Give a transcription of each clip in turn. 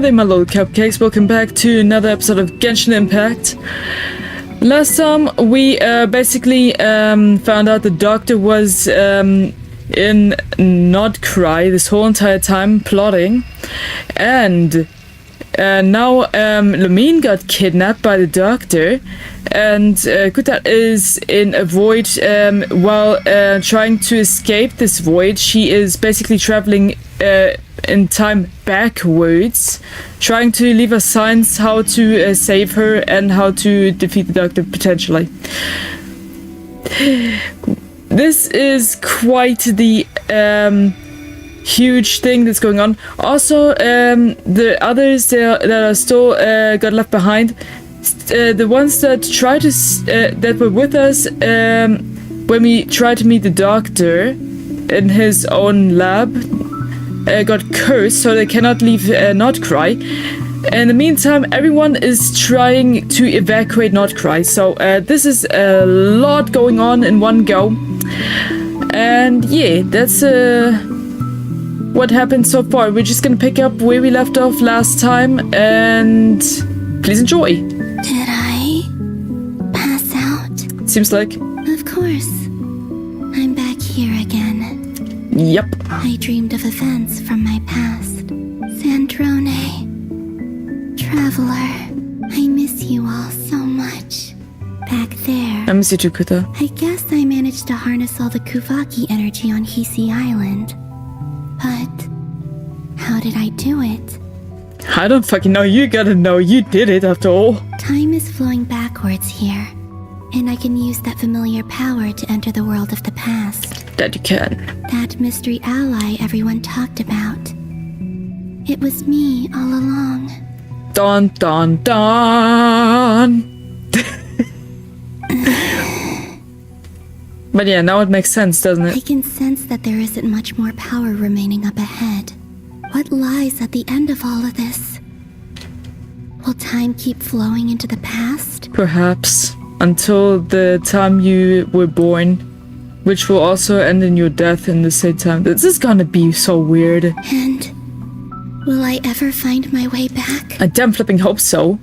there, my little cupcakes. Welcome back to another episode of Genshin Impact. Last time we basically found out the doctor was in Not Cry this whole entire time, plotting. And now Lamine got kidnapped by the doctor. And Kuta is in a void while trying to escape this void. She is basically traveling in time backwards, trying to leave us signs how to save her and how to defeat the doctor potentially. This is quite the huge thing that's going on. Also, the others that are still got left behind, the ones that tried to that were with us when we tried to meet the doctor in his own lab, got cursed, so they cannot leave Not Cry. In the meantime, everyone is trying to evacuate Not Cry, so this is a lot going on in one go. And yeah, that's what happened so far. We're just gonna pick up where we left off last time, and please enjoy. Did I pass out? Seems like. Of course. I'm back here again. Yep. I dreamed of events from my past. Sandrone. Traveler. I miss you all so much. Back there. I miss you too, Kuta. I guess I managed to harness all the Kuvaki energy on Hisi Island. But how did I do it? I don't fucking know. You gotta know. You did it after all. Time is flowing backwards here, and I can use that familiar power to enter the world of the past. That you can. That mystery ally everyone talked about. It was me all along. Dun dun dun. But yeah, now it makes sense, doesn't I it? can sense that there isn't much more power remaining up ahead. What lies at the end of all of this? Will time keep flowing into the past? Perhaps. Until the time you were born, which will also end in your death in the same time. This is gonna be so weird. And will I ever find my way back? I damn flipping hope so.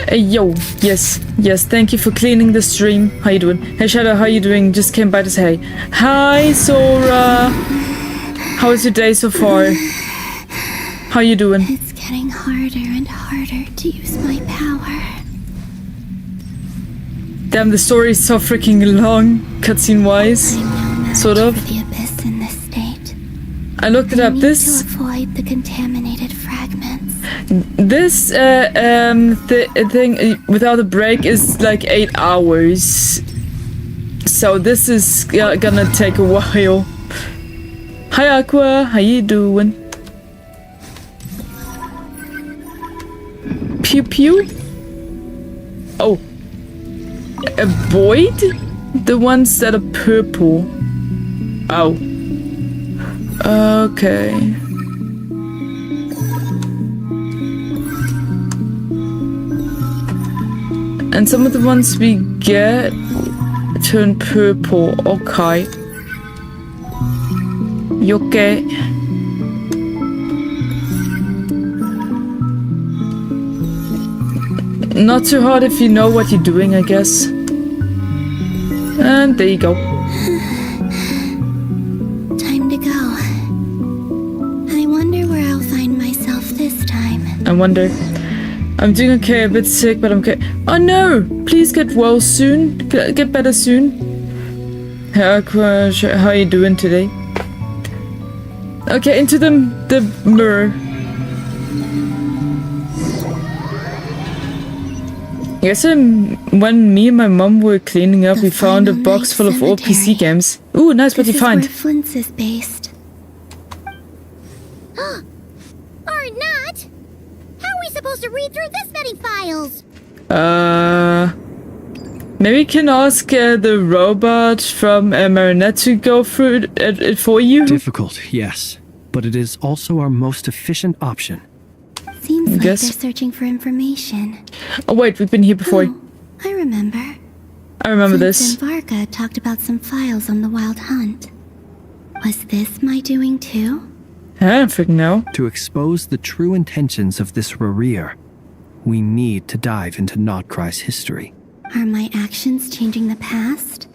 Hey, yo, yes, thank you for cleaning the stream. How you doing? Hey, Shadow, how you doing? Just came by to say hey. Hi, Sora. How is your day so far? How you doing? It's getting harder and harder to use my power. Damn, the story is so freaking long, cutscene-wise. I'm no match Sort of. for the abyss in this state. I looked it I up. need This to avoid the contaminated fragments. thing without a break is like 8 hours. So this is gonna take a while. Hi Aqua, how you doing? Pew pew? Oh. A void? The ones that are purple. Oh. Okay. And some of the ones we get turn purple. Okay. You okay? Not too hard if you know what you're doing, I guess. And there you go. Time to go. I wonder where I'll find myself this time. I wonder. I'm doing okay, a bit sick, but I'm okay. Oh no! Please get well soon. Get better soon. How are you doing today? Okay, into the mirror. Yes, when me and my mom were cleaning up, we found a box full of old PC games. Ooh, nice, what you find? This is where Flint's is based. Or not? How are we supposed to read through this many files? Maybe you can ask the robot from Marinette to go through it for you? Difficult, yes. But it is also our most efficient option. Seems like guess. they're searching for information. Oh wait, we've been here before. Oh, I remember. I remember Flint this. and Varga talked about some files on the Wild Hunt. Was this my doing too? I don't freaking know. To expose the true intentions of this Rarir, we need to dive into Notcry's history. Are my actions changing the past?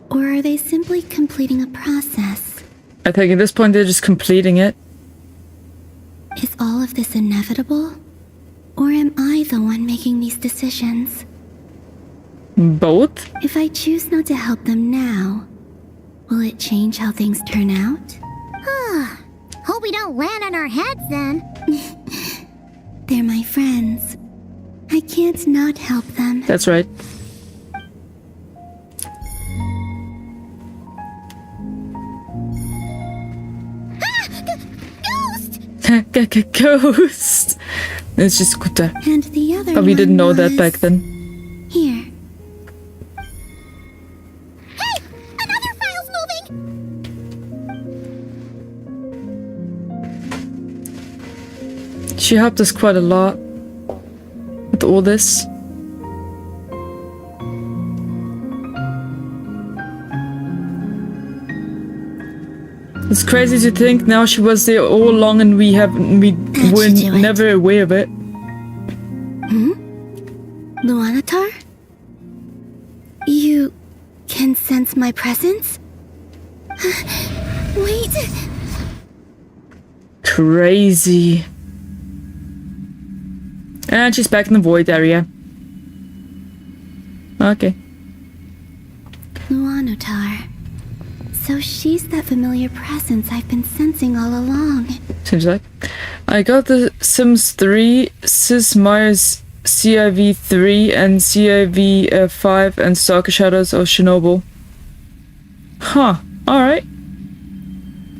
Or are they simply completing a process? I think at this point they're just completing it. Is all of this inevitable? Or am I the one making these decisions? Both? If I choose not to help them now, will it change how things turn out? Hope we don't land on our heads then. They're my friends. I can't not help them. That's right. Ghost! Ghost! It's just Kuta. And the other But we didn't know one that was back then. Here. Hey! Another file's moving! She helped us quite a lot with all this. It's crazy to think now she was there all along and we That were should do it. never aware of it. Luanatar? You can sense my presence? Wait. Crazy. And she's back in the void area. Okay. Luanatar. So she's that familiar presence I've been sensing all along. Seems like. I got the Sims 3, Sis Meier's CIV 3, and CIV 5, and Stalker Shadows of Chernobyl. Huh. Alright.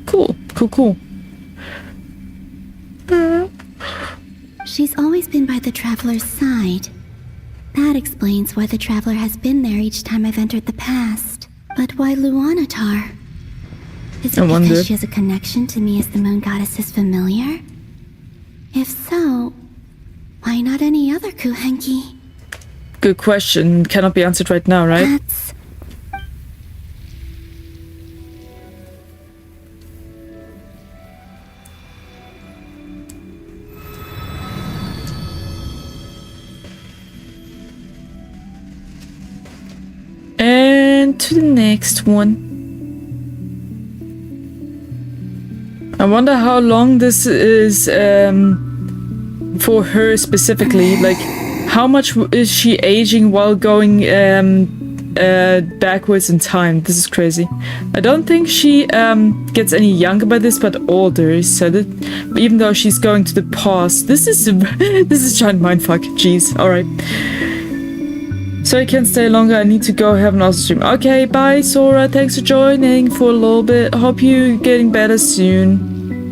Cool. Cool. She's always been by the Traveler's side. That explains why the Traveler has been there each time I've entered the past. But why Luanatar? Is it I wonder. because she has a connection to me as the Moon Goddess's familiar? If so, why not any other Kuhenki? Good question. Cannot be answered right now, right? That's... And to the next one. I wonder how long this is for her specifically. Like, how much is she aging while going backwards in time? This is crazy. I don't think she gets any younger by this, but older. So that even though she's going to the past, this is giant mindfuck. Jeez. All right. So I can't stay longer. I need to go have an awesome stream. Okay, bye, Sora. Thanks for joining for a little bit. Hope you're getting better soon.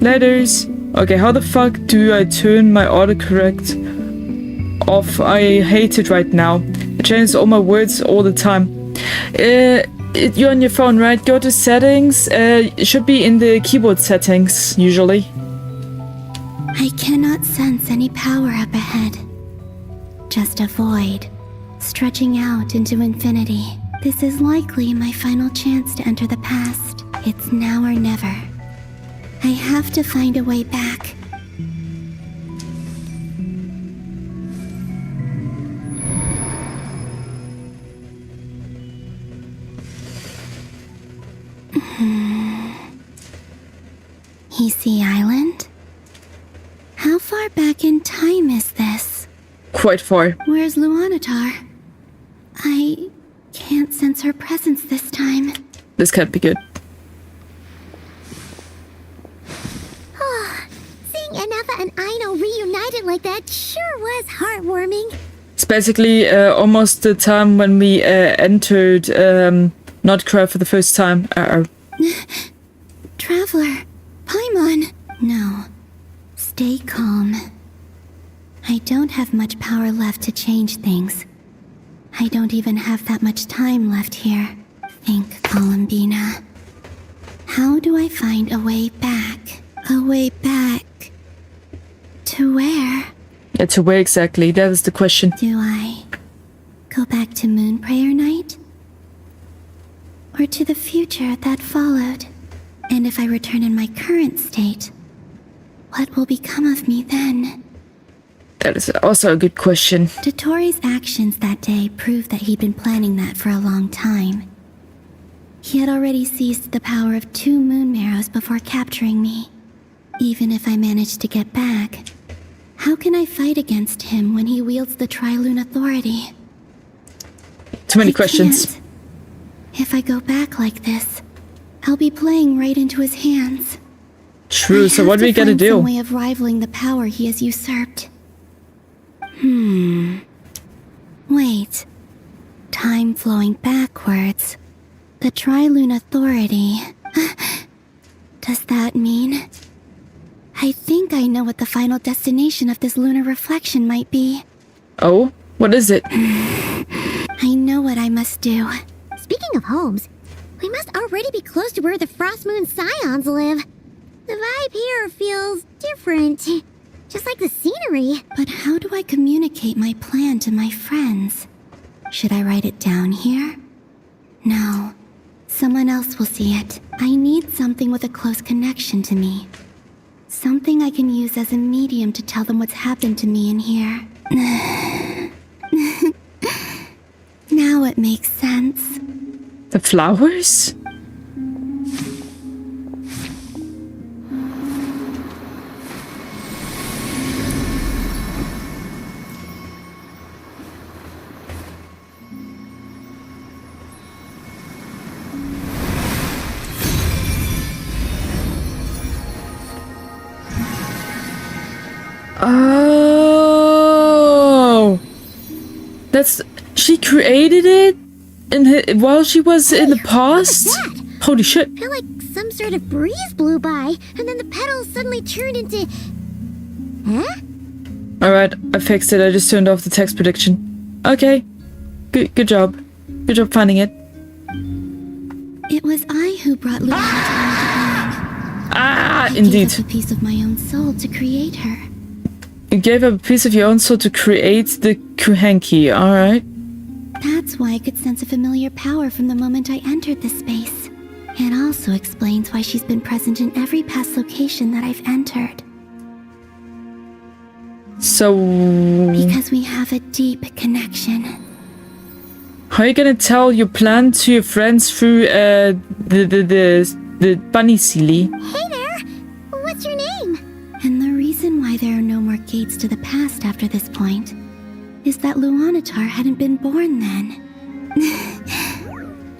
Laters. Okay, how the fuck do I turn my autocorrect off? I hate it right now. It changes all my words all the time. You're on your phone, right? Go to settings. It should be in the keyboard settings, usually. I cannot sense any power up ahead. Just a void, stretching out into infinity. This is likely my final chance to enter the past. It's now or never. I have to find a way back. Easy Island? How far back in time is this? Quite far. Where's Luanatar? I can't sense her presence this time. This can't be good. Seeing Anafa and Aino reunited like that sure was heartwarming. It's basically almost the time when we entered Notcry for the first time. Traveler, Paimon. No. Stay calm. I don't have much power left to change things. I don't even have that much time left here. Think, Columbina. How do I find a way back? A way back... to where? Yeah, to where exactly? That is the question. Do I go back to Moon Prayer Night? or to the future that followed? And if I return in my current state, what will become of me then? That is also a good question. Dottore's actions that day proved that he'd been planning that for a long time. He had already seized the power of 2 moon marrows before capturing me. Even if I managed to get back, how can I fight against him when he wields the Tri-Lune Authority? Too many I questions. can't. If I go back like this, I'll be playing right into his hands. True, so what are we gonna Some do? way of rivaling the power he has usurped. Wait. Time flowing backwards. The Tri-Lune Authority. Does that mean? I think I know what the final destination of this lunar reflection might be. Oh, what is it? I know what I must do. Speaking of homes, we must already be close to where the Frost Moon Scions live. The vibe here feels different. Just like the scenery. But how do I communicate my plan to my friends? Should I write it down here? No. Someone else will see it. I need something with a close connection to me. Something I can use as a medium to tell them what's happened to me in here. Now it makes sense. The flowers? Oh, that's she created it while she was in the past. Holy shit! I feel like some sort of breeze blew by, and then the petals suddenly turned into. Huh? All right, I fixed it. I just turned off the text prediction. Okay, good job. Good job finding it. It was I who brought Luana into being. Ah, I indeed. gave up a piece of my own soul to create her. You gave up a piece of your own soul to create the Kuhenki. All right. That's why I could sense a familiar power from the moment I entered this space. It also explains why she's been present in every past location that I've entered. So, Because we have a deep connection. how are you gonna tell your plan to your friends through the bunny silly? Hey there! What's your name? And the reason why there are no more gates to the past after this point is that Luanatar hadn't been born then.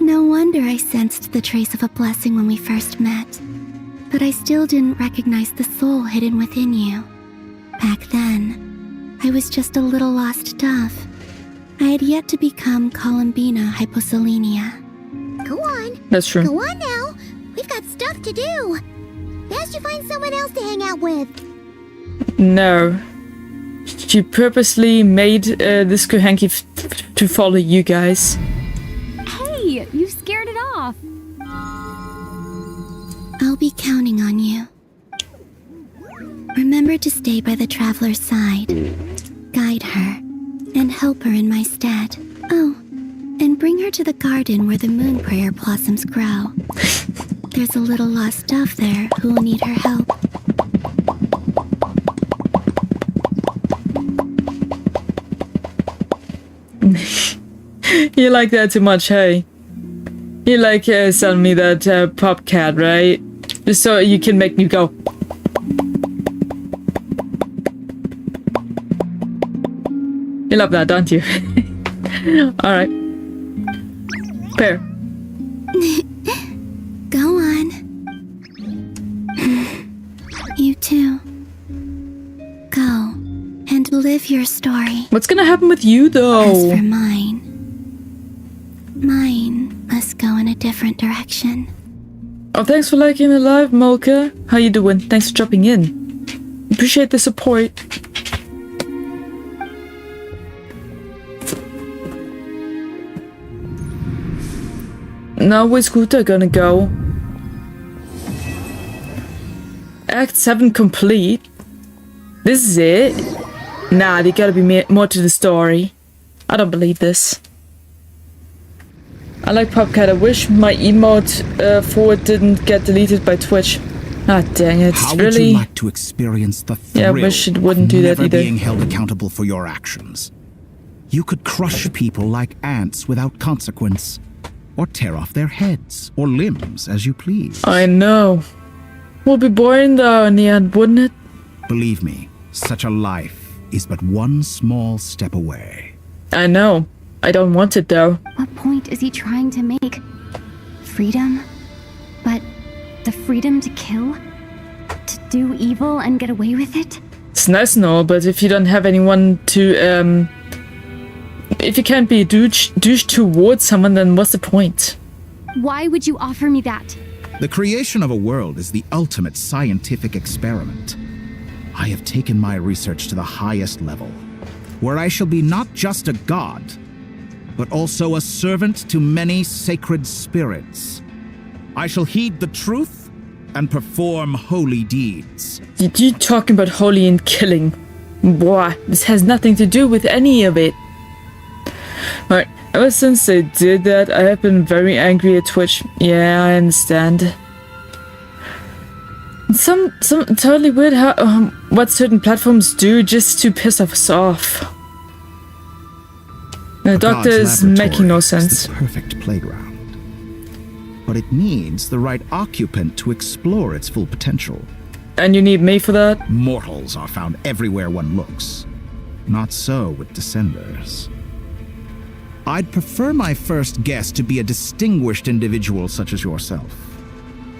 No wonder I sensed the trace of a blessing when we first met. But I still didn't recognize the soul hidden within you. Back then, I was just a little lost dove. I had yet to become Columbina Hyposelenia. Go on. That's true. Go on now. We've got stuff to do. Best you find someone else to hang out with. No. She purposely made this Kuhenki to follow you guys. Hey, you scared it off. I'll be counting on you. Remember to stay by the traveler's side, guide her, and help her in my stead. Oh, and bring her to the garden where the moon prayer blossoms grow. There's a little lost dove there who will need her help. You like that too much, hey? You like selling me that pop cat, right? Just so you can make me go. You love that, don't you? Alright. Fair. Go on. You too. Go and live your story. What's gonna happen with you, As though? for mine must go in a different direction. Oh, thanks for liking the live, Molka. How you doing? Thanks for dropping in. Appreciate the support. Now where's Guta gonna go? Act 7 complete. This is it? Nah, there gotta be more to the story. I don't believe this. I like Popcat. I wish my emote for it didn't get deleted by Twitch. Ah, dang it. How really? would you like to experience the thrill Yeah, I wish it wouldn't of do that never either. being held accountable for your actions? You could crush people like ants without consequence, or tear off their heads or limbs as you please. I know. Would be boring though in the end, wouldn't it? Believe me, such a life is but one small step away. I know. I don't want it though. What point is he trying to make? Freedom? But the freedom to kill? To do evil and get away with it? It's nice and all, but if you don't have anyone to, if you can't be a douche towards someone, then what's the point? Why would you offer me that? The creation of a world is the ultimate scientific experiment. I have taken my research to the highest level, where I shall be not just a god, but also a servant to many sacred spirits. I shall heed the truth and perform holy deeds. You talking about holy and killing? Boy, this has nothing to do with any of it. Alright, ever since they did that, I have been very angry at Twitch. Yeah, I understand. Some totally weird how what certain platforms do just to piss us off. The Doctor is making no sense. Is the perfect playground, but it needs the right occupant to explore its full potential. And you need me for that? Mortals are found everywhere one looks. Not so with Descenders. I'd prefer my first guest to be a distinguished individual such as yourself.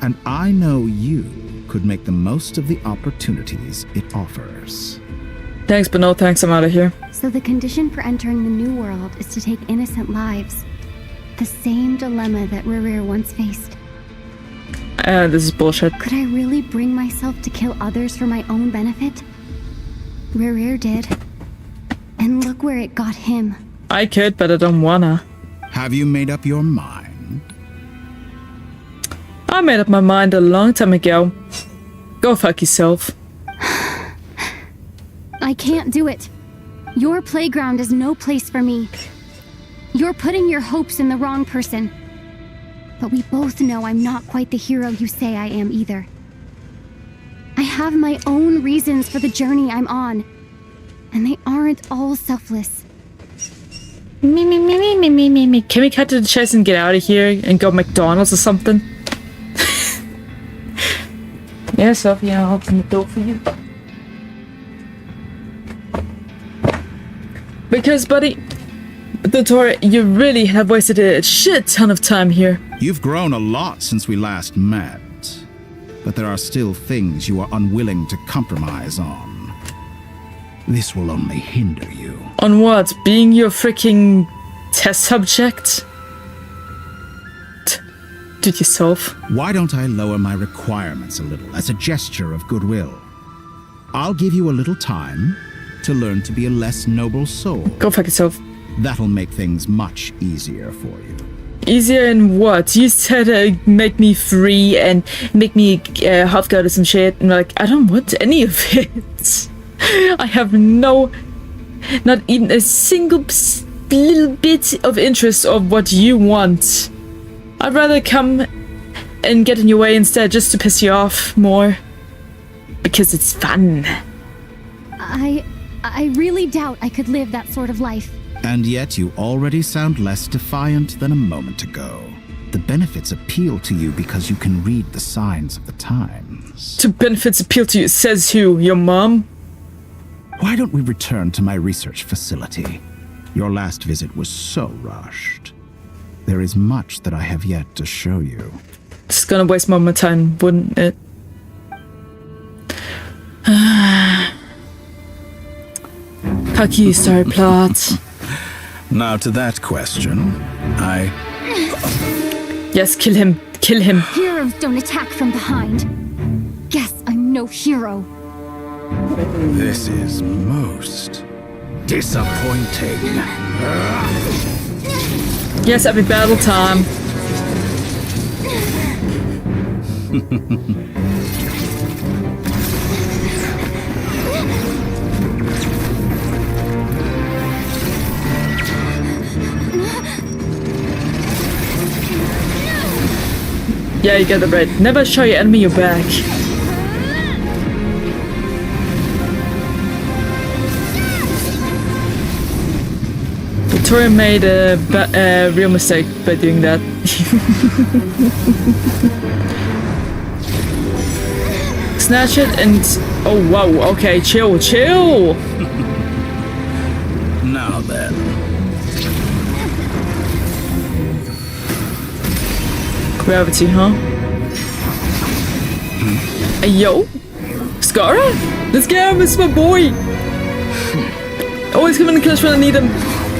And I know you could make the most of the opportunities it offers. Thanks, but no thanks, I'm out of here. So the condition for entering the new world is to take innocent lives. The same dilemma that Rerir once faced. This is bullshit. Could I really bring myself to kill others for my own benefit? Rerir did. And look where it got him. I could, but I don't wanna. Have you made up your mind? I made up my mind a long time ago. Go fuck yourself. I can't do it. Your playground is no place for me. You're putting your hopes in the wrong person. But we both know I'm not quite the hero you say I am either. I have my own reasons for the journey I'm on. And they aren't all selfless. Me. Can we cut to the chase and get out of here and go McDonald's or something? Yeah, Sophie, I'll open the door for you. Because, buddy, Dottore, you really have wasted a shit ton of time here. You've grown a lot since we last met, but there are still things you are unwilling to compromise on. This will only hinder you. On what? Being your freaking test subject? Do it yourself. Why don't I lower my requirements a little as a gesture of goodwill? I'll give you a little time to learn to be a less noble soul. Go fuck yourself. That'll make things much easier for you. Easier in what? You said make me free and make me half god or some shit. And like, I don't want any of it. I have not even a single little bit of interest of what you want. I'd rather come and get in your way instead just to piss you off more. Because it's fun. I really doubt I could live that sort of life. And yet you already sound less defiant than a moment ago. The benefits appeal to you because you can read the signs of the times. To benefits appeal to you, says who? Your mom? Why don't we return to my research facility? Your last visit was so rushed. There is much that I have yet to show you. It's gonna waste more of my time, wouldn't it? Fuck you, sorry plot. Now to that question, Yes, kill him. Kill him. Heroes don't attack from behind. Guess I'm no hero. This is most disappointing. Yes, epic battle time. Yeah, you got it right. Never show your enemy your back. Dottore made a real mistake by doing that. Snatch it and... Oh, wow. Okay, chill, chill. Now then. Gravity, huh? Hey, yo. Scara? Let's get him. It's my boy. Always come in the clutch when I need him.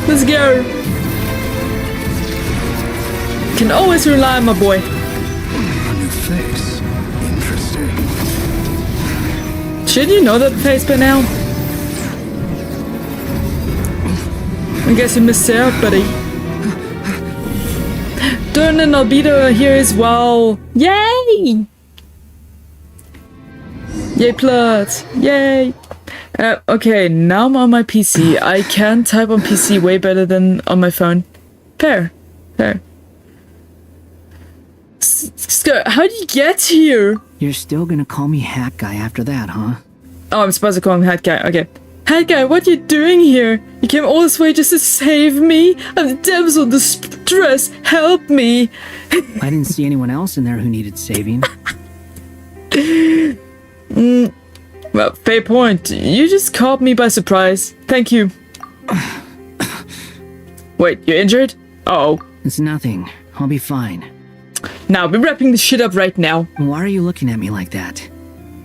Let's go. Can always rely on my boy. A new face. Interesting. Should you know that face by now? I guess you missed out, buddy. Dern and Albedo are here as well. Yay! Yay, plot! Yay! Okay, now I'm on my PC. I can type on PC way better than on my phone. Fair. Fair. How did you get here? You're still gonna call me Hat Guy after that, huh? Oh, I'm supposed to call him Hat Guy. Okay. Hat Guy, what are you doing here? You came all this way just to save me? I'm the damsel in distress. Help me. I didn't see anyone else in there who needed saving. Well, fair point. You just caught me by surprise. Thank you. Wait, you're injured? Uh-oh. It's nothing. I'll be fine. Now, we're wrapping the shit up right now. Why are you looking at me like that?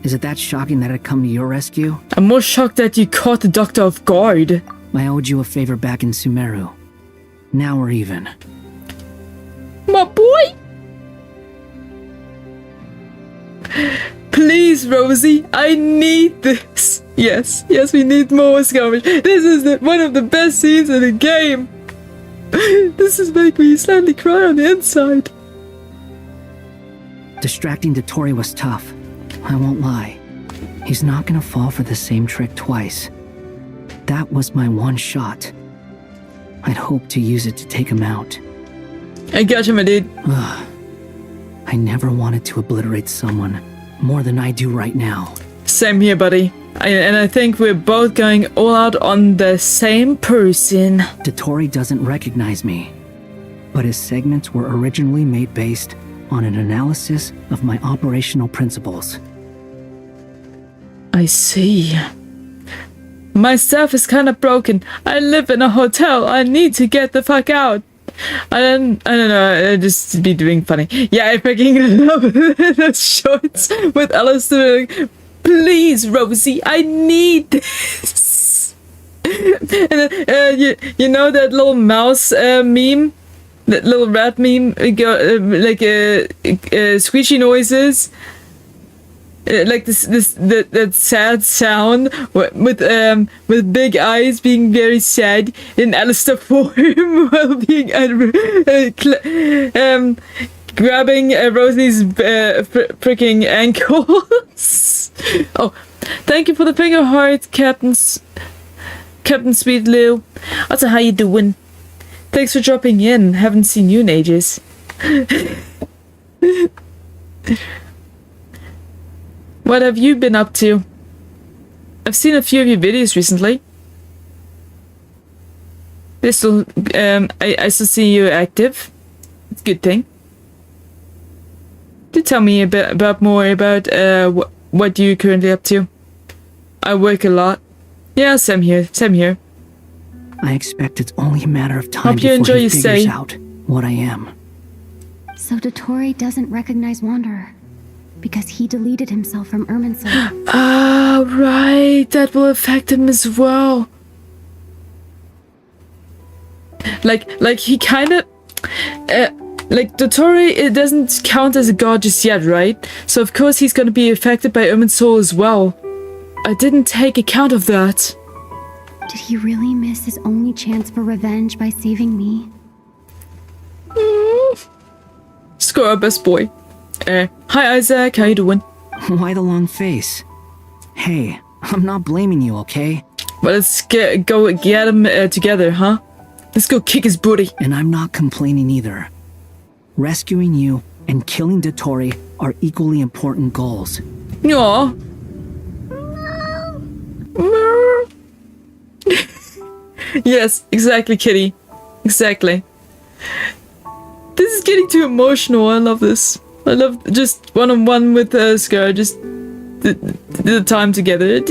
Is it that shocking that I'd come to your rescue? I'm more shocked that you caught the doctor off guard. I owed you a favor back in Sumeru. Now we're even. My boy! Please, Rosie, I need this. Yes, we need more skirmish. This is one of the best scenes in the game. This is making me slightly cry on the inside. Distracting Dottore was tough. I won't lie. He's not gonna fall for the same trick twice. That was my one shot. I'd hoped to use it to take him out. I got you, my dude. I never wanted to obliterate someone more than I do right now. Same here, buddy. And I think we're both going all out on the same person. Dottore doesn't recognize me, but his segments were originally made based on an analysis of my operational principles. I see. My stuff is kind of broken. I live in a hotel. I need to get the fuck out. I don't know. I just be doing funny. Yeah, I freaking love those shorts with Alice doing, please, Rosie, I need this. And then, you know that little mouse meme? That little rat meme? Like squishy noises? Like that sad sound with big eyes being very sad in Alistair form while being grabbing Rosie's freaking ankles. Oh, thank you for the finger heart, Captain Sweet Lou. Also, how you doing? Thanks for dropping in. Haven't seen you in ages. What have you been up to? I've seen a few of your videos recently. I still see you active. It's a good thing. Do tell me a bit about what you're currently up to. I work a lot. Yeah, same here. I expect it's only a matter of time Hope you before enjoy he your figures stay. out what I am. So Dottore doesn't recognize Wanderer because he deleted himself from Irminsul. Ah, right. That will affect him as well. Like he kind of, like Dottore, it doesn't count as a god just yet, right? So of course he's gonna be affected by Irminsul as well. I didn't take account of that. Did he really miss his only chance for revenge by saving me? Score our best boy. Hi Isaac, how you doing? Why the long face? Hey, I'm not blaming you, okay? Well, let's go get him together, huh? Let's go kick his booty. And I'm not complaining either. Rescuing you and killing Dottore are equally important goals. Aw. Yes, exactly, Kitty. Exactly. This is getting too emotional. I love this. I love just one-on-one with Scar. Just the time together.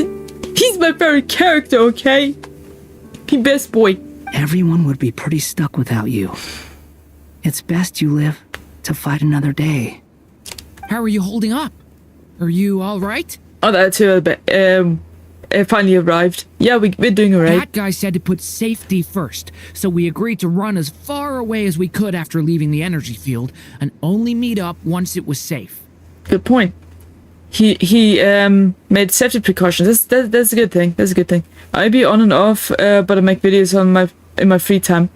He's my favorite character, okay? He best boy. Everyone would be pretty stuck without you. It's best you live to fight another day. How are you holding up? Are you all right? Oh, that too. It finally arrived. Yeah, we're doing alright. That guy said to put safety first, so we agreed to run as far away as we could after leaving the energy field and only meet up once it was safe. Good point. He made safety precautions. That's a good thing. That's a good thing. I be on and off, but I make videos in my free time.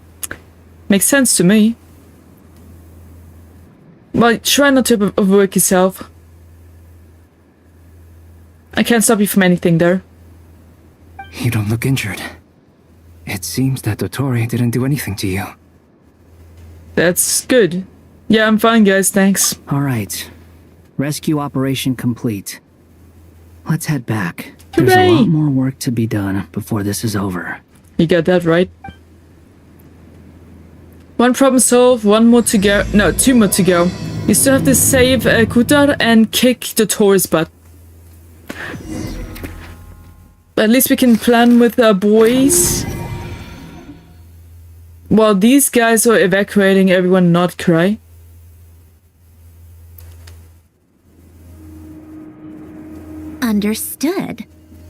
Makes sense to me. Well, try not to overwork yourself. I can't stop you from anything there. You don't look injured. It seems that Dottore didn't do anything to you. That's good. Yeah, I'm fine, guys. Thanks. All right. Rescue operation complete. Let's head back. There's a lot more work to be done before this is over. You got that right. One problem solved, one more to go. No, two more to go. You still have to save Kutar and kick Dottore's butt. At least we can plan with our boys. While these guys are evacuating everyone, not cry. Understood.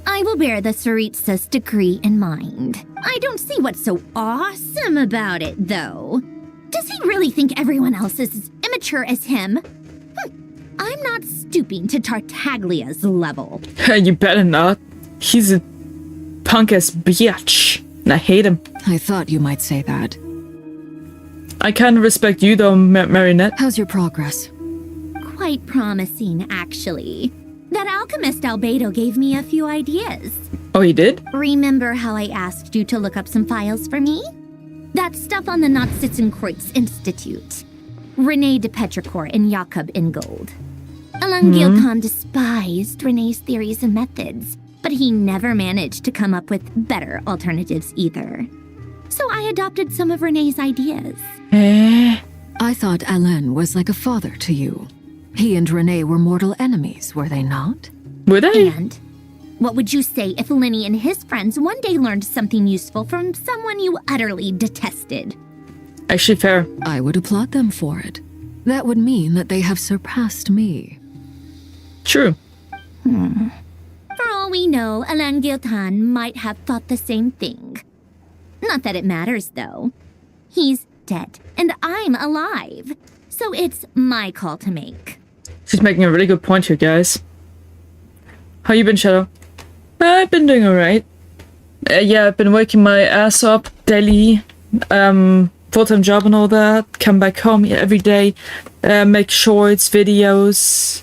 I will bear the Tsaritsa's decree in mind. I don't see what's so awesome about it, though. Does he really think everyone else is as immature as him? I'm not stooping to Tartaglia's level. You better not. He's a punk-ass bitch. And I hate him. I thought you might say that. I kind of respect you, though, Marinette. How's your progress? Quite promising, actually. That alchemist Albedo gave me a few ideas. Oh, he did? Remember how I asked you to look up some files for me? That stuff on the Nazistenkreuz Institute. Rene de Petrichor and Jakob Ingold. Alangil Khan despised Rene's theories and methods, but he never managed to come up with better alternatives either. So I adopted some of Rene's ideas. I thought Alain was like a father to you. He and Rene were mortal enemies, were they not? Were they? And what would you say if Lenny and his friends one day learned something useful from someone you utterly detested? Actually, fair. I would applaud them for it. That would mean that they have surpassed me. True. For all we know, Alain Giltan might have thought the same thing. Not that it matters, though. He's dead, and I'm alive. So it's my call to make. She's making a really good point here, guys. How you been, Shadow? I've been doing alright. Yeah, I've been working my ass up daily. Full-time job and all that. Come back home every day. Make shorts, videos,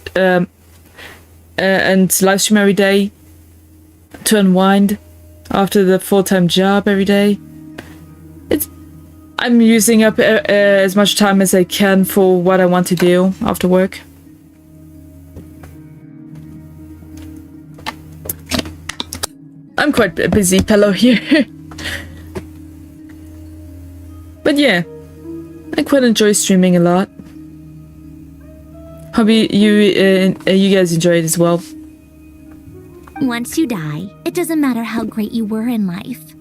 and live stream every day. To unwind after the full-time job every day. I'm using up as much time as I can for what I want to do after work. I'm quite a busy fellow here. But yeah, I quite enjoy streaming a lot. Hope you guys enjoy it as well. Once you die, it doesn't matter how great you were in life.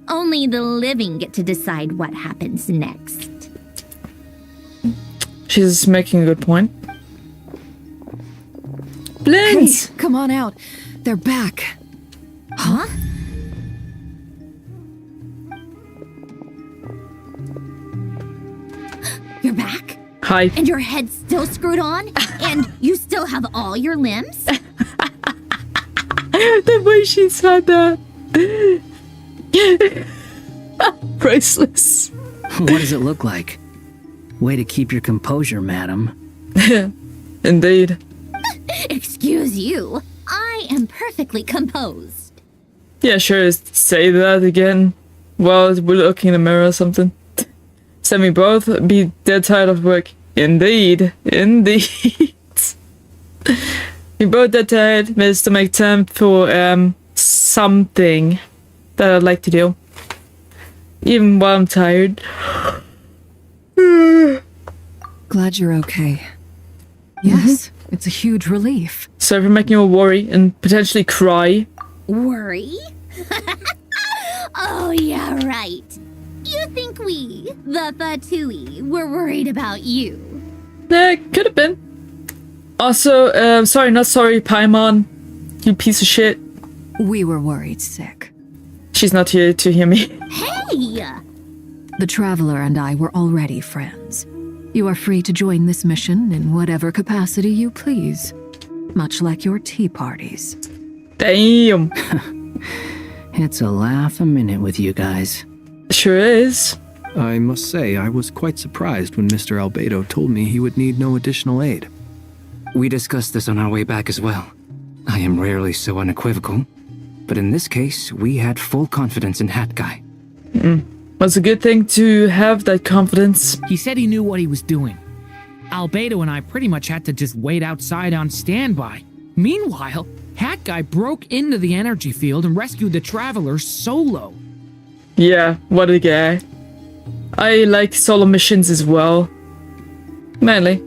Only the living get to decide what happens next. She's making a good point. Blends! Hey, come on out. They're back. Huh? You're back? Hi. And your head's still screwed on? And you still have all your limbs? The way she said that. Priceless. What does it look like? Way to keep your composure, madam. Indeed. Excuse you. I am perfectly composed. Yeah, sure. Say that again while we're looking in the mirror or something. Send me both. Be dead tired of work. Indeed. Indeed. We both that tired managed to make time for something that I'd like to do. Even while I'm tired. Glad you're okay. Yes, it's a huge relief. Sorry for making you all worry and potentially cry. Worry? Oh, yeah, right. You think we, the Fatui, were worried about you? Yeah, could have been. Also, sorry, not sorry, Paimon. You piece of shit. We were worried sick. She's not here to hear me. Hey! The Traveler and I were already friends. You are free to join this mission in whatever capacity you please. Much like your tea parties. Damn. It's a laugh a minute with you guys. Sure is. I must say, I was quite surprised when Mr. Albedo told me he would need no additional aid. We discussed this on our way back as well. I am rarely so unequivocal, but in this case, we had full confidence in Hat Guy. Was a good thing to have that confidence. He said he knew what he was doing. Albedo and I pretty much had to just wait outside on standby. Meanwhile, Hat Guy broke into the energy field and rescued the Traveler solo. Yeah, what a guy. I like solo missions as well. Mainly.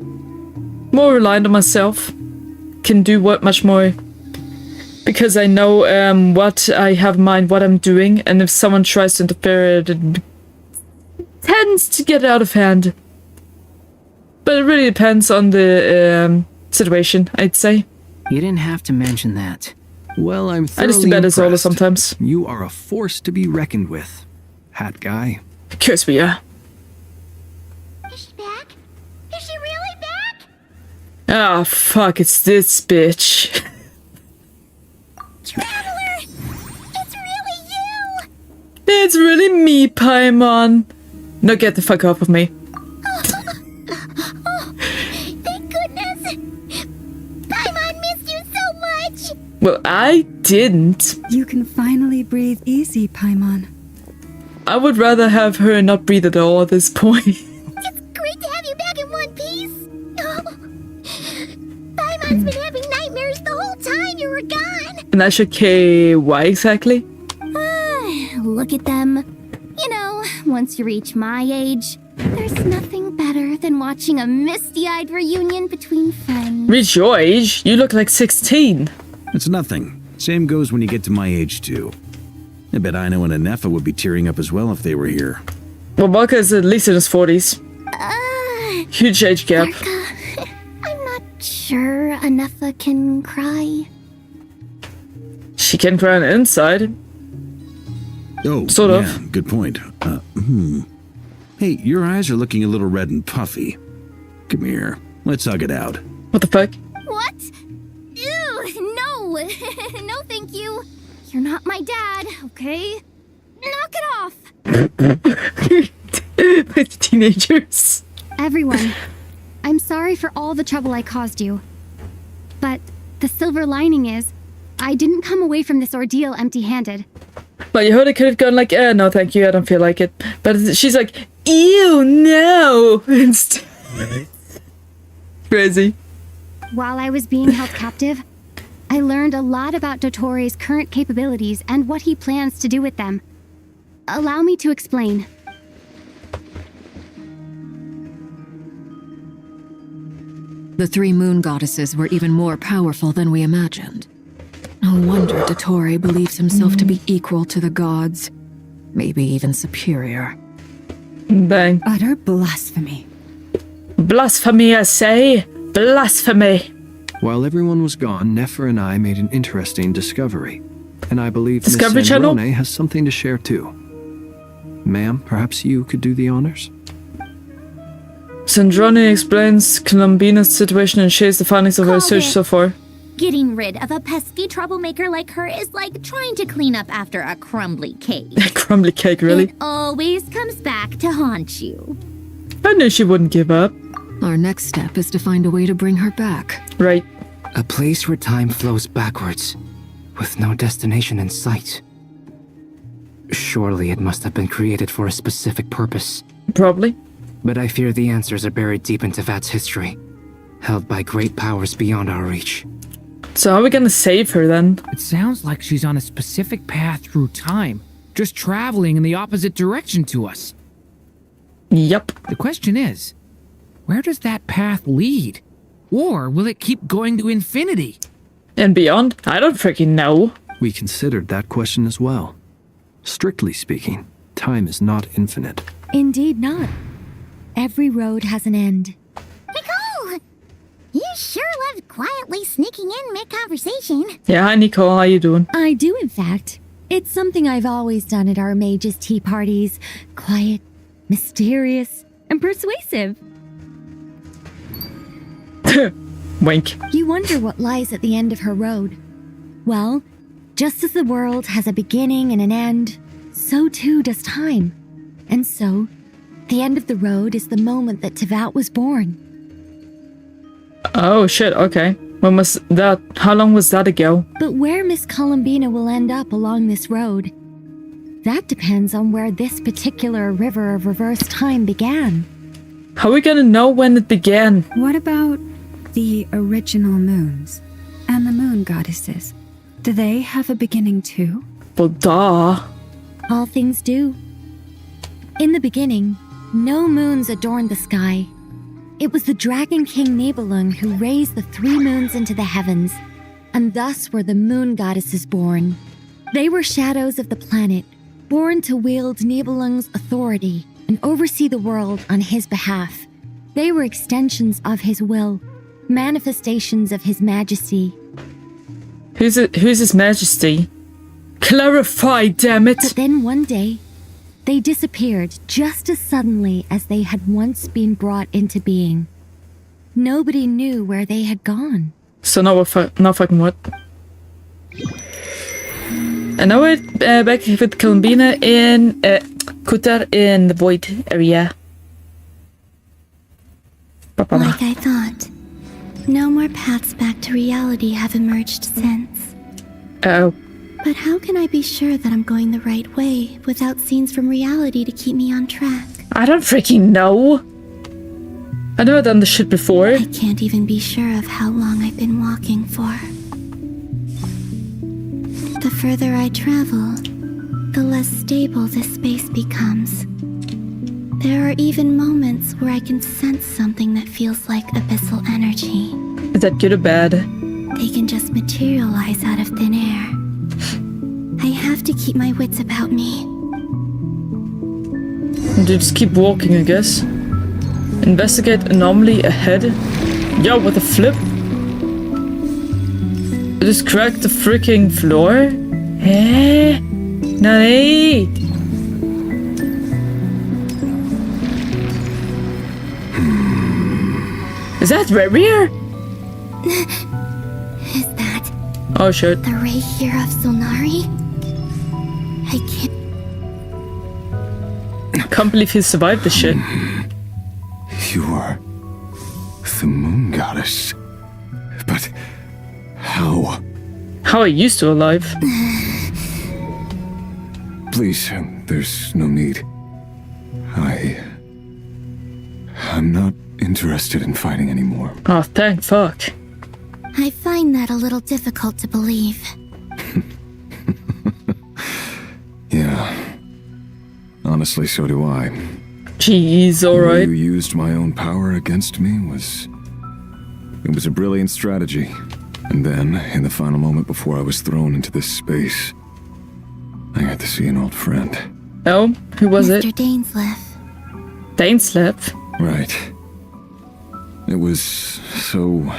More reliant on myself. Can do what much more. Because I know what I have in mind, what I'm doing, and if someone tries to interfere, it tends to get out of hand. But it really depends on the situation, I'd say. You didn't have to mention that. Well, I'm I thoroughly just do bad as solo impressed. sometimes. You are a force to be reckoned with, Hat Guy. Of course we are. Is she back? Is she really back? Ah, fuck, it's this bitch. Traveler! It's really you! It's really me, Paimon. No, get the fuck off of me. Thank goodness! Paimon missed you so much! Well, I didn't. You can finally breathe easy, Paimon. I would rather have her not breathe at all at this point. It's great to have you back in one piece! Paimon's been having nightmares the whole time you were gone! And I should okay, why exactly? Look at them. You know, once you reach my age, there's nothing better than watching a misty-eyed reunion between friends. Reach your age? You look like 16. It's nothing. Same goes when you get to my age, too. I bet Ino and Anefa would be tearing up as well if they were here. Well, Barca is at least in his 40s. Huge age gap. Barca, I'm not sure Anefa can cry. She can cry on the inside. Oh, Sort of. yeah, good point. Hey, your eyes are looking a little red and puffy. Come here. Let's hug it out. What the fuck? What? Ew, no! No, thank you. You're not my dad, okay? Knock it off! With teenagers. Everyone, I'm sorry for all the trouble I caused you. But the silver lining is, I didn't come away from this ordeal empty-handed. But you heard it could have gone like, no, thank you, I don't feel like it. But she's like, ew, no! Crazy. While I was being held captive, I learned a lot about Dottore's current capabilities and what he plans to do with them. Allow me to explain. The three moon goddesses were even more powerful than we imagined. No wonder Dottore believes himself to be equal to the gods, maybe even superior. Bang. Utter blasphemy. Blasphemy, I say. Blasphemy. While everyone was gone, Nefer and I made an interesting discovery. And I believe Discovery Miss Channel? Sandrone has something to share too. Ma'am, perhaps you could do the honors? Sandrone explains Columbina's situation and shares the findings of her Called research it. so far. Getting rid of a pesky troublemaker like her is like trying to clean up after a crumbly cake. Crumbly cake, really? It always comes back to haunt you. I knew she wouldn't give up. Our next step is to find a way to bring her back. Right. A place where time flows backwards, with no destination in sight. Surely it must have been created for a specific purpose. Probably. But I fear the answers are buried deep into Vat's history, held by great powers beyond our reach. So how are we gonna save her then? It sounds like she's on a specific path through time, just traveling in the opposite direction to us. Yep. The question is, where does that path lead? Or will it keep going to infinity? And beyond? I don't freaking know. We considered that question as well. Strictly speaking, time is not infinite. Indeed not. Every road has an end. Nicole! You sure loved quietly sneaking in mid-conversation. Yeah, hi Nicole, how you doing? I do, in fact. It's something I've always done at our mages' tea parties. Quiet, mysterious, and persuasive. Wink. You wonder what lies at the end of her road. Well, just as the world has a beginning and an end, so too does time. And so, the end of the road is the moment that Tevat was born. Oh shit, okay. When was that? How long was that ago? But where Miss Columbina will end up along this road, that depends on where this particular river of reverse time began. How are we gonna know when it began? What about the original moons and the moon goddesses? Do they have a beginning too? Well, duh. All things do. In the beginning, no moons adorned the sky. It was the Dragon King Nibelung who raised the 3 moons into the heavens, and thus were the moon goddesses born. They were shadows of the planet, born to wield Nibelung's authority and oversee the world on his behalf. They were extensions of his will, manifestations of his majesty. Who's his majesty? Clarify, damn it! But then one day, they disappeared just as suddenly as they had once been brought into being. Nobody knew where they had gone. So now we're now fucking what? And now we're back with Columbina in Kutar in the Void area. Like I thought. No more paths back to reality have emerged since. Oh. But how can I be sure that I'm going the right way without scenes from reality to keep me on track? I don't freaking know. I've never done this shit before. I can't even be sure of how long I've been walking for. The further I travel, the less stable this space becomes. There are even moments where I can sense something that feels like abyssal energy. Is that good or bad? They can just materialize out of thin air. I have to keep my wits about me. Just keep walking, I guess. Investigate anomaly ahead. Yo, what the flip? I just cracked the freaking floor? Eh? Nani? Is that rare? Is that Oh shit. the ray here of Solnari? I Can't believe he survived this shit. You are the moon goddess. But how? How are you still alive? Please, there's no need. I'm not interested in fighting anymore. Oh, thank fuck. I find that a little difficult to believe. Yeah. Honestly, so do I. Jeez, alright. You used my own power against me It was a brilliant strategy. And then, in the final moment before I was thrown into this space, I got to see an old friend. Oh, who was Mr. it? Dainsleif. Dainsleif? Right. It was so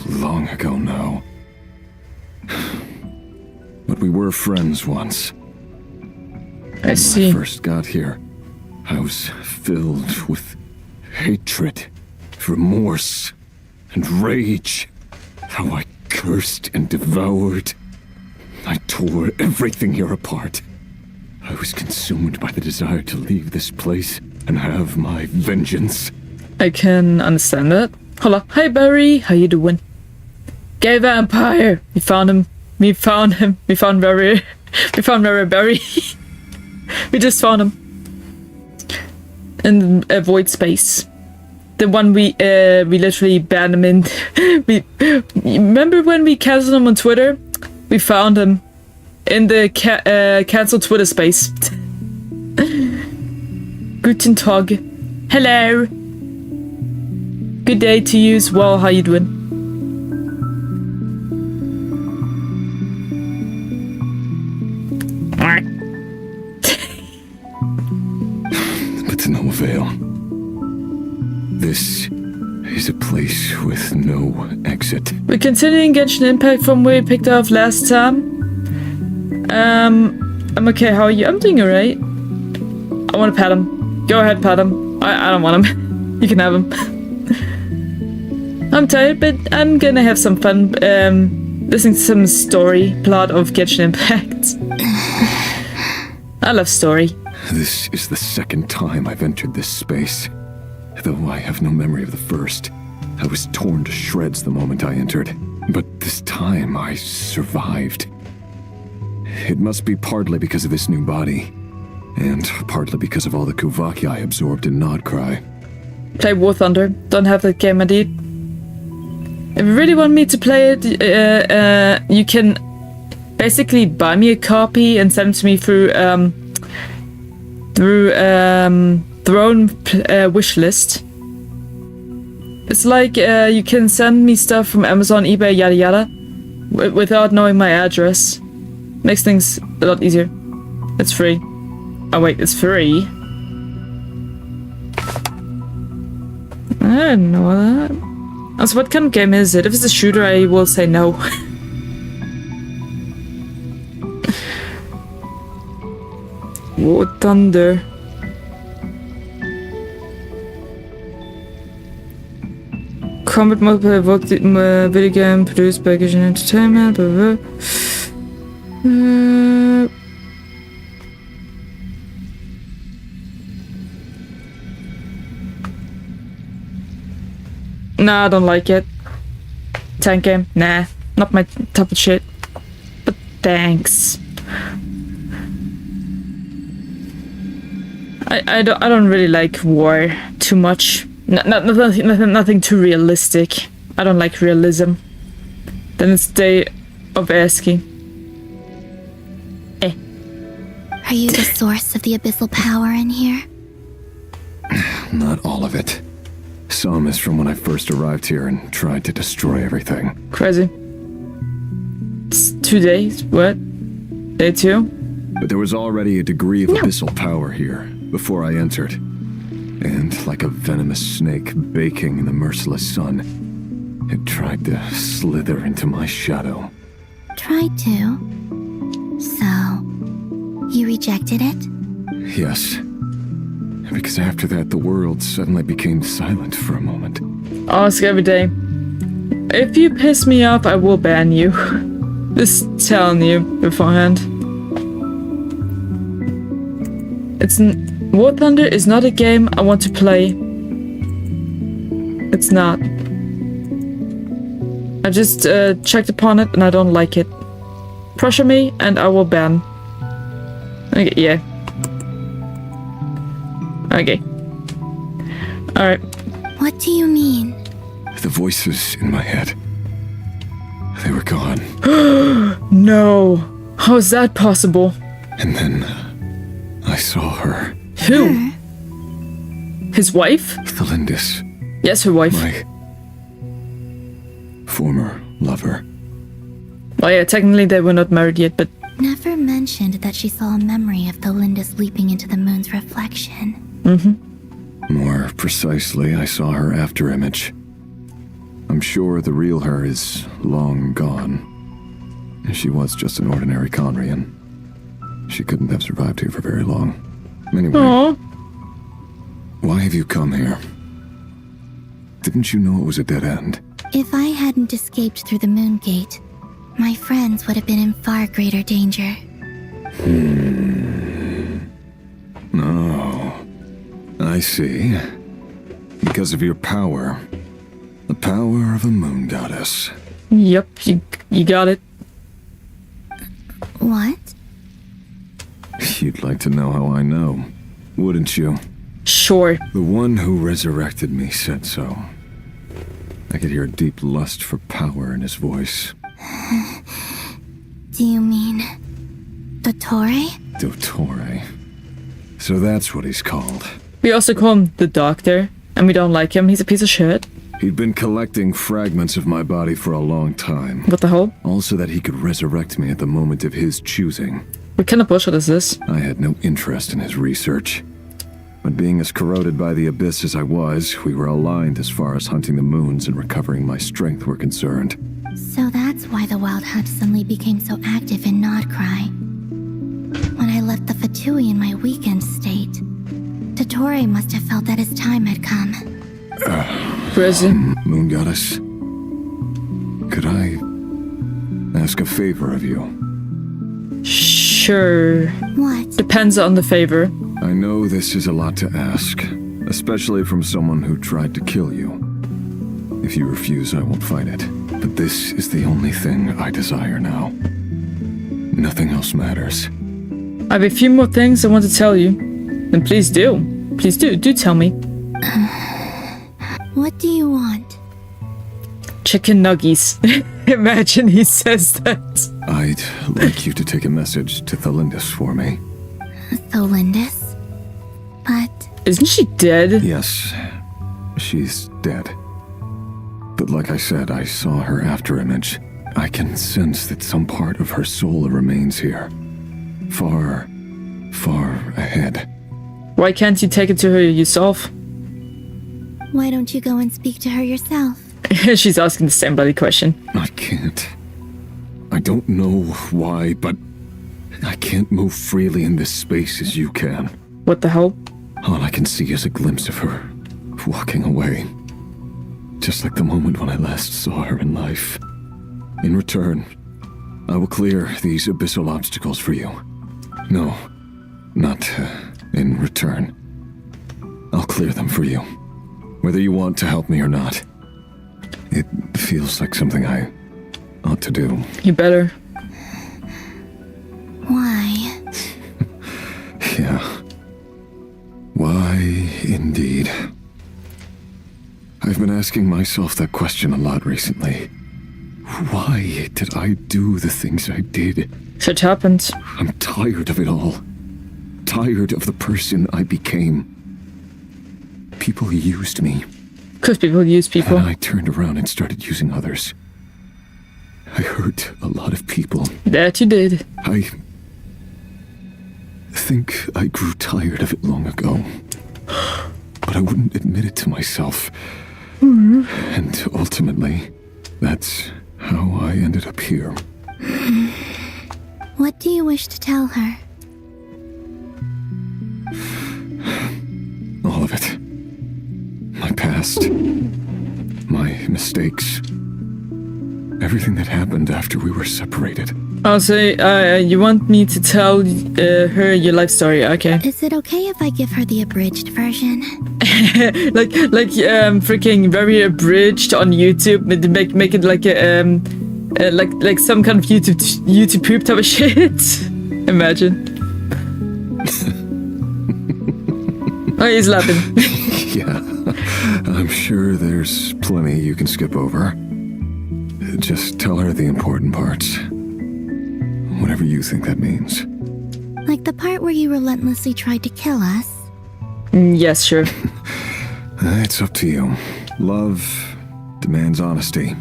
long ago now. But we were friends once. I see. When I first got here, I was filled with hatred, remorse, and rage. How I cursed and devoured. I tore everything here apart. I was consumed by the desire to leave this place and have my vengeance. I can understand that. Hola. Hi, Barry. How you doing? Gay vampire. We found him. We found him. We found Barry. We found Barry. We just found him. in a void space. The one we literally banned him in. We remember when we canceled him on Twitter? We found him in the cancelled Twitter space. Guten Tag. Hello. Good day to you as well. How you doing? But to no avail. This is a place with no exit. We're continuing Genshin Impact from where we picked up last time. I'm okay. How are you? I'm doing alright. I want to pet him. Go ahead, pet him. I don't want him. You can have him. I'm tired, but I'm gonna have some fun listening to some story plot of Genshin Impact. I love story. This is the second time I've entered this space. Though I have no memory of the first. I was torn to shreds the moment I entered. But this time I survived. It must be partly because of this new body. And partly because of all the Kuvaki I absorbed in Nodcry. Play War Thunder. Don't have that game, indeed. If you really want me to play it, you can basically buy me a copy and send it to me through their own wish list. It's like you can send me stuff from Amazon, eBay, yada yada, without knowing my address. Makes things a lot easier. It's free. Oh wait, it's free. I didn't know that. Also, what kind of game is it? If it's a shooter, I will say no. War Thunder. Combat multiplayer video game produced by Genshin Entertainment. Blah, blah. Nah, I don't like it. Tank game? Nah, not my type of shit. But thanks. I don't really like war too much. Nothing too realistic. I don't like realism. Then it's day of asking. Are you the source of the abyssal power in here? Not all of it. Some is from when I first arrived here and tried to destroy everything. Crazy. It's 2 days. What? Day 2? But there was already a degree of abyssal power here before I entered. And like a venomous snake baking in the merciless sun, it tried to slither into my shadow. Tried to? So, you rejected it? Yes. Because after that, the world suddenly became silent for a moment. Ask every day. If you piss me off, I will ban you. Just telling you beforehand. War Thunder is not a game I want to play. It's not. I just checked upon it and I don't like it. Pressure me and I will ban. Okay, yeah. Okay. Alright. What do you mean? The voices in my head. They were gone. No. How is that possible? And then I saw her. Who? His wife? Thelindis. Yes, her wife. My former lover. Well, yeah, technically they were not married yet, but... Never mentioned that she saw a memory of Thelindis leaping into the moon's reflection. Mm-hmm. More precisely, I saw her afterimage. I'm sure the real her is long gone. She was just an ordinary Conrian. She couldn't have survived here for very long. Anyway, Aww. Why have you come here? Didn't you know it was a dead end? If I hadn't escaped through the moon gate, my friends would have been in far greater danger. No. I see. Because of your power. The power of a moon goddess. Yep, you got it. What? You'd like to know how I know, wouldn't you? Sure. The one who resurrected me said so. I could hear a deep lust for power in his voice. Do you mean... Dottore? Dottore. So that's what he's called. We also call him the Doctor, and we don't like him. He's a piece of shit. He'd been collecting fragments of my body for a long time. What the hell? Also that he could resurrect me at the moment of his choosing. What kind of bullshit is this? I had no interest in his research. But being as corroded by the abyss as I was, we were aligned as far as hunting the moons and recovering my strength were concerned. So that's why the Wild Hunt suddenly became so active in Nodcry. When I left the Fatui in my weakened state, Dottore must have felt that his time had come. Prison. Moon Goddess, could I ask a favor of you? Sure. What? Depends on the favor. I know this is a lot to ask, especially from someone who tried to kill you. If you refuse, I won't fight it. But this is the only thing I desire now. Nothing else matters. I have a few more things I want to tell you. Then please do. Please do. Do tell me. What do you want? Chicken nuggies. Imagine he says that. I'd like you to take a message to Thalindis for me. Thalindis? But... Isn't she dead? Yes, she's dead. But like I said, I saw her afterimage. I can sense that some part of her soul remains here. Far, far ahead. Why can't you take it to her yourself? Why don't you go and speak to her yourself? She's asking the same bloody question. I can't. I don't know why, but I can't move freely in this space as you can. What the hell? All I can see is a glimpse of her, walking away. Just like the moment when I last saw her in life. In return, I will clear these abyssal obstacles for you. No, not in return. I'll clear them for you. Whether you want to help me or not. It feels like something I ought to do. You better. Why? Yeah. Why, indeed. I've been asking myself that question a lot recently. Why did I do the things I did? Shit happened. I'm tired of it all. Tired of the person I became. People used me. Because people use people. And I turned around and started using others. I hurt a lot of people. That you did. I think I grew tired of it long ago. But I wouldn't admit it to myself. And ultimately, that's how I ended up here. What do you wish to tell her? All of it. My past. My mistakes. Everything that happened after we were separated. Oh, so you want me to tell her your life story? Okay. Is it okay if I give her the abridged version? like freaking very abridged on YouTube. Make it like a like some kind of YouTube poop type of shit. Imagine. Oh, he's laughing. Yeah, I'm sure there's plenty you can skip over. Just tell her the important parts. Whatever you think that means. Like the part where you relentlessly tried to kill us? Yes, sure. It's up to you. Love demands honesty.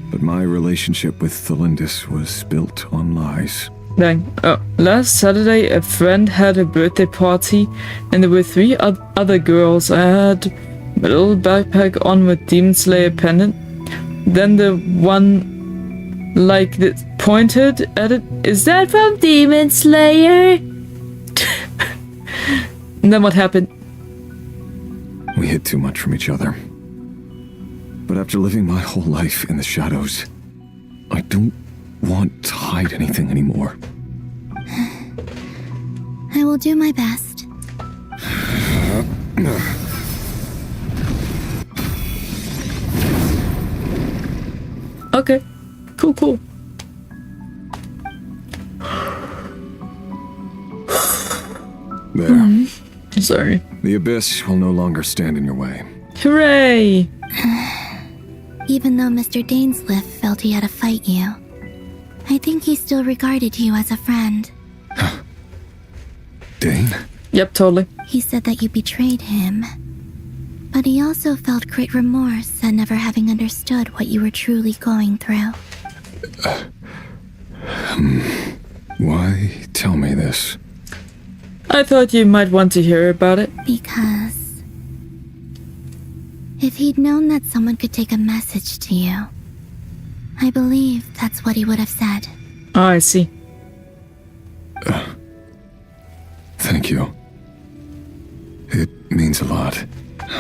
But my relationship with Thalindis was built on lies. Dang. Oh, last Saturday a friend had a birthday party and there were 3 other girls. I had my little backpack on with Demon Slayer pendant. Then the one like that pointed at it. Is that from Demon Slayer? And then what happened? We hid too much from each other. But after living my whole life in the shadows, I don't want to hide anything anymore. I will do my best. Okay. Cool. There. Sorry. The Abyss will no longer stand in your way. Hooray! Even though Mr. Dainsleif felt he had to fight you, I think he still regarded you as a friend. Dane? Yep, totally. He said that you betrayed him, but he also felt great remorse at never having understood what you were truly going through. Why tell me this? I thought you might want to hear about it. Because if he'd known that someone could take a message to you, I believe that's what he would have said. Oh, I see. Thank you. It means a lot.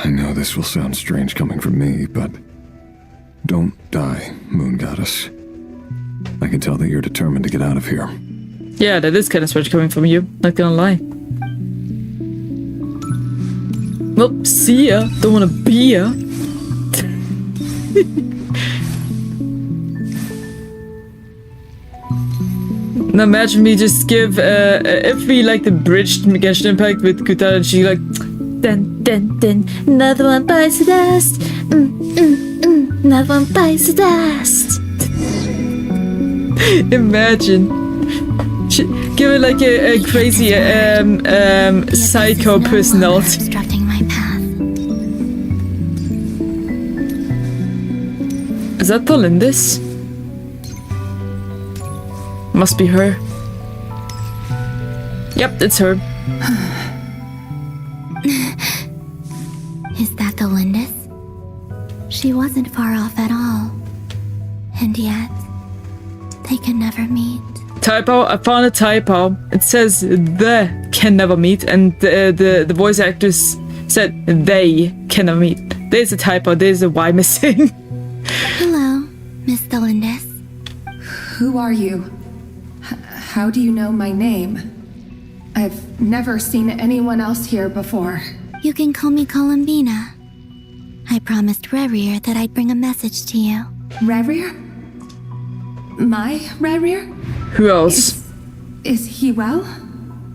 I know this will sound strange coming from me, but don't die, Moon Goddess. I can tell that you're determined to get out of here. Yeah, that is kind of strange coming from you, not gonna lie. Well, see ya. Don't wanna be ya. Now imagine me just give, if we like the bridged Genshin Impact with Kuta and she like, dun dun dun, another one bites the dust, another one bites the dust. Imagine. Give it like a crazy, psycho personality. Obstructing my path. Is that Tolindis? Must be her. Yep, it's her. Is that the Lindis? She wasn't far off at all. And yet, they can never meet. Typo, I found a typo. It says the can never meet, and the voice actors said they can never meet. There's a typo, there's a Y missing. Hello, Miss Thelindis. Who are you? How do you know my name? I've never seen anyone else here before. You can call me Columbina. I promised Rerir that I'd bring a message to you. Rerir? My Rerir? Who else? Is he well?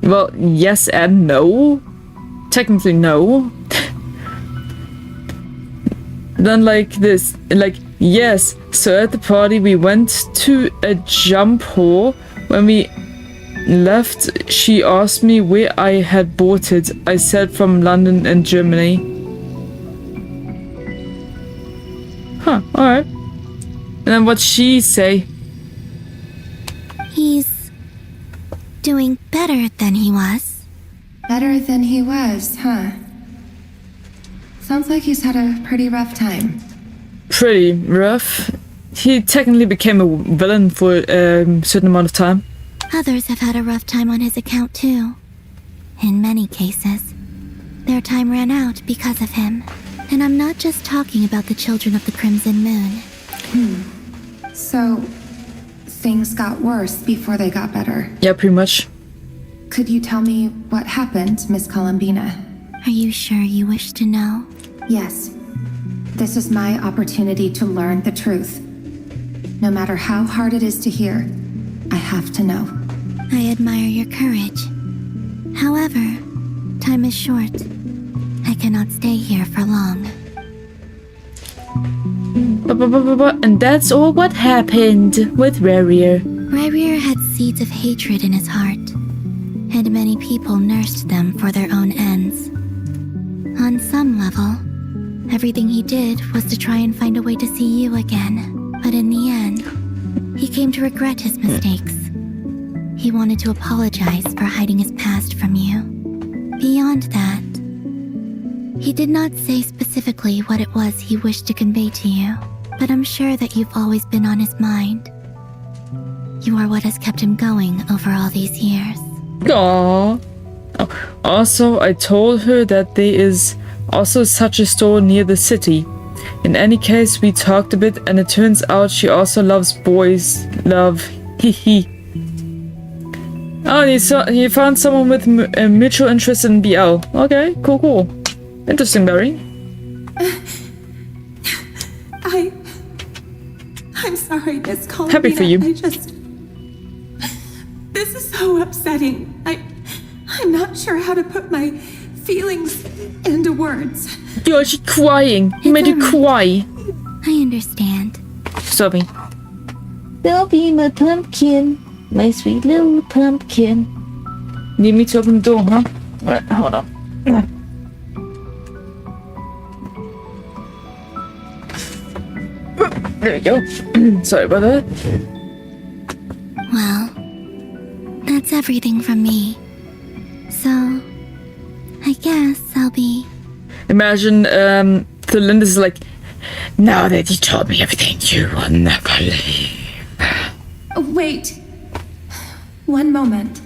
Well, yes and no. Technically, no. Then like this, like, yes, so at the party we went to a jump hole. When we left, she asked me where I had bought it. I said from London and Germany. Huh, alright. And then what'd she say? He's doing better than he was. Better than he was, huh? Sounds like he's had a pretty rough time. Pretty rough. He technically became a villain for a certain amount of time. Others have had a rough time on his account too. In many cases, their time ran out because of him. And I'm not just talking about the children of the Crimson Moon. So, things got worse before they got better. Yeah, pretty much. Could you tell me what happened, Miss Columbina? Are you sure you wish to know? Yes. This is my opportunity to learn the truth. No matter how hard it is to hear, I have to know. I admire your courage. However, time is short. I cannot stay here for long. And that's all what happened with Rerir. Rerir had seeds of hatred in his heart, and many people nursed them for their own ends. On some level, everything he did was to try and find a way to see you again. But in the end, he came to regret his mistakes. He wanted to apologize for hiding his past from you. Beyond that, he did not say specifically what it was he wished to convey to you, but I'm sure that you've always been on his mind. You are what has kept him going over all these years. Aww. Also, I told her that there is also such a store near the city. In any case, we talked a bit, and it turns out she also loves boys. Love. Hehe. Oh, you found someone with a mutual interest in BL. Okay, cool. Interesting, Barry. I'm sorry, Miss Columbina. Happy for you. This is so upsetting. I'm not sure how to put my feelings into words. You're just crying. He made you cry. I understand. Sorry. There'll be my pumpkin. My sweet little pumpkin. Need me to open the door, huh? Alright, hold on. There we go. Sorry about that. Well, that's everything from me. So, I guess I'll be... Imagine, the Linda's like, now that you told me everything, you will never leave. Wait. One moment.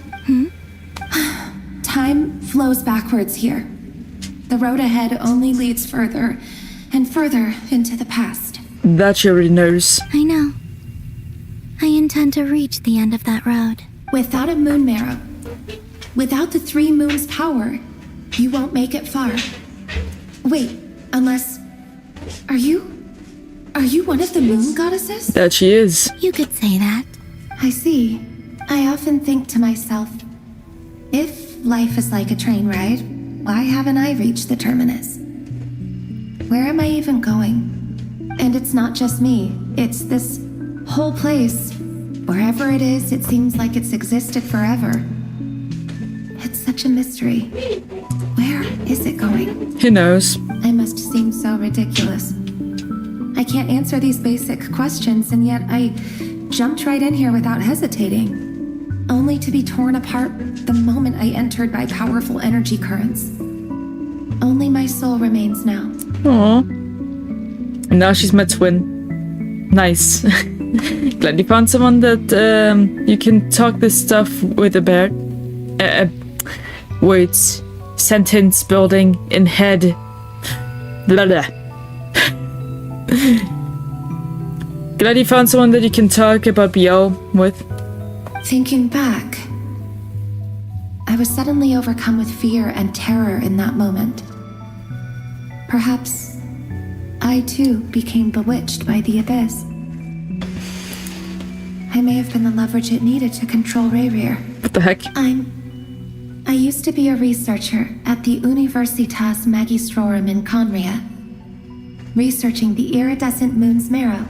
Time flows backwards here. The road ahead only leads further and further into the past. That she already knows. I know. I intend to reach the end of that road. Without a moon marrow, without the 3 moons' power, you won't make it far. Wait, unless... Are you one of the moon goddesses? That she is. You could say that. I see. I often think to myself, if life is like a train ride, why haven't I reached the terminus? Where am I even going? And it's not just me, it's this whole place. Wherever it is, it seems like it's existed forever. It's such a mystery. Where is it going? Who knows? I must seem so ridiculous. I can't answer these basic questions, and yet I jumped right in here without hesitating, only to be torn apart the moment I entered by powerful energy currents. Only my soul remains now. Aww. And now she's my twin. Nice. Glad you found someone that you can talk this stuff with about. Words, sentence building in head. Blah blah. Glad you found someone that you can talk about BL with. Thinking back, I was suddenly overcome with fear and terror in that moment. Perhaps I too became bewitched by the abyss. I may have been the leverage it needed to control Rayrir. What the heck? I used to be a researcher at the Universitas Magistrorum in Conria, researching the iridescent moon's marrow.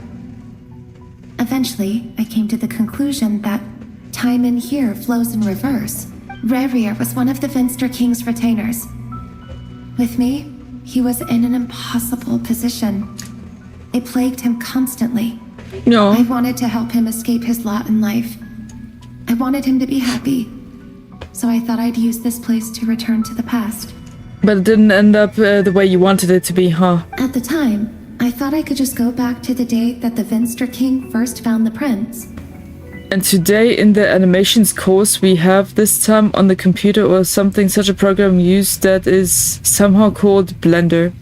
Eventually, I came to the conclusion that time in here flows in reverse. Rayrir was one of the Finster King's retainers. With me, he was in an impossible position. It plagued him constantly. No. I wanted to help him escape his lot in life. I wanted him to be happy. So I thought I'd use this place to return to the past. But it didn't end up the way you wanted it to be, huh? At the time, I thought I could just go back to the day that the Finster King first found the prince. And today in the animations course we have this time on the computer or something, such a program used that is somehow called Blender.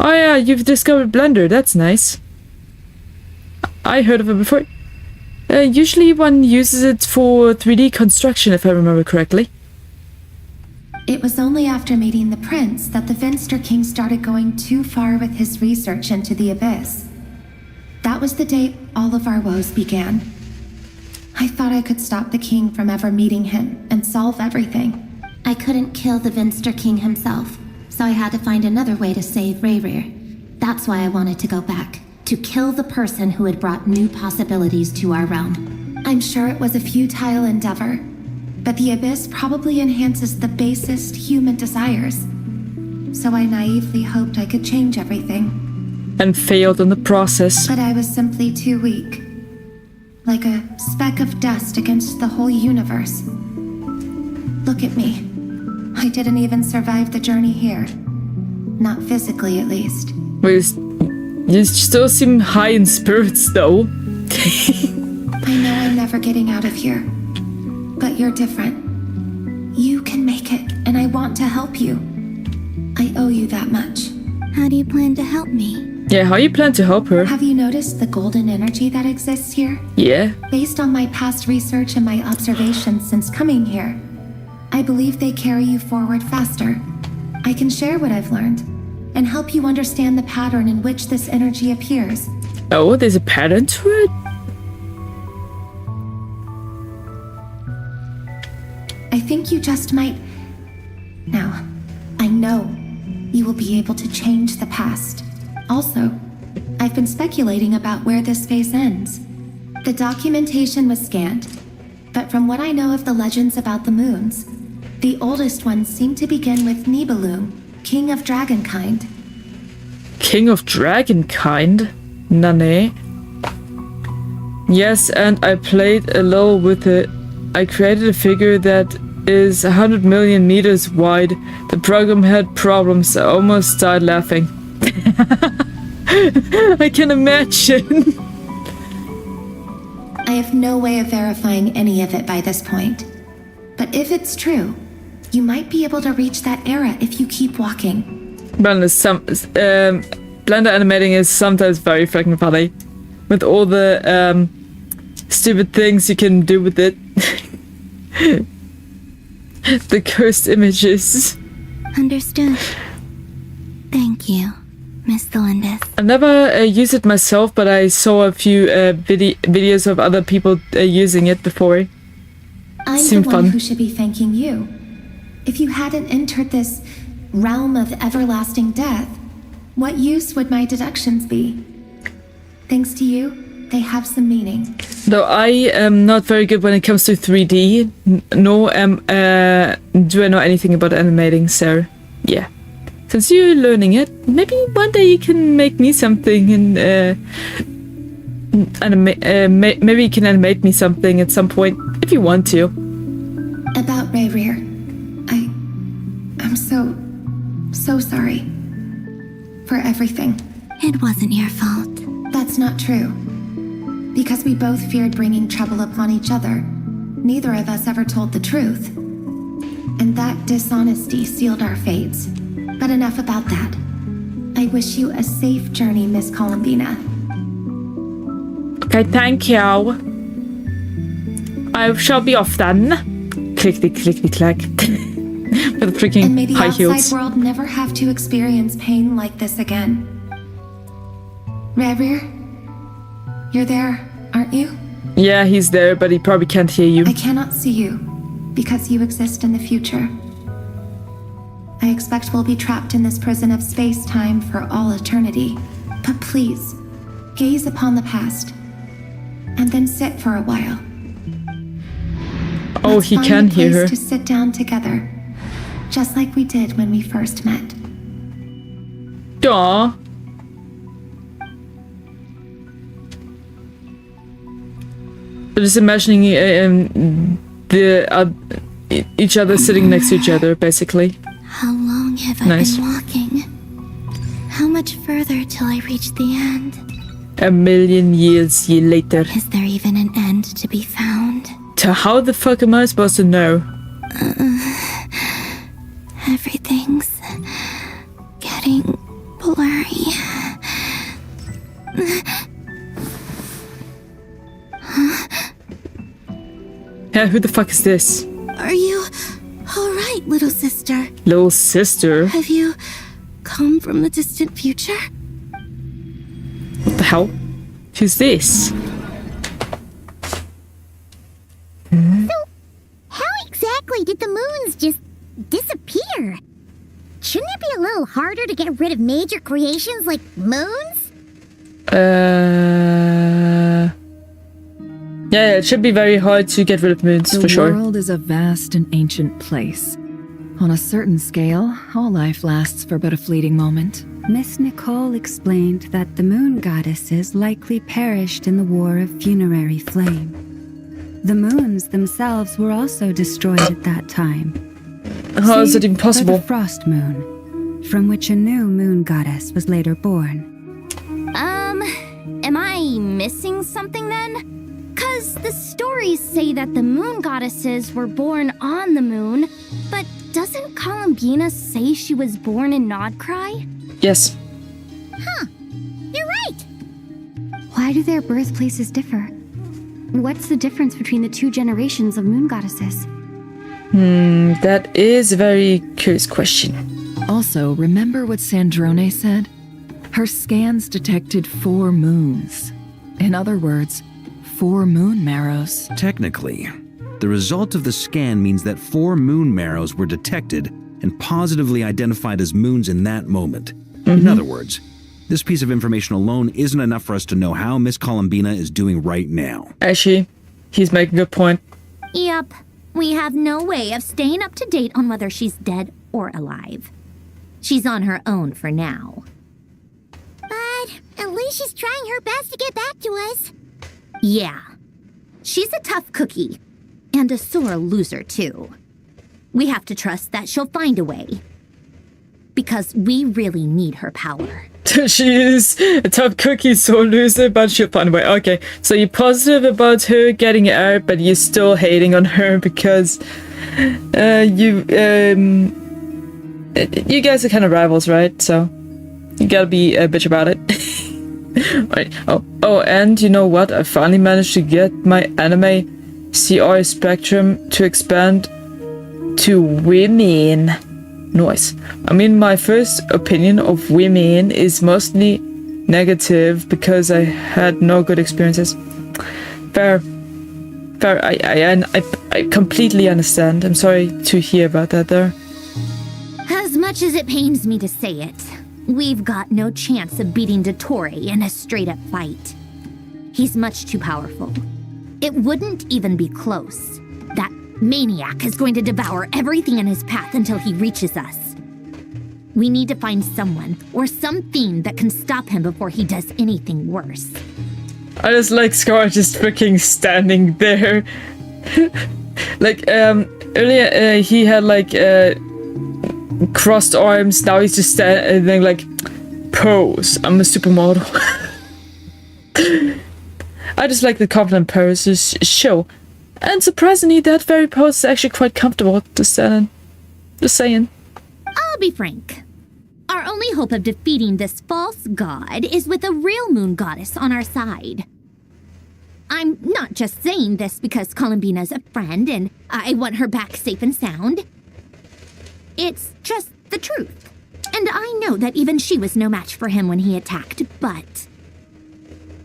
Oh yeah, you've discovered Blender, that's nice. I heard of it before. Usually one uses it for 3D construction, if I remember correctly. It was only after meeting the prince that the Finster King started going too far with his research into the abyss. That was the day all of our woes began. I thought I could stop the king from ever meeting him and solve everything. I couldn't kill the Finster King himself, so I had to find another way to save Rayrir. That's why I wanted to go back, to kill the person who had brought new possibilities to our realm. I'm sure it was a futile endeavor, but the abyss probably enhances the basest human desires. So I naively hoped I could change everything. And failed in the process. But I was simply too weak. Like a speck of dust against the whole universe. Look at me. I didn't even survive the journey here. Not physically, at least. Wait, you still seem high in spirits, though. I know I'm never getting out of here. But you're different. You can make it, and I want to help you. I owe you that much. How do you plan to help me? Yeah, how you plan to help her? Have you noticed the golden energy that exists here? Yeah. Based on my past research and my observations since coming here, I believe they carry you forward faster. I can share what I've learned and help you understand the pattern in which this energy appears. Oh, there's a pattern to it? I think you just might Now, I know you will be able to change the past. Also, I've been speculating about where this phase ends. The documentation was scanned, but from what I know of the legends about the moons, the oldest ones seem to begin with Nibelung, king of dragonkind. King of dragonkind? Nane. Yes, and I played a little with it. I created a figure that is 100 million meters wide. The program had problems. I almost started laughing. I can imagine. I have no way of verifying any of it by this point. But if it's true, you might be able to reach that era if you keep walking. Blender animating is sometimes very fucking funny. With all the stupid things you can do with it. The cursed images. Understood. Thank you, Miss Delindis. I never used it myself, but I saw a few videos of other people using it before. I'm Seemed the one fun. who should be thanking you. If you hadn't entered this realm of everlasting death, what use would my deductions be? Thanks to you, they have some meaning. Though I am not very good when it comes to 3D, nor do I know anything about animating, so yeah. Since you're learning it, maybe one day you can make me something and maybe you can animate me something at some point, if you want to. About Rayrear, I'm so sorry. For everything. It wasn't your fault. That's not true. Because we both feared bringing trouble upon each other, neither of us ever told the truth. And that dishonesty sealed our fates. But enough about that. I wish you a safe journey, Miss Columbina. Okay, thank you. I shall be off then. Clickety, clickety, clack. With the freaking And may the high outside heels. world never have to experience pain like this again. Rayrear, you're there, aren't you? Yeah, he's there, but he probably can't hear you. I cannot see you, because you exist in the future. I expect we'll be trapped in this prison of space-time for all eternity. But please, gaze upon the past, and then sit for a while. Oh, Let's he find can a hear place her. to sit down together, just like we did when we first met. Aw. I'm just imagining each other sitting next to each other, basically. How long have I Nice. been walking? How much further till I reach the end? 1,000,000 years later. Is there even an end to be found? So how the fuck am I supposed to know? Everything's getting blurry. Yeah, who the fuck is this? Are you alright, little sister? Little sister? Have you come from the distant future? What the hell? Who's this? How exactly did the moons just disappear? Shouldn't it be a little harder to get rid of major creations like moons? Yeah, it should be very hard to get rid of moons, for sure. The world is a vast and ancient place. On a certain scale, all life lasts for but a fleeting moment. Miss Nicole explained that the moon goddesses likely perished in the War of Funerary Flame. The moons themselves were also destroyed at that time. How is it even For possible? the Frost Moon, from which a new moon goddess was later born. Am I missing something then? 'Cause the stories say that the moon goddesses were born on the moon, but doesn't Columbina say she was born in Nodcry? Yes. Huh. You're right. Why do their birthplaces differ? What's the difference between the two generations of moon goddesses? That is a very curious question. Also, remember what Sandrone said? Her scans detected 4 moons. In other words, 4 moon marrows. Technically, the result of the scan means that 4 moon marrows were detected and positively identified as moons in that moment. In other words, this piece of information alone isn't enough for us to know how Miss Columbina is doing right now. Actually, he's making a good point. Yep. We have no way of staying up to date on whether she's dead or alive. She's on her own for now. But at least she's trying her best to get back to us. Yeah. She's a tough cookie. And a sore loser, too. We have to trust that she'll find a way. Because we really need her power. She is a tough cookie, so loser, but she'll find a way. Okay, so you're positive about her getting out, but you're still hating on her because you guys are kind of rivals, right? So you gotta be a bitch about it. Right. Oh, and you know what? I finally managed to get my anime CR spectrum to expand to women. Nice. I mean, my first opinion of women is mostly negative because I had no good experiences. Fair. I completely understand. I'm sorry to hear about that there. As much as it pains me to say it, we've got no chance of beating Dottore in a straight-up fight. He's much too powerful. It wouldn't even be close. That maniac is going to devour everything in his path until he reaches us. We need to find someone or something that can stop him before he does anything worse. I just like Scar just freaking standing there. Like, earlier he had like crossed arms, now he's just standing like, pose, I'm a supermodel. I just like the confident poses show. And surprisingly, that very pose is actually quite comfortable to stand in. Just saying. I'll be frank. Our only hope of defeating this false god is with a real moon goddess on our side. I'm not just saying this because Columbina's a friend and I want her back safe and sound. It's just the truth. And I know that even she was no match for him when he attacked, but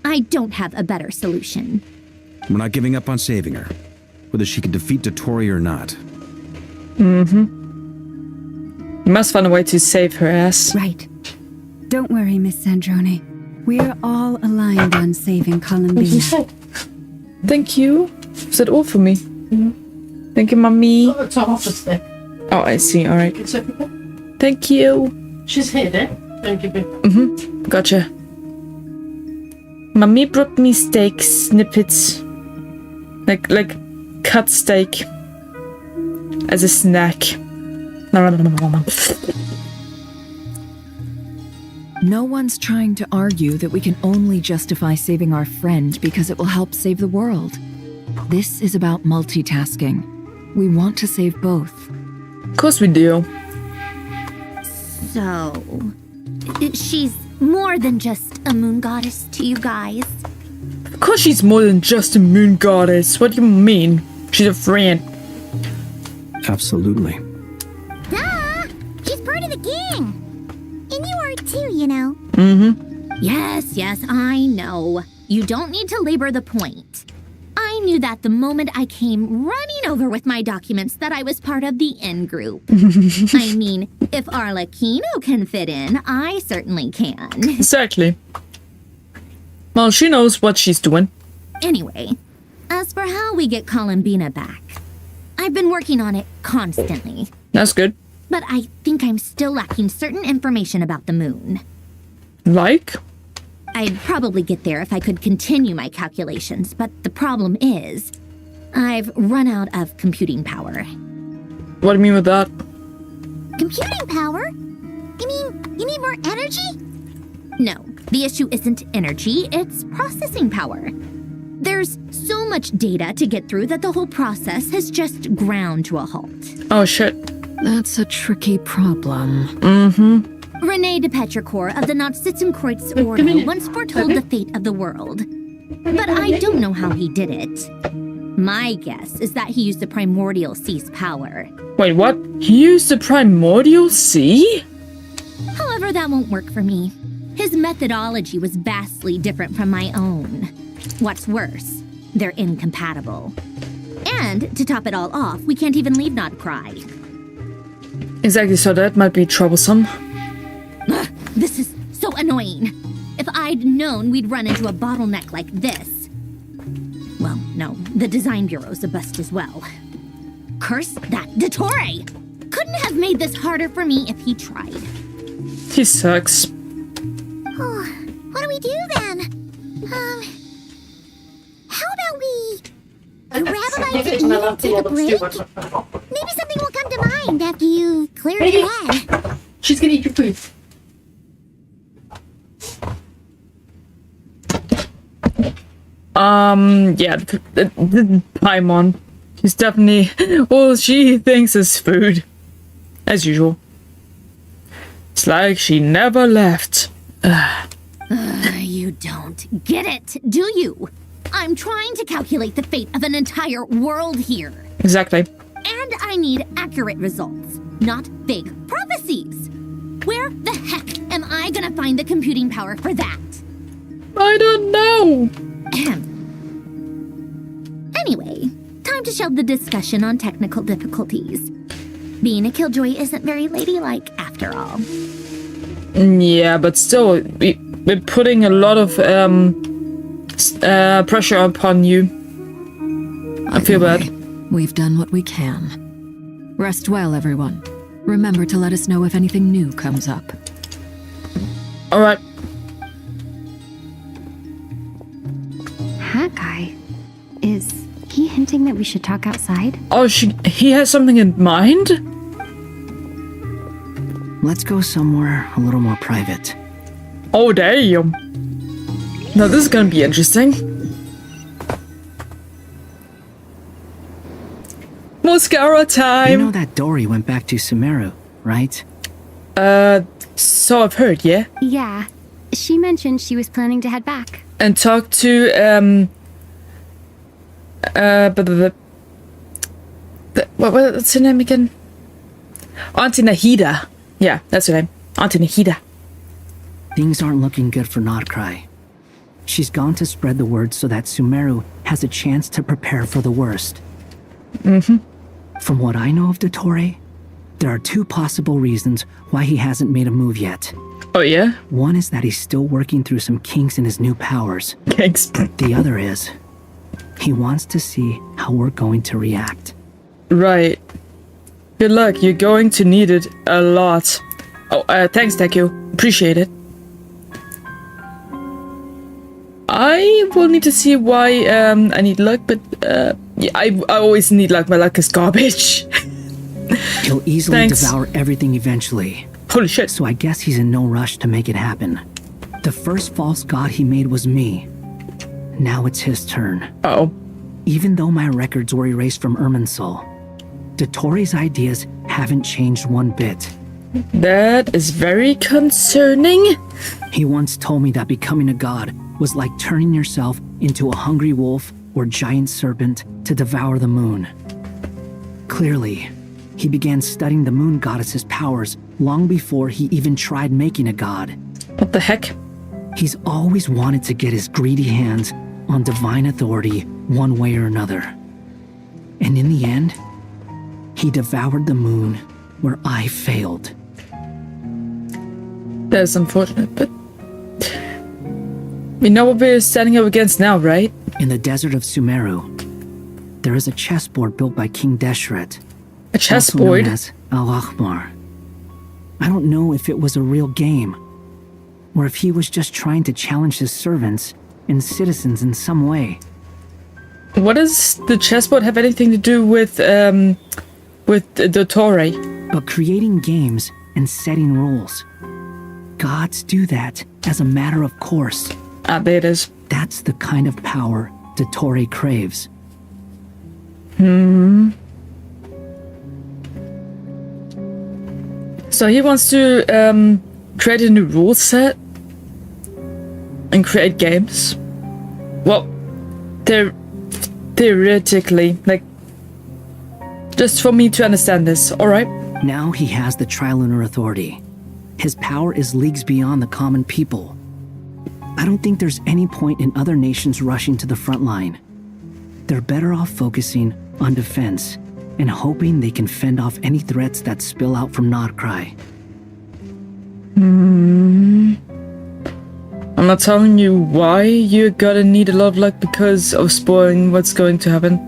I don't have a better solution. We're not giving up on saving her, whether she can defeat Dottore or not. You must find a way to save her ass. Right. Don't worry, Miss Sandrone. We are all aligned on saving Columbina. Thank you. Is that all for me? Thank you, mommy. Oh, I see. All right. Thank you. She's here, then. Thank you. Gotcha. Mommy brought me steak snippets. Like cut steak. As a snack. No one's trying to argue that we can only justify saving our friend because it will help save the world. This is about multitasking. We want to save both. Of course we do. So, she's more than just a moon goddess to you guys? Of course she's more than just a moon goddess. What do you mean? She's a friend. Absolutely. Duh! She's part of the gang! And you are too, you know. Yes, I know. You don't need to labor the point. I knew that the moment I came running over with my documents that I was part of the in-group. I mean, if Arlecchino can fit in, I certainly can. Exactly. Well, she knows what she's doing. Anyway, as for how we get Columbina back, I've been working on it constantly. That's good. But I think I'm still lacking certain information about the moon. Like? I'd probably get there if I could continue my calculations, but the problem is, I've run out of computing power. What do you mean with that? Computing power? You mean, you need more energy? No, the issue isn't energy, it's processing power. There's so much data to get through that the whole process has just ground to a halt. Oh, shit. That's a tricky problem. Rene de Petrichor of the Nazissenkreuz Order once foretold the fate of the world. But I don't know how he did it. My guess is that he used the Primordial Sea's power. Wait, what? He used the Primordial Sea? However, that won't work for me. His methodology was vastly different from my own. What's worse, they're incompatible. And, to top it all off, we can't even leave Nodcry. Exactly, so that might be troublesome. Ugh, this is so annoying. If I'd known we'd run into a bottleneck like this. Well, no, the design bureau's a bust as well. Curse that Dottore! Couldn't have made this harder for me if he tried. He sucks. Oh, what do we do then? How about we grab a bite to eat and take a break? Maybe something will come to mind after you clear your head. She's gonna eat your food. Yeah, the Paimon. She's definitely all she thinks is food. As usual. It's like she never left. You don't get it, do you? I'm trying to calculate the fate of an entire world here. Exactly. And I need accurate results, not vague prophecies. Where the heck am I gonna find the computing power for that? I don't know. Anyway, time to shelve the discussion on technical difficulties. Being a killjoy isn't very ladylike after all. Yeah, but still, we're putting a lot of pressure upon you. I feel bad. We've done what we can. Rest well, everyone. Remember to let us know if anything new comes up. Alright. Hat guy? Is he hinting that we should talk outside? Oh, he has something in mind? Let's go somewhere a little more private. Oh, damn. Now this is gonna be interesting. Mascara time! You know that Dory went back to Sumeru, right? So I've heard, yeah? Yeah. She mentioned she was planning to head back. And talk to, what's her name again? Auntie Nahida. Yeah, that's her name. Auntie Nahida. Things aren't looking good for Notcry. She's gone to spread the word so that Sumeru has a chance to prepare for the worst. Mm-hmm. From what I know of Dottore, there are two possible reasons why he hasn't made a move yet. Oh, yeah? One is that he's still working through some kinks in his new powers. Kinks. The other is, he wants to see how we're going to react. Right. Good luck, you're going to need it a lot. Oh, thanks, Deku. Appreciate it. I will need to see why I need luck, but yeah, I always need luck. My luck is garbage. He'll easily devour everything eventually. Holy shit. So I guess he's in no rush to make it happen. The first false god he made was me. Now it's his turn. Uh-oh. Even though my records were erased from Irminsul, Dottore's ideas haven't changed one bit. That is very concerning. He once told me that becoming a god was like turning yourself into a hungry wolf or giant serpent to devour the moon. Clearly, he began studying the moon goddess's powers long before he even tried making a god. What the heck? He's always wanted to get his greedy hands on divine authority one way or another. And in the end, he devoured the moon where I failed. That's unfortunate, but we know what we're standing up against now, right? In the desert of Sumeru, there is a chessboard built by King Deshret. A chessboard? Also known as Al-Ahmar. I don't know if it was a real game, or if he was just trying to challenge his servants and citizens in some way. What does the chessboard have anything to do with Dottore? But creating games and setting rules. Gods do that as a matter of course. Ah, there it is. That's the kind of power Dottore craves. So he wants to create a new rule set and create games. Well, theoretically, like, just for me to understand this, alright? Now he has the Trilunar Authority. His power is leagues beyond the common people. I don't think there's any point in other nations rushing to the front line. They're better off focusing on defense and hoping they can fend off any threats that spill out from Nordcry. I'm not telling you why you're gonna need a lot of luck because of spoiling what's going to happen.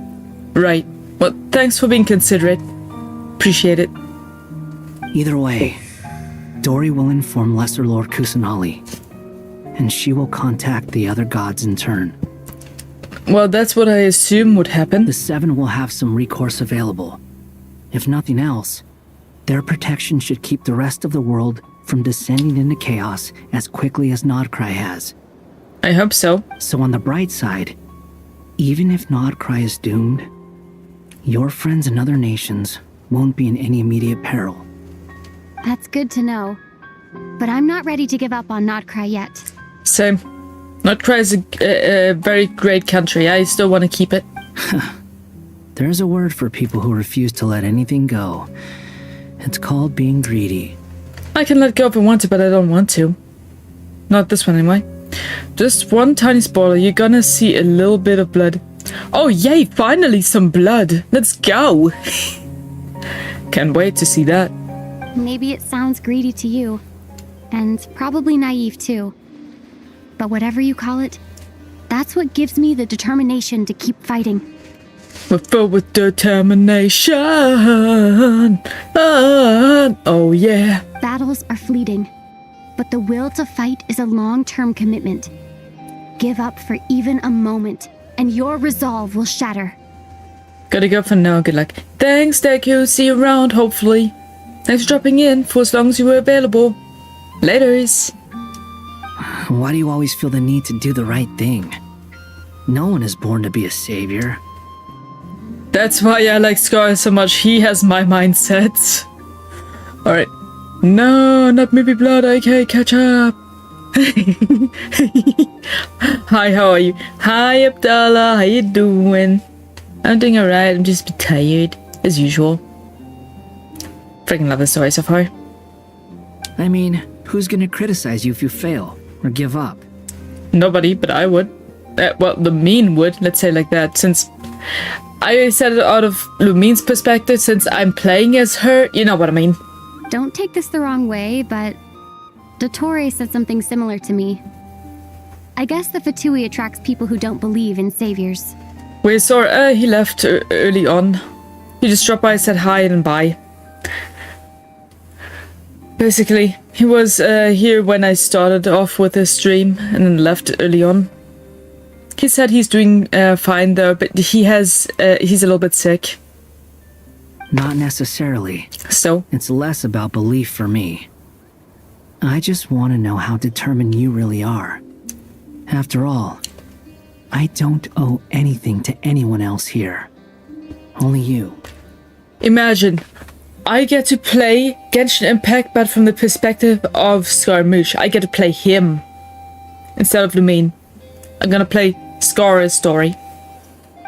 Right. Well, thanks for being considerate. Appreciate it. Either way, Dory will inform Lesser Lord Kusanali, and she will contact the other gods in turn. Well, that's what I assume would happen. The Seven will have some recourse available. If nothing else, their protection should keep the rest of the world from descending into chaos as quickly as Nordcry has. I hope so. So on the bright side, even if Nordcry is doomed, your friends in other nations won't be in any immediate peril. That's good to know. But I'm not ready to give up on Nordcry yet. Same. Nordcry is a very great country. I still want to keep it. There's a word for people who refuse to let anything go. It's called being greedy. I can let go if I want to, but I don't want to. Not this one anyway. Just one tiny spoiler. You're gonna see a little bit of blood. Oh yay, finally some blood. Let's go. Can't wait to see that. Maybe it sounds greedy to you. And probably naive too. But whatever you call it, that's what gives me the determination to keep fighting. We're filled with determination. Oh yeah. Battles are fleeting, but the will to fight is a long-term commitment. Give up for even a moment, and your resolve will shatter. Gotta go for now. Good luck. Thanks, Deku. See you around, hopefully. Thanks for dropping in for as long as you were available. Laters. Why do you always feel the need to do the right thing? No one is born to be a savior. That's why I like Scar so much. He has my mindset. Alright. No, not maybe blood. Okay, catch up. Hi, how are you? Hi, Abdallah. How you doing? I'm doing alright. I'm just a bit tired, as usual. Freaking love the story so far. I mean, who's gonna criticize you if you fail or give up? Nobody, but I would. Well, Lumine would. Let's say like that, since I said it out of Lumine's perspective, since I'm playing as her. You know what I mean. Don't take this the wrong way, but Dottore said something similar to me. I guess the Fatui attracts people who don't believe in saviors. We saw he left early on. He just dropped by, said hi and bye. Basically, he was here when I started off with the stream and then left early on. He said he's doing fine though, but he's a little bit sick. Not necessarily. So? It's less about belief for me. I just want to know how determined you really are. After all, I don't owe anything to anyone else here. Only you. Imagine, I get to play Genshin Impact, but from the perspective of Scaramouche. I get to play him instead of Lumine. I'm gonna play Scar's story.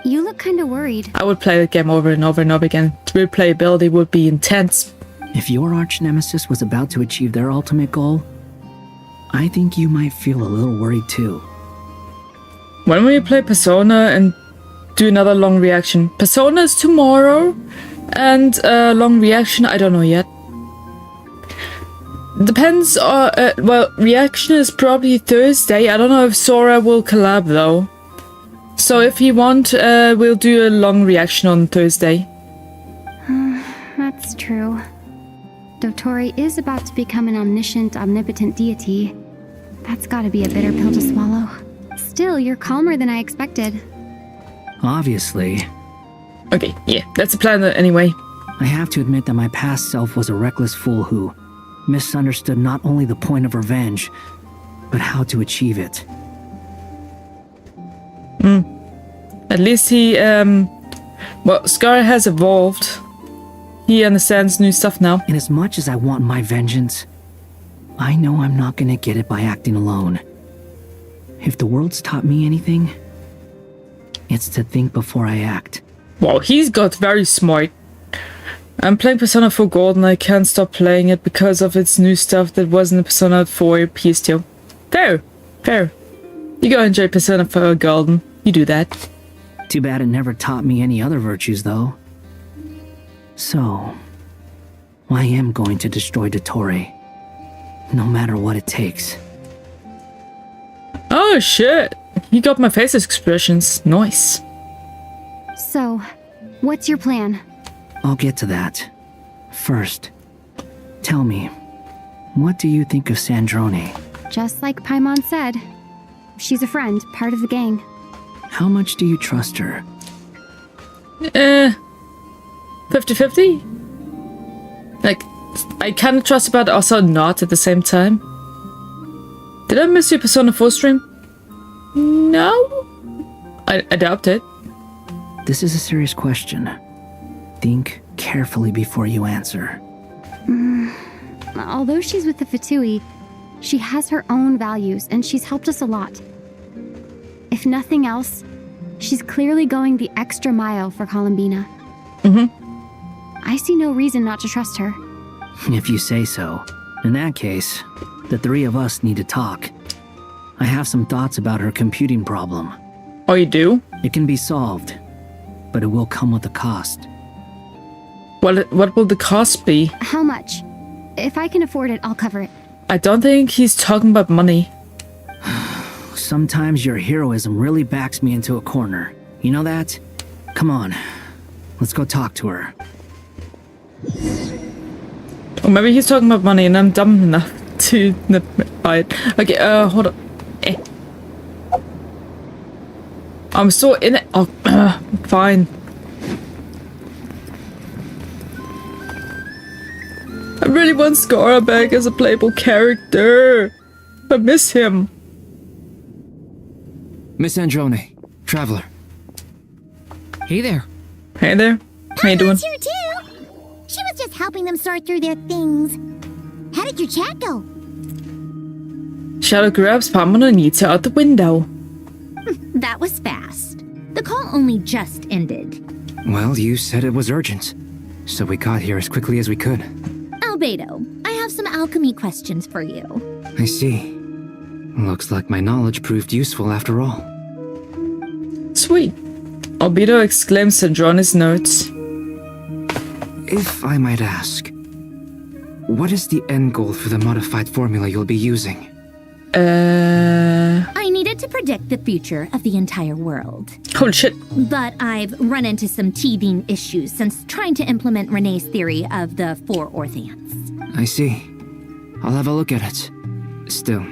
You look kinda worried. I would play the game over and over and over again. The replayability would be intense. If your arch-nemesis was about to achieve their ultimate goal, I think you might feel a little worried too. When will you play Persona and do another long reaction? Persona is tomorrow, and long reaction, I don't know yet. Depends on, well, reaction is probably Thursday. I don't know if Sora will collab though. So if you want, we'll do a long reaction on Thursday. That's true. Dottore is about to become an omniscient, omnipotent deity. That's gotta be a bitter pill to swallow. Still, you're calmer than I expected. Obviously. Okay, yeah, that's the plan anyway. I have to admit that my past self was a reckless fool who misunderstood not only the point of revenge, but how to achieve it. At least he, well, Scar has evolved. He understands new stuff now. And as much as I want my vengeance, I know I'm not gonna get it by acting alone. If the world's taught me anything, it's to think before I act. Wow, he's got very smart. I'm playing Persona 4 Gold and I can't stop playing it because of its new stuff that wasn't in Persona 4 PS2. Fair, fair. You go enjoy Persona 4 Golden. You do that. Too bad it never taught me any other virtues, though. So, I am going to destroy Dottore. No matter what it takes. Oh shit! He got my face expressions. Nice. So, what's your plan? I'll get to that. First, tell me, what do you think of Sandrone? Just like Paimon said, she's a friend, part of the gang. How much do you trust her? 50-50? Like, I kind of trust but also not at the same time. Did I miss your Persona 4 stream? No? I doubt it. This is a serious question. Think carefully before you answer. Although she's with the Fatui, she has her own values and she's helped us a lot. If nothing else, she's clearly going the extra mile for Columbina. I see no reason not to trust her. If you say so. In that case, the three of us need to talk. I have some thoughts about her computing problem. Oh, you do? It can be solved, but it will come with a cost. What will the cost be? How much? If I can afford it, I'll cover it. I don't think he's talking about money. Sometimes your heroism really backs me into a corner. You know that? Come on, let's go talk to her. Or maybe he's talking about money and I'm dumb enough to not buy it. Okay, hold on. I'm so in it. Oh, fine. I really want Scara back as a playable character. I miss him. Miss Androne, Traveler. Hey there. Hey there. How you doing? Here too. She was just helping them sort through their things. How did your chat go? Shadow grabs Paimon and yeets her out the window. That was fast. The call only just ended. Well, you said it was urgent, so we got here as quickly as we could. Albedo, I have some alchemy questions for you. I see. Looks like my knowledge proved useful after all. Sweet. Albedo exclaims Sandrone's notes. If I might ask, what is the end goal for the modified formula you'll be using? I needed to predict the future of the entire world. Holy shit. But I've run into some teething issues since trying to implement Renee's theory of the 4 Orthants. I see. I'll have a look at it. Still,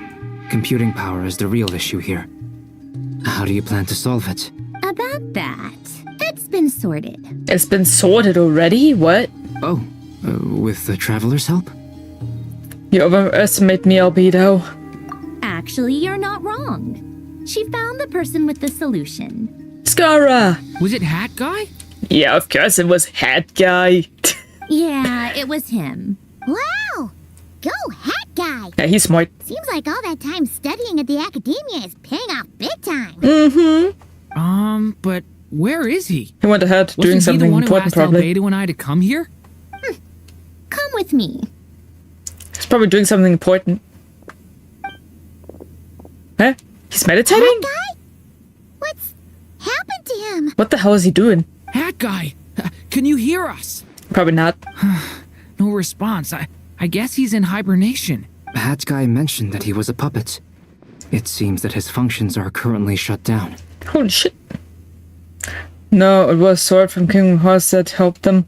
computing power is the real issue here. How do you plan to solve it? About that, it's been sorted. It's been sorted already? What? Oh, with the Traveler's help? You overestimate me, Albedo. Actually, you're not wrong. She found the person with the solution. Scara! Was it Hat Guy? Yeah, of course it was Hat Guy. Yeah, it was him. Wow! Go Hat Guy! Yeah, he's smart. Seems like all that time studying at the academia is paying off big time. But where is he? He went ahead, doing Wasn't he the something one who important asked probably. Albedo and I to come here? Come with me. He's probably doing something important. Huh? He's meditating? Hat Guy? What's happened to him? What the hell is he doing? Hat Guy, can you hear us? Probably not. No response. I guess he's in hibernation. Hat Guy mentioned that he was a puppet. It seems that his functions are currently shut down. Holy shit. No, it was Sword from Kingdom Hearts that helped them.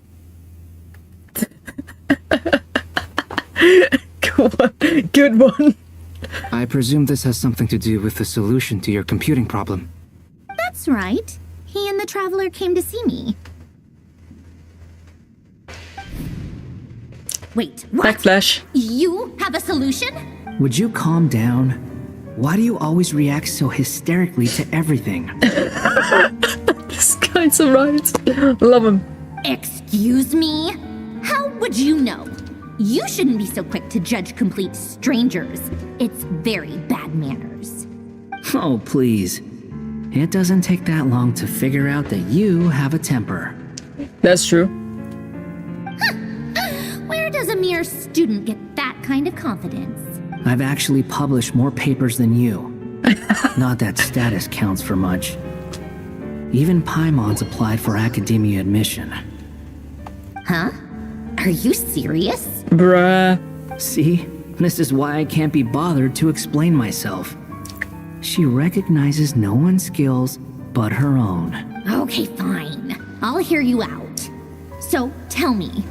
Good one. I presume this has something to do with the solution to your computing problem. That's right. He and the Traveler came to see me. Wait, what? Backflash. You have a solution? Would you calm down? Why do you always react so hysterically to everything? This guy's alright. Love him. Excuse me? How would you know? You shouldn't be so quick to judge complete strangers. It's very bad manners. Oh, please. It doesn't take that long to figure out that you have a temper. That's true. Where does a mere student get that kind of confidence? I've actually published more papers than you. Not that status counts for much. Even Paimon's applied for academia admission. Huh? Are you serious? Bruh. See? This is why I can't be bothered to explain myself. She recognizes no one's skills but her own. Okay, fine. I'll hear you out. So, tell me,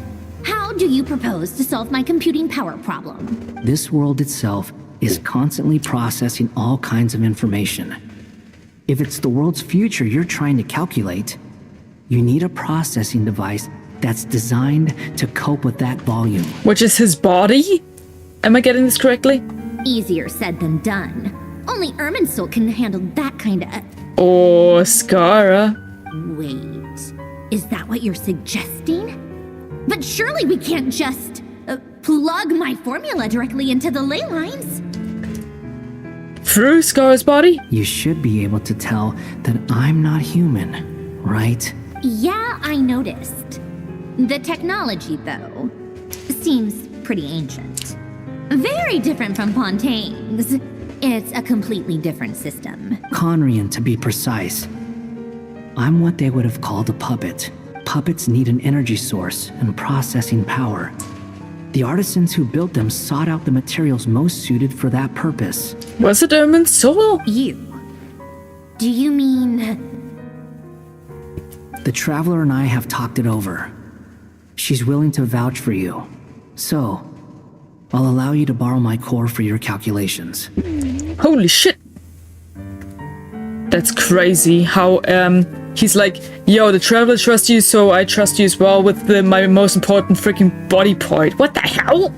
how do you propose to solve my computing power problem? This world itself is constantly processing all kinds of information. If it's the world's future you're trying to calculate, you need a processing device that's designed to cope with that volume. Which is his body? Am I getting this correctly? Easier said than done. Only Irminsul can handle that kind of... Or Skara. Wait, is that what you're suggesting? But surely we can't just plug my formula directly into the ley lines. Through Skara's body? You should be able to tell that I'm not human, right? Yeah, I noticed. The technology, though, seems pretty ancient. Very different from Pontaine's. It's a completely different system. Conrian, to be precise. I'm what they would have called a puppet. Puppets need an energy source and processing power. The artisans who built them sought out the materials most suited for that purpose. Was it Irminsul? You? Do you mean... The Traveler and I have talked it over. She's willing to vouch for you. So, I'll allow you to borrow my core for your calculations. Holy shit. That's crazy how, he's like, yo, the Traveler trusts you, so I trust you as well with my most important freaking body part. What the hell?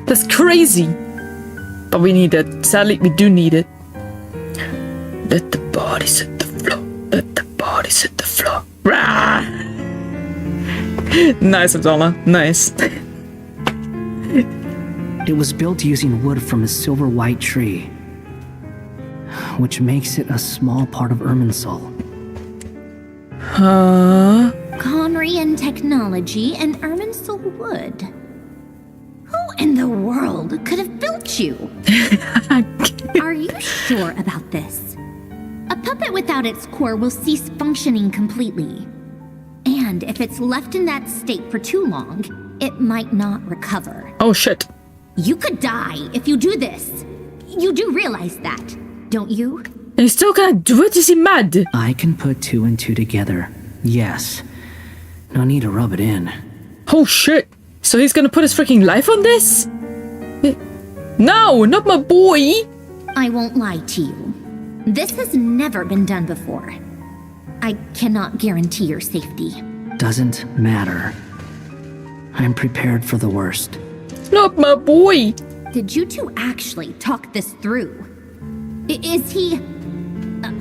That's crazy. But we need it. Sadly, we do need it. Let the bodies hit the floor. Let the bodies hit the floor. Rah! Nice, Abdullah. Nice. It was built using wood from a silver white tree, which makes it a small part of Irminsul. Huh? Conrian technology and Irminsul wood. Who in the world could have built you? Are you sure about this? A puppet without its core will cease functioning completely. And if it's left in that state for too long, it might not recover. Oh shit. You could die if you do this. You do realize that, don't you? And he's still gonna do it? Is he mad? I can put 2 and 2 together. Yes. No need to rub it in. Oh shit. So he's gonna put his freaking life on this? No, not my boy. I won't lie to you. This has never been done before. I cannot guarantee your safety. Doesn't matter. I'm prepared for the worst. Not my boy. Did you two actually talk this through? Is he...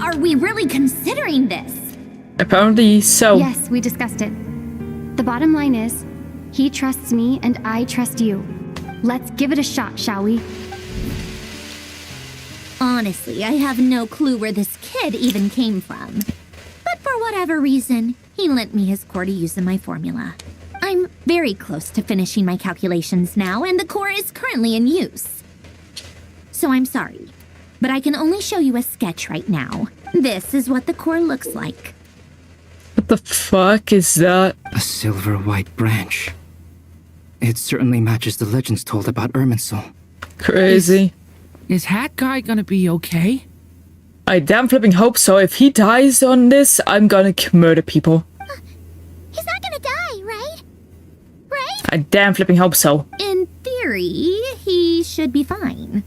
Are we really considering this? Apparently so. Yes, we discussed it. The bottom line is, he trusts me and I trust you. Let's give it a shot, shall we? Honestly, I have no clue where this kid even came from. But for whatever reason, he lent me his core to use in my formula. I'm very close to finishing my calculations now, and the core is currently in use. So I'm sorry, but I can only show you a sketch right now. This is what the core looks like. What the fuck is that? A silver white branch. It certainly matches the legends told about Irminsul. Crazy. Is Hat Guy gonna be okay? I damn flipping hope so. If he dies on this, I'm gonna murder people. He's not gonna die, right? Right? I damn flipping hope so. In theory, he should be fine.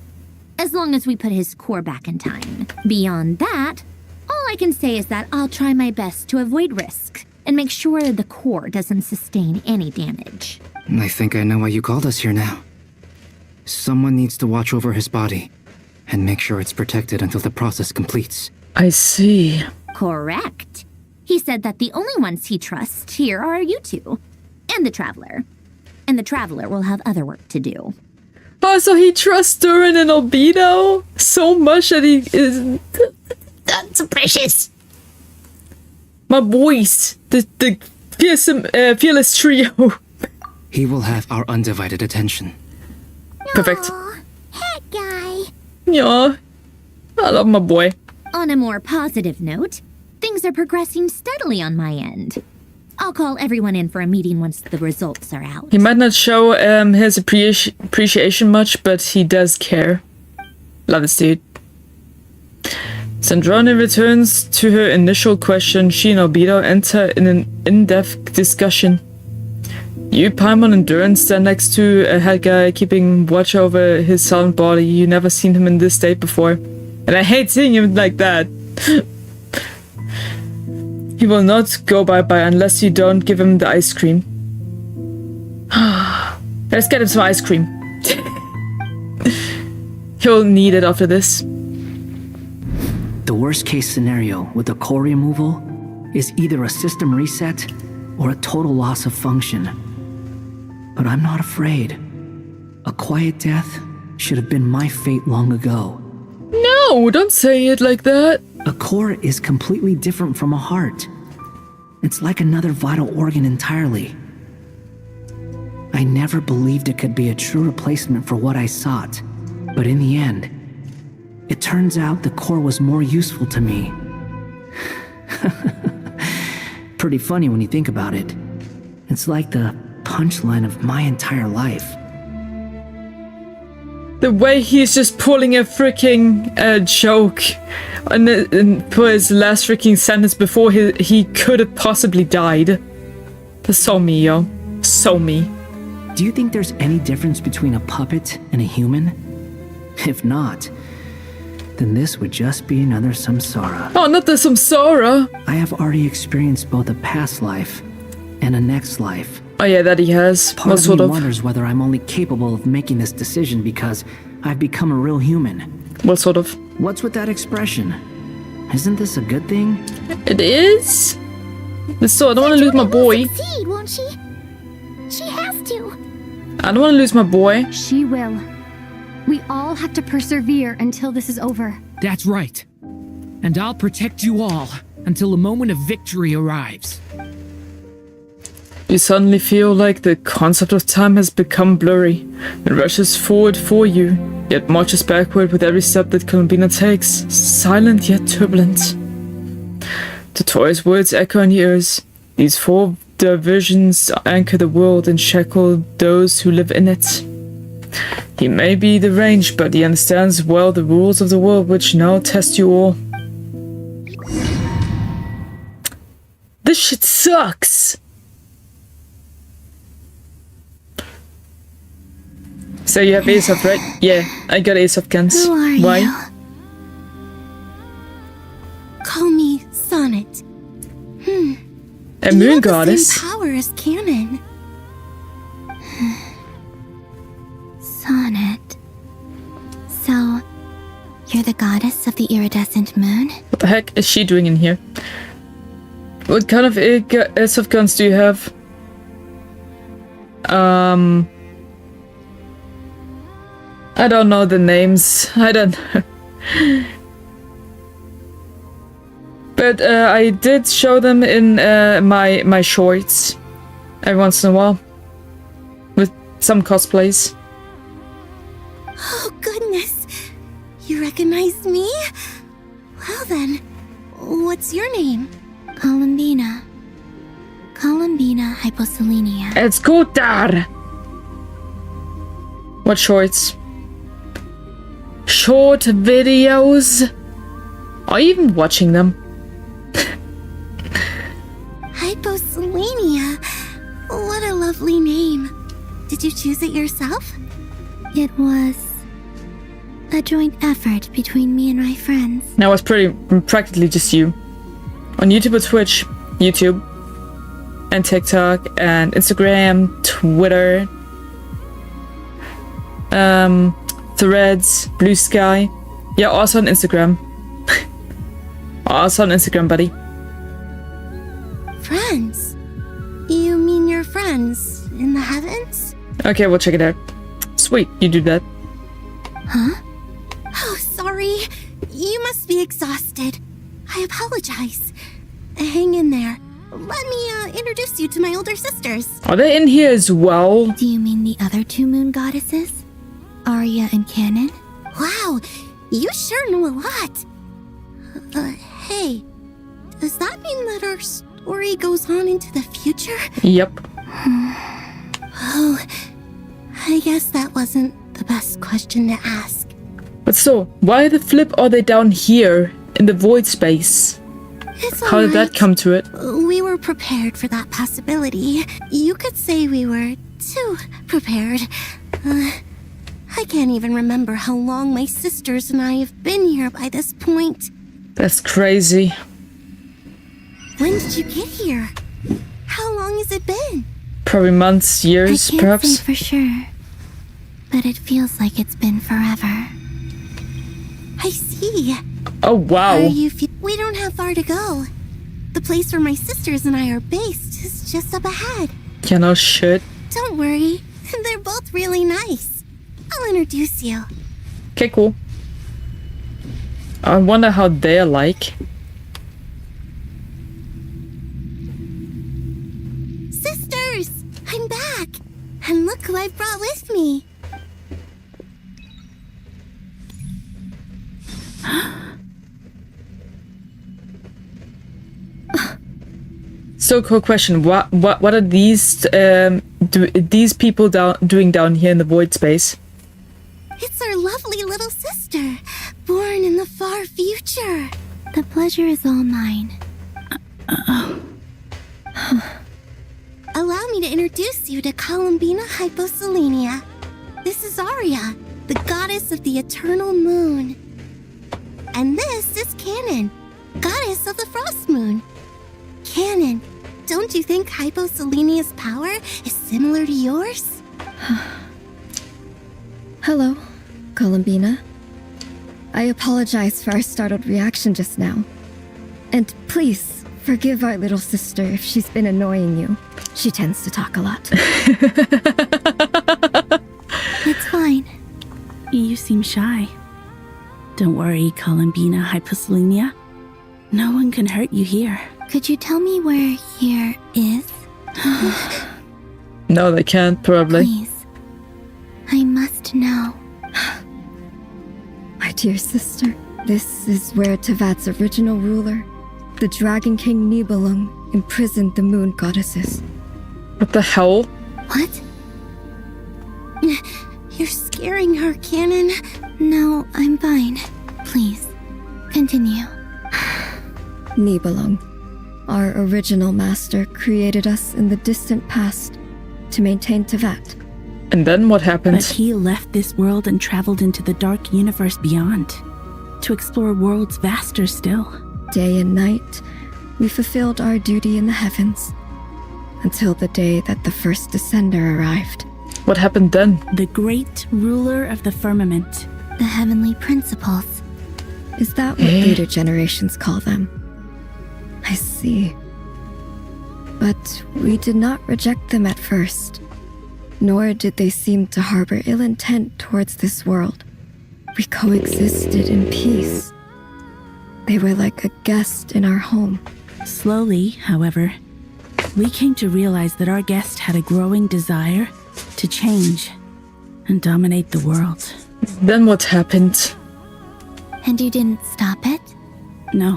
As long as we put his core back in time. Beyond that, all I can say is that I'll try my best to avoid risk and make sure the core doesn't sustain any damage. I think I know why you called us here now. Someone needs to watch over his body and make sure it's protected until the process completes. I see. Correct. He said that the only ones he trusts here are you two and the Traveler. And the Traveler will have other work to do. Oh, so he trusts Durin and Albedo so much that he is... That's so precious. My boys. The fearless trio. He will have our undivided attention. Perfect. Aw, Hat Guy. Yeah. I love my boy. On a more positive note, things are progressing steadily on my end. I'll call everyone in for a meeting once the results are out. He might not show his appreciation much, but he does care. Love this dude. Sandrani returns to her initial question. She and Obito enter in an in-depth discussion. You, Paimon, and Duran stand next to a head guy keeping watch over his silent body. You never seen him in this state before. And I hate seeing him like that. He will not go bye-bye unless you don't give him the ice cream. Let's get him some ice cream. He'll need it after this. The worst case scenario with the core removal is either a system reset or a total loss of function. But I'm not afraid. A quiet death should have been my fate long ago. No, don't say it like that. A core is completely different from a heart. It's like another vital organ entirely. I never believed it could be a true replacement for what I sought, but in the end, it turns out the core was more useful to me. Pretty funny when you think about it. It's like the punchline of my entire life. The way he's just pulling a freaking joke and for his last freaking sentence before he could have possibly died. That's so me, yo. So me. Do you think there's any difference between a puppet and a human? If not, then this would just be another samsara. Oh, not the samsara! I have already experienced both a past life and a next life. Oh yeah, that he has. Part of me wonders whether I'm only capable of making this decision because I've become a real human. What sort of? What's with that expression? Isn't this a good thing? It is. So I don't want to lose my boy. Succeed, won't she? She has to. I don't want to lose my boy. She will. We all have to persevere until this is over. That's right. And I'll protect you all until the moment of victory arrives. You suddenly feel like the concept of time has become blurry. It rushes forward for you, yet marches backward with every step that Columbina takes, silent yet turbulent. Dottore's words echo in your ears. These four divisions anchor the world and shackle those who live in it. He may be deranged, but he understands well the rules of the world which now test you all. This shit sucks! So you have Aesop, right? Yeah, I got Aesop guns. Who are Why? you? Call me Sonnet. A moon goddess? Same power as Canon. Sonnet. So, you're the goddess of the iridescent moon? What the heck is she doing in here? What kind of Aesop guns do you have? I don't know the names. I don't know. But I did show them in my shorts every once in a while. With some cosplays. Oh, goodness. You recognize me? Well then, what's your name? Columbina. Columbina hyposelenia. It's Gutar! What shorts? Short videos? Are you even watching them? Hyposelenia. What a lovely name. Did you choose it yourself? It was a joint effort between me and my friends. Now it's practically just you. On YouTube or Twitch, YouTube, and TikTok, and Instagram, Twitter, Threads, Blue Sky. Yeah, also on Instagram. Also on Instagram, buddy. Friends? You mean your friends in the heavens? Okay, we'll check it out. Sweet, you do that. Huh? Oh, sorry. You must be exhausted. I apologize. Hang in there. Let me introduce you to my older sisters. Are they in here as well? Do you mean the other two moon goddesses? Arya and Canon? Wow, you sure know a lot. Hey, does that mean that our story goes on into the future? Yep. Oh, I guess that wasn't the best question to ask. But so, why the flip are they down here in the void space? It's How did that alright. come to it? We were prepared for that possibility. You could say we were too prepared. I can't even remember how long my sisters and I have been here by this point. That's crazy. When did you get here? How long has it been? Probably months, years, I can't perhaps. say for sure, but it feels like it's been forever. I see. Oh, wow. We don't have far to go. The place where my sisters and I are based is just up ahead. Yeah, no shit. Don't worry. They're both really nice. I'll introduce you. Okay, cool. I wonder how they're like. Sisters! I'm back! And look who I brought with me. So, cool question. What are these these people doing down here in the void space? It's our lovely little sister, born in the far future. The pleasure is all mine. Allow me to introduce you to Columbina Hyposelenia. This is Aria, the goddess of the eternal moon. And this is Canon, goddess of the frost moon. Canon, don't you think Hyposelenia's power is similar to yours? Hello, Columbina. I apologize for our startled reaction just now. And please, forgive our little sister if she's been annoying you. She tends to talk a lot. It's fine. You seem shy. Don't worry, Columbina Hyposelenia. No one can hurt you here. Could you tell me where here is? No, they can't, probably. Please. I must know. My dear sister, this is where Tevat's original ruler, the Dragon King Nibelung, imprisoned the moon goddesses. What the hell? What? You're scaring her, Canon. No, I'm fine. Please, continue. Nibelung, our original master, created us in the distant past to maintain Tevat. And then what happened? But he left this world and traveled into the dark universe beyond, to explore worlds vaster still. Day and night, we fulfilled our duty in the heavens, until the day that the first descender arrived. What happened then? The great ruler of the firmament. The heavenly principles. Is that what later generations call them? I see. But we did not reject them at first, nor did they seem to harbor ill intent towards this world. We coexisted in peace. They were like a guest in our home. Slowly, however, we came to realize that our guest had a growing desire to change and dominate the world. Then what happened? And you didn't stop it? No.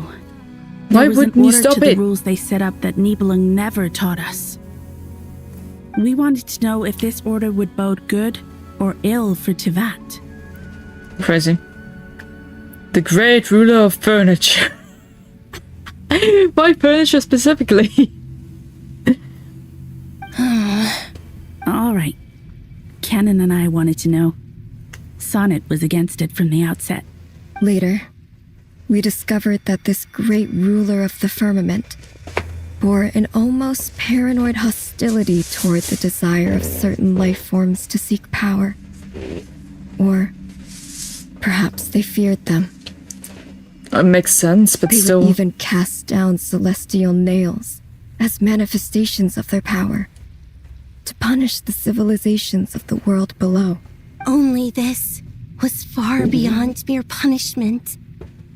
Why There was wouldn't an you order stop to it? the rules they set up that Nibelung never taught us. We wanted to know if this order would bode good or ill for Tevat. Crazy. The great ruler of furniture. Why furniture specifically? All right. Canon and I wanted to know. Sonnet was against it from the outset. Later, we discovered that this great ruler of the firmament bore an almost paranoid hostility toward the desire of certain life forms to seek power. Or perhaps they feared them. It makes sense, but They still. would even cast down celestial nails as manifestations of their power to punish the civilizations of the world below. Only this was far beyond mere punishment.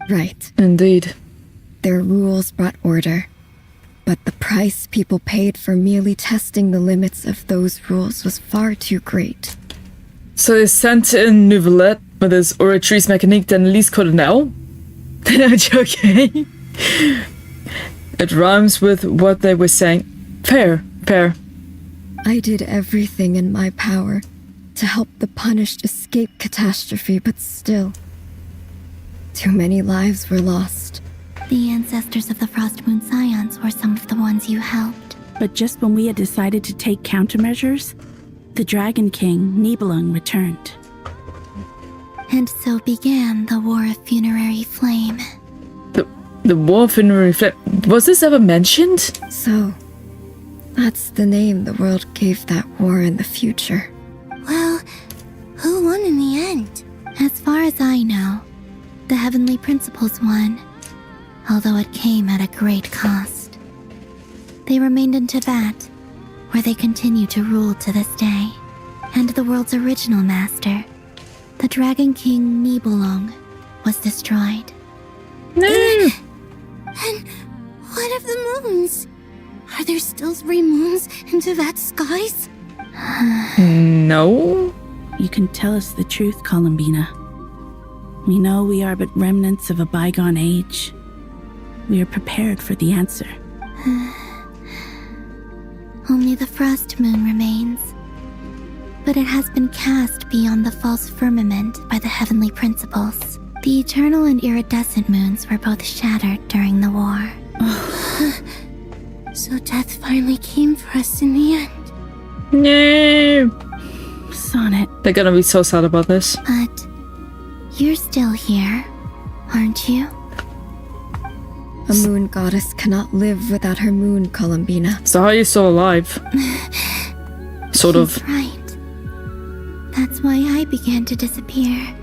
Right. Indeed. Their rules brought order, but the price people paid for merely testing the limits of those rules was far too great. So they sent in Nouvellette with his Oratrice Mécanique d'Annelise Colonel? No joking. It rhymes with what they were saying. Fair. I did everything in my power to help the punished escape catastrophe, but still, too many lives were lost. The ancestors of the Frost Moon Scions were some of the ones you helped. But just when we had decided to take countermeasures, the Dragon King, Nibelung, returned. And so began the War of Funerary Flame. The War of Funerary Flame. Was this ever mentioned? So, that's the name the world gave that war in the future. Well, who won in the end? As far as I know, the Heavenly Principles won, although it came at a great cost. They remained in Tibet, where they continue to rule to this day. And the world's original master, the Dragon King Nibelung, was destroyed. No! And what of the moons? Are there still 3 moons in Tibet's skies? No? You can tell us the truth, Columbina. We know we are but remnants of a bygone age. We are prepared for the answer. Only the Frost Moon remains. But it has been cast beyond the false firmament by the Heavenly Principles. The eternal and iridescent moons were both shattered during the war. So death finally came for us in the end. No! Sonnet. They're gonna be so sad about this. But you're still here, aren't you? A moon goddess cannot live without her moon, Columbina. So how are you still alive? Sort of. She's right. That's why I began to disappear.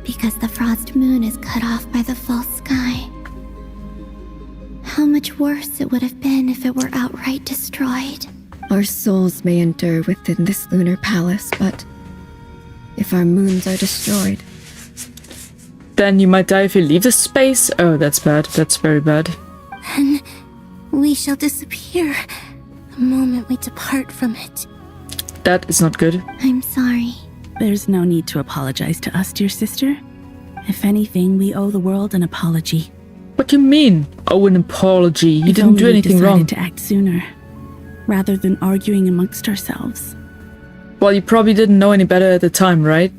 Because the Frost Moon is cut off by the false sky. How much worse it would have been if it were outright destroyed. Our souls may endure within this lunar palace, but if our moons are destroyed, Then you might die if you leave the space? Oh, that's bad. That's very bad. Then we shall disappear the moment we depart from it. That is not good. I'm sorry. There's no need to apologize to us, dear sister. If anything, we owe the world an apology. What do you mean? Oh, an apology. You If didn't only do we anything decided wrong. to act sooner, rather than arguing amongst ourselves. Well, you probably didn't know any better at the time, right?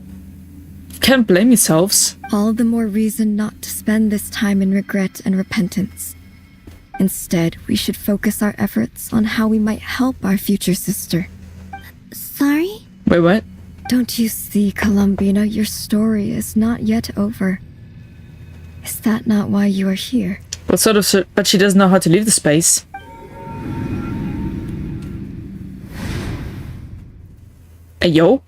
You can't blame yourselves. all the more reason not to spend this time in regret and repentance. Instead, we should focus our efforts on how we might help our future sister. Sorry? Wait, what? Don't you see, Columbina, your story is not yet over. Is that not why you are here? What sort of... But she doesn't know how to leave the space. Hey, yo?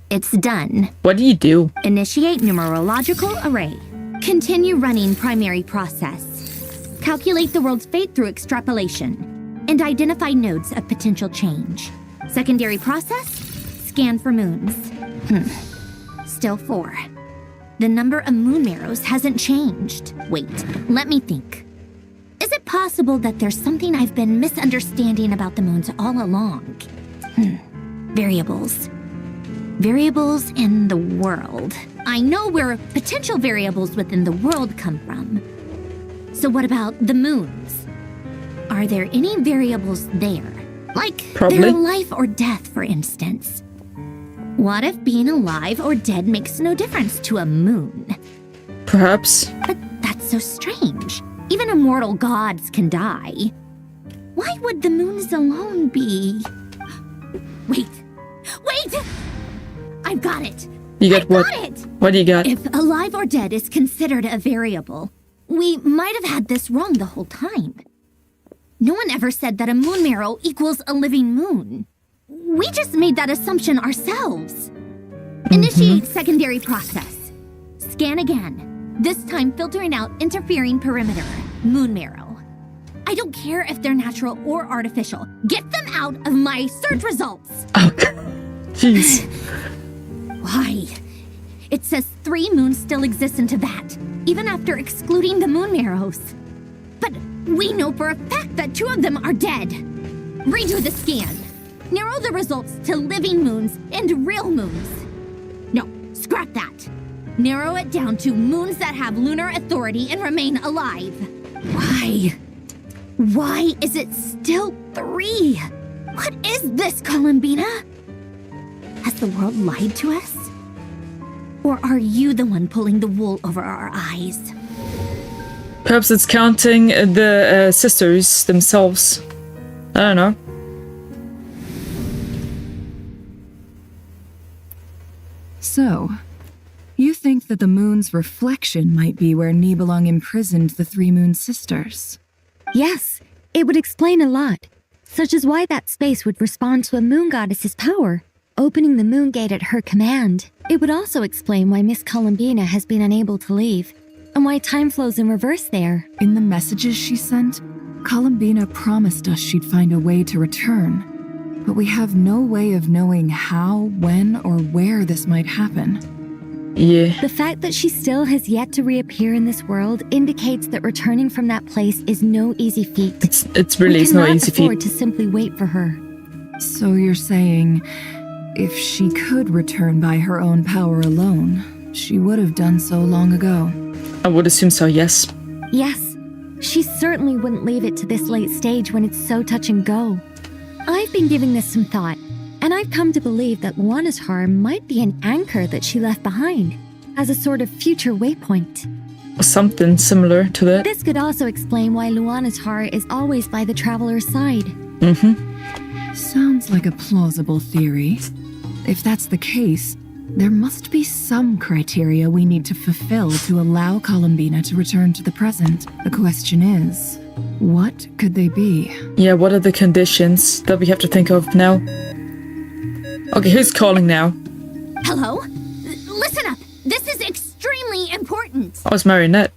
It's done. What do you do? Initiate numerological array. Continue running primary process. Calculate the world's fate through extrapolation. And identify nodes of potential change. Secondary process? Scan for moons. Still 4. The number of moon marrows hasn't changed. Wait, let me think. Is it possible that there's something I've been misunderstanding about the moons all along? Variables. Variables in the world. I know where potential variables within the world come from. So what about the moons? Are there any variables there? Like their life or death, for instance. What if being alive or dead makes no difference to a moon? Perhaps. But that's so strange. Even immortal gods can die. Why would the moons alone be... Wait! I've got it! You got what? Got it! What do you got? If alive or dead is considered a variable, we might have had this wrong the whole time. No one ever said that a moon marrow equals a living moon. We just made that assumption ourselves. Initiate secondary process. Scan again. This time filtering out interfering perimeter. Moon marrow. I don't care if they're natural or artificial. Get them out of my search results. Jeez. Why? It says 3 moons still exist in Tibet, even after excluding the moon marrows. But we know for a fact that 2 of them are dead. Redo the scan. Narrow the results to living moons and real moons. No, scrap that. Narrow it down to moons that have lunar authority and remain alive. Why? Why is it still 3? What is this, Columbina? Has the world lied to us? Or are you the one pulling the wool over our eyes? Perhaps it's counting the sisters themselves. I don't know. So, you think that the moon's reflection might be where Nibelung imprisoned the 3 moon sisters? Yes, it would explain a lot, such as why that space would respond to a moon goddess's power, opening the moon gate at her command. It would also explain why Miss Columbina has been unable to leave, and why time flows in reverse there. In the messages she sent, Columbina promised us she'd find a way to return, but we have no way of knowing how, when, or where this might happen. Yeah. The fact that she still has yet to reappear in this world indicates that returning from that place is no easy feat. It's really no easy feat. We cannot afford to simply wait for her. So you're saying, if she could return by her own power alone, she would have done so long ago? I would assume so, yes. Yes, she certainly wouldn't leave it to this late stage when it's so touch and go. I've been giving this some thought, and I've come to believe that Luanatar might be an anchor that she left behind, as a sort of future waypoint. Something similar to that. This could also explain why Luanatar is always by the traveler's side. Sounds like a plausible theory. If that's the case, there must be some criteria we need to fulfill to allow Columbina to return to the present. The question is, what could they be? Yeah, what are the conditions that we have to think of now? Okay, who's calling now? Hello? Listen up! This is extremely important! Oh, it's Marinette.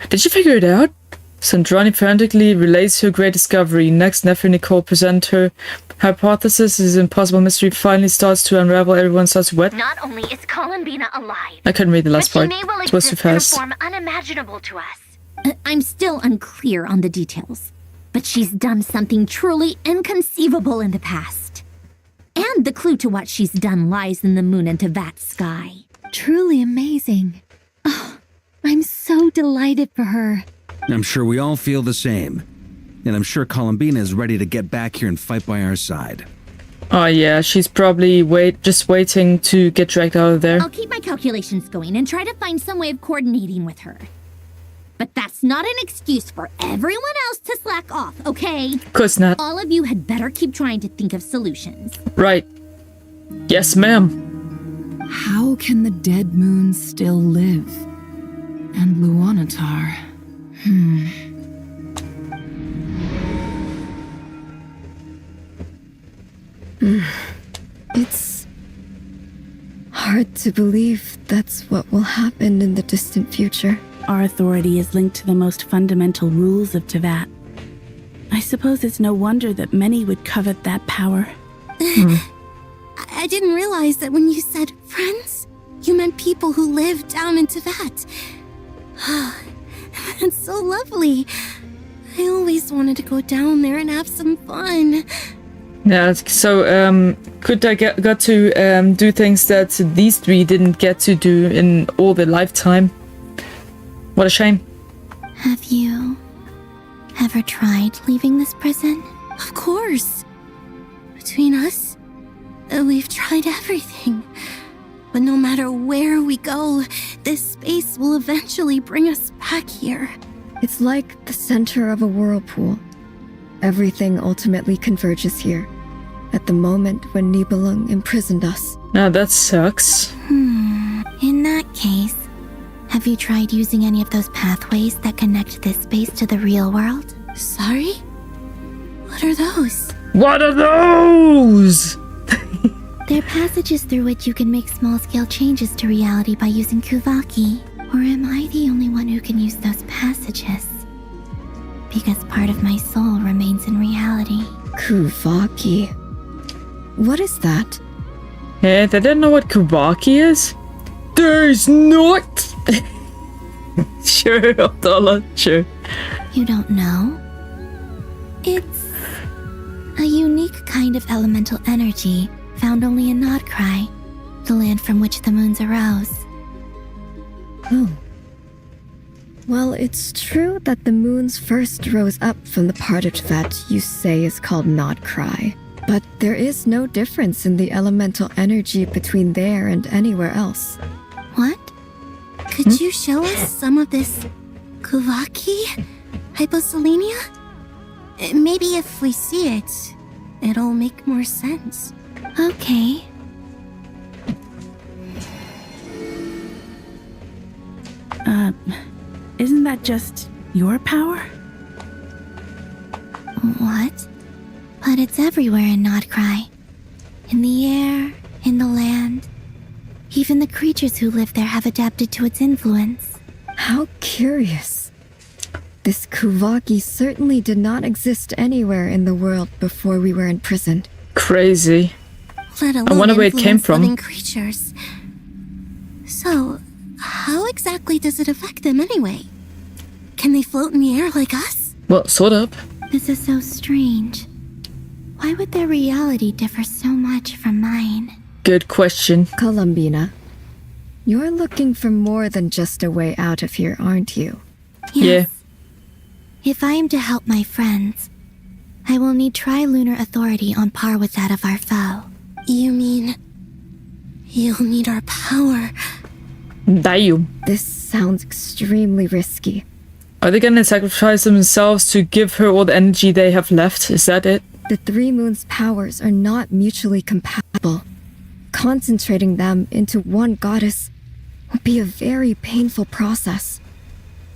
Did you figure it out? Sandrani frantically relays her great discovery. Next, nephew Nicole presents her hypothesis. This impossible mystery finally starts to unravel. Everyone starts wet. Not only is Columbina alive, I couldn't read the last part. She may well It was too exist in a fast. form unimaginable to us. I'm still unclear on the details, but she's done something truly inconceivable in the past. And the clue to what she's done lies in the moon and Tevat's sky. Truly amazing. Oh, I'm so delighted for her. I'm sure we all feel the same. And I'm sure Columbina is ready to get back here and fight by our side. Oh yeah, she's probably just waiting to get dragged out of there. I'll keep my calculations going and try to find some way of coordinating with her. But that's not an excuse for everyone else to slack off, okay? Of course not. All of you had better keep trying to think of solutions. Right. Yes, ma'am. How can the dead moon still live? And Luanatar... It's hard to believe that's what will happen in the distant future. Our authority is linked to the most fundamental rules of Tevat. I suppose it's no wonder that many would covet that power. I didn't realize that when you said friends, you meant people who live down in Tevat. That's so lovely. I always wanted to go down there and have some fun. Yeah, so Kuta got to do things that these three didn't get to do in all their lifetime. What a shame. Have you ever tried leaving this prison? Of course. Between us, we've tried everything. But no matter where we go, this space will eventually bring us back here. It's like the center of a whirlpool. Everything ultimately converges here, at the moment when Nibelung imprisoned us. Now that sucks. In that case, have you tried using any of those pathways that connect this space to the real world? Sorry? What are those? What are those? They're passages through which you can make small-scale changes to reality by using Kuvaki. Or am I the only one who can use those passages? Because part of my soul remains in reality. Kuvaki. What is that? Yeah, they didn't know what Kuvaki is? There's not! Sure, Abdullah, sure. You don't know? It's a unique kind of elemental energy found only in Nodcry, the land from which the moons arose. Oh. Well, it's true that the moons first rose up from the part that you say is called Not Cry. But there is no difference in the elemental energy between there and anywhere else. What? Could you show us some of this Kuvaki hyposelenia? Maybe if we see it, it'll make more sense. Okay. Isn't that just your power? What? But it's everywhere in Nodcry. In the air, in the land. Even the creatures who live there have adapted to its influence. How curious. This Kuvaki certainly did not exist anywhere in the world before we were imprisoned. Crazy. Let alone I wonder where it came influence from. living creatures. So, how exactly does it affect them anyway? Can they float in the air like us? Well, sort of. This is so strange. Why would their reality differ so much from mine? Good question. Columbina, you're looking for more than just a way out of here, aren't you? Yes. If I am to help my friends, I will need tri-lunar authority on par with that of our foe. You mean you'll need our power? Damn. This sounds extremely risky. Are they gonna sacrifice themselves to give her all the energy they have left? Is that it? The three moons' powers are not mutually compatible. Concentrating them into one goddess would be a very painful process.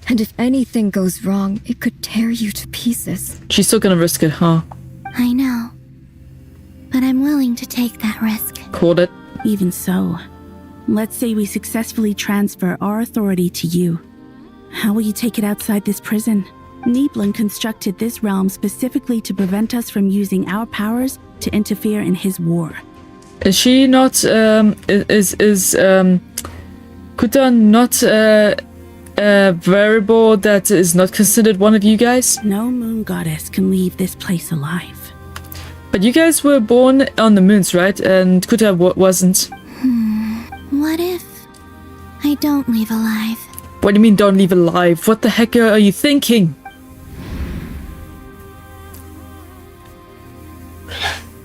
And if anything goes wrong, it could tear you to pieces. She's still gonna risk it, huh? I know. But I'm willing to take that risk. Called it. Even so, let's say we successfully transfer our authority to you. How will you take it outside this prison? Niblin constructed this realm specifically to prevent us from using our powers to interfere in his war. Is she not, Kuta not, a variable that is not considered one of you guys? No moon goddess can leave this place alive. But you guys were born on the moons, right? And Kuta wasn't. What if I don't leave alive? What do you mean don't leave alive? What the heck are you thinking?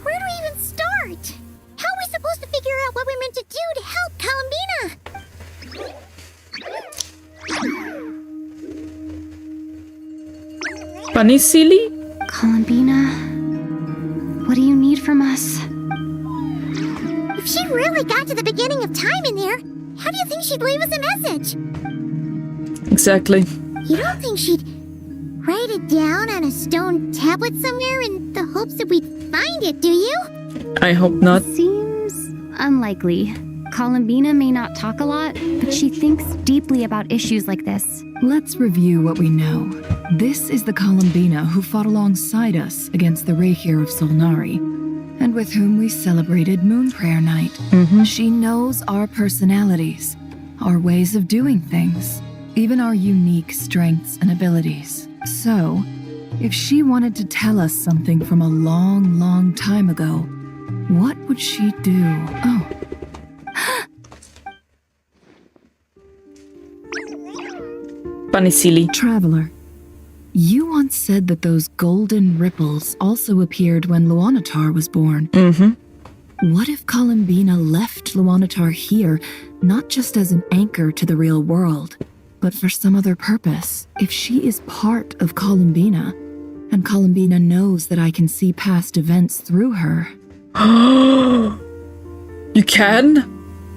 Where do we even start? How are we supposed to figure out what we're meant to do to help Columbina? Bunny silly? Columbina, what do you need from us? If she really got to the beginning of time in there, how do you think she'd leave us a message? Exactly. You don't think she'd write it down on a stone tablet somewhere in the hopes that we'd find it, do you? I hope not. Seems unlikely. Columbina may not talk a lot, but she thinks deeply about issues like this. Let's review what we know. This is the Columbina who fought alongside us against the Rehir of Solnari, and with whom we celebrated Moon Prayer Night. She knows our personalities, our ways of doing things, even our unique strengths and abilities. So, if she wanted to tell us something from a long, long time ago, what would she do? Oh. Bunny silly. Traveler, you once said that those golden ripples also appeared when Luanatar was born. What if Columbina left Luanatar here, not just as an anchor to the real world, but for some other purpose? If she is part of Columbina, and Columbina knows that I can see past events through her. You can?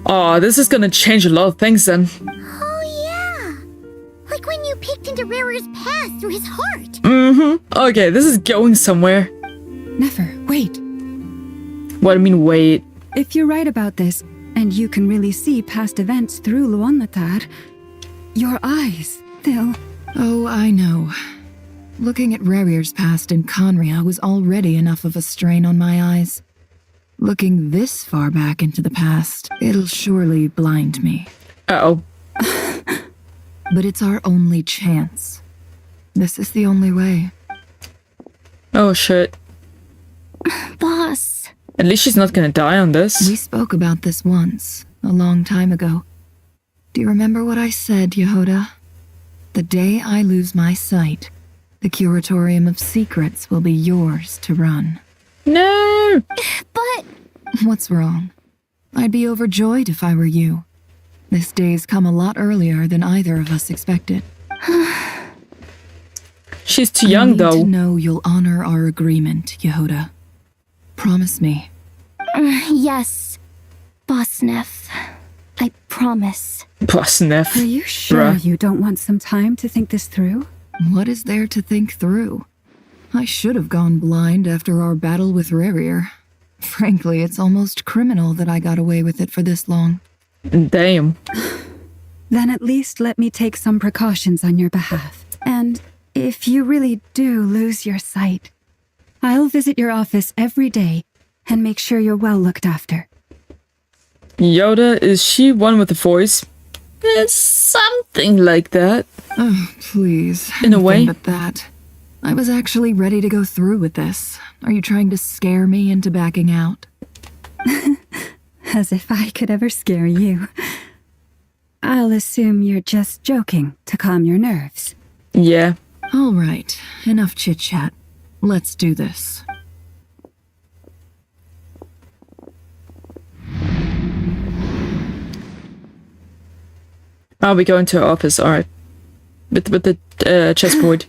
Oh, this is gonna change a lot of things then. Oh yeah! Like when you peeked into Rarer's past through his heart! Okay, this is going somewhere. Nefer, wait. What do you mean, wait? If you're right about this, and you can really see past events through Luanatar, your eyes, they'll... Oh, I know. Looking at Rerir's past in Conria was already enough of a strain on my eyes. Looking this far back into the past, it'll surely blind me. Uh-oh. But it's our only chance. This is the only way. Oh, shit. Boss. At least she's not gonna die on this. We spoke about this once, a long time ago. Do you remember what I said, Yehoda? The day I lose my sight, the Curatorium of Secrets will be yours to run. No! But... What's wrong? I'd be overjoyed if I were you. This day's come a lot earlier than either of us expected. She's too young, though. I need to know you'll honor our agreement, Yehuda. Promise me. Yes, Bosnef. I promise. Bosnef. Are you sure Bruh. you don't want some time to think this through? What is there to think through? I should have gone blind after our battle with Rerir. Frankly, it's almost criminal that I got away with it for this long. Damn. Then at least let me take some precautions on your behalf. And if you really do lose your sight, I'll visit your office every day and make sure you're well looked after. Yoda, is she one with the voice? It's something like that. Oh, please. In a way. Anything but that. I was actually ready to go through with this. Are you trying to scare me into backing out? As if I could ever scare you. I'll assume you're just joking to calm your nerves. Yeah. All right. Enough chit-chat. Let's do this. Are we going to her office? Alright. With the chessboard.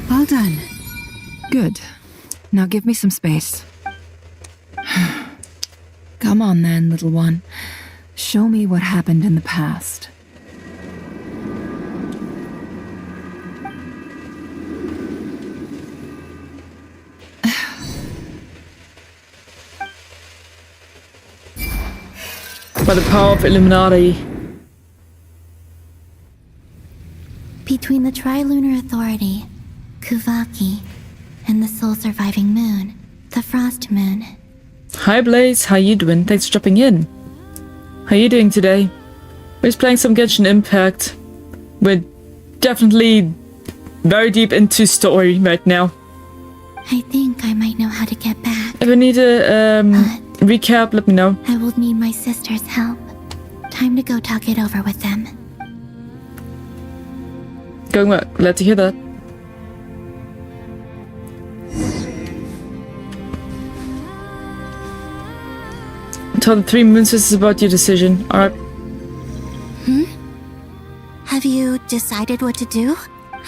All done. Good. Now give me some space. Come on then, little one. Show me what happened in the past. By the power of Illuminati. Between the Trilunar Authority, Kuvaki, and the sole surviving moon, the Frost Moon. Hi Blaze, how you doing? Thanks for dropping in. How you doing today? We're just playing some Genshin Impact. We're definitely very deep into story right now. I think I might know how to get back. If I need a recap, let me know. I will need my sister's help. Time to go talk it over with them. Going well. Glad to hear that. Tell the 3 moon sisters about your decision. Alright. Have you decided what to do?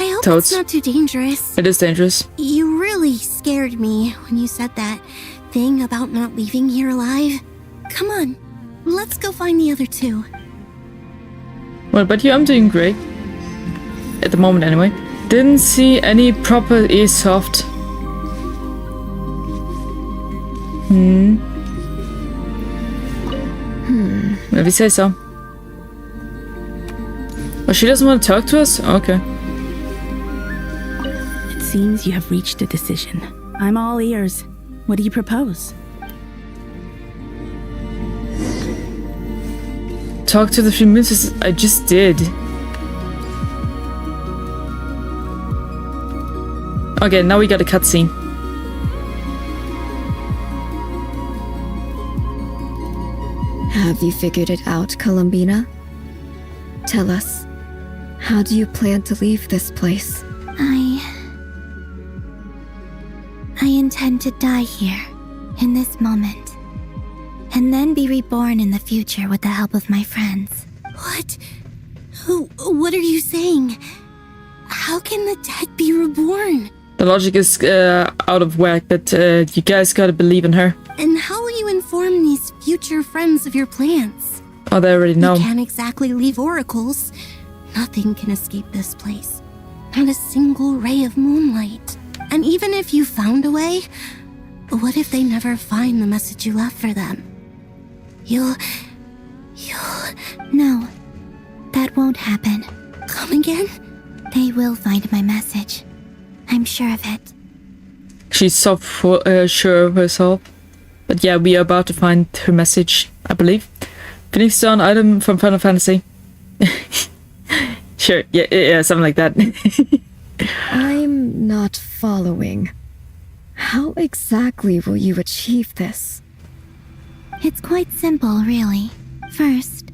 I hope Totes. it's not too dangerous. It is dangerous. You really scared me when you said that thing about not leaving here alive. Come on, let's go find the other two. What about you? I'm doing great. At the moment, anyway. Didn't see any proper Airsoft. If you say so. Oh, she doesn't want to talk to us? Okay. It seems you have reached a decision. I'm all ears. What do you propose? Talk to the 3 moon sisters. I just did. Okay, now we got a cutscene. Have you figured it out, Columbina? Tell us, how do you plan to leave this place? I intend to die here, in this moment, and then be reborn in the future with the help of my friends. What? What are you saying? How can the dead be reborn? The logic is out of whack, but you guys gotta believe in her. And how will you inform these future friends of your plans? Oh, they already know. You can't exactly leave oracles. Nothing can escape this place. Not a single ray of moonlight. And even if you found a way, what if they never find the message you left for them? You'll... No, that won't happen. Come again? They will find my message. I'm sure of it. She's so sure of herself. But yeah, we are about to find her message, I believe. Phoenix Stone item from Final Fantasy. Sure, yeah, something like that. I'm not following. How exactly will you achieve this? It's quite simple, really. First,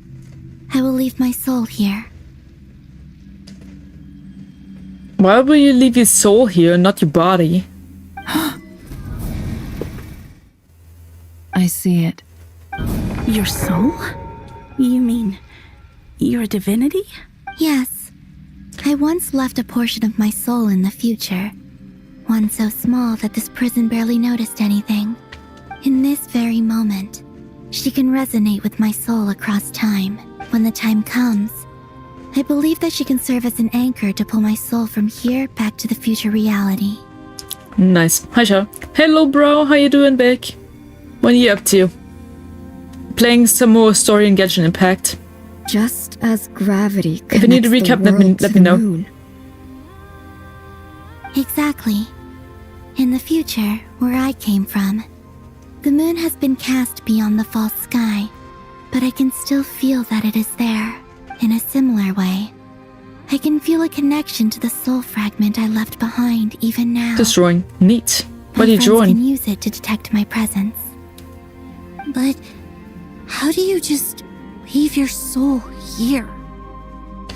I will leave my soul here. Why will you leave your soul here, not your body? I see it. Your soul? You mean you're a divinity? Yes. I once left a portion of my soul in the future. One so small that this prison barely noticed anything. In this very moment, she can resonate with my soul across time. When the time comes, I believe that she can serve as an anchor to pull my soul from here back to the future reality. Nice. Hi, Shao. Hello, bro. How you doing, Beck? What are you up to? Playing some more story in Genshin Impact. Just as gravity If you need to recap, let me know. Moon. Exactly. In the future, where I came from, the moon has been cast beyond the false sky, but I can still feel that it is there. In a similar way, I can feel a connection to the soul fragment I left behind even now. Just drawing. Neat. What are you My friends drawing? can use it to detect my presence. But how do you just leave your soul here?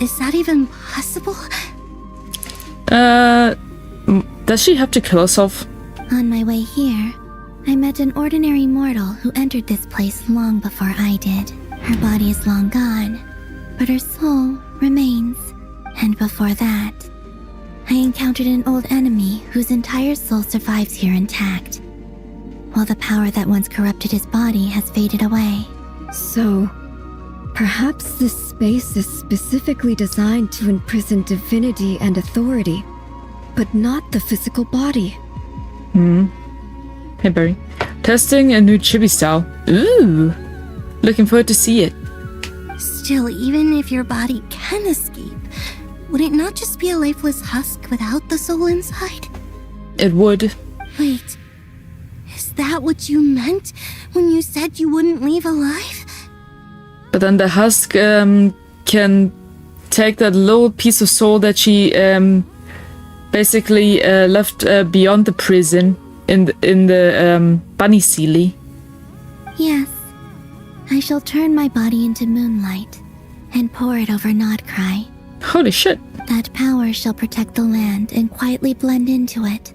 Is that even possible? Does she have to kill herself? On my way here, I met an ordinary mortal who entered this place long before I did. Her body is long gone, but her soul remains. And before that, I encountered an old enemy whose entire soul survives here intact, while the power that once corrupted his body has faded away. So, perhaps this space is specifically designed to imprison divinity and authority, but not the physical body. Hey, Barry. Testing a new chibi style. Ooh. Looking forward to see it. Still, even if your body can escape, would it not just be a lifeless husk without the soul inside? It would. Wait, is that what you meant when you said you wouldn't leave alive? But then the husk can take that little piece of soul that she basically left beyond the prison in the bunny sealy. Yes, I shall turn my body into moonlight and pour it over Nodcry. Holy shit. That power shall protect the land and quietly blend into it,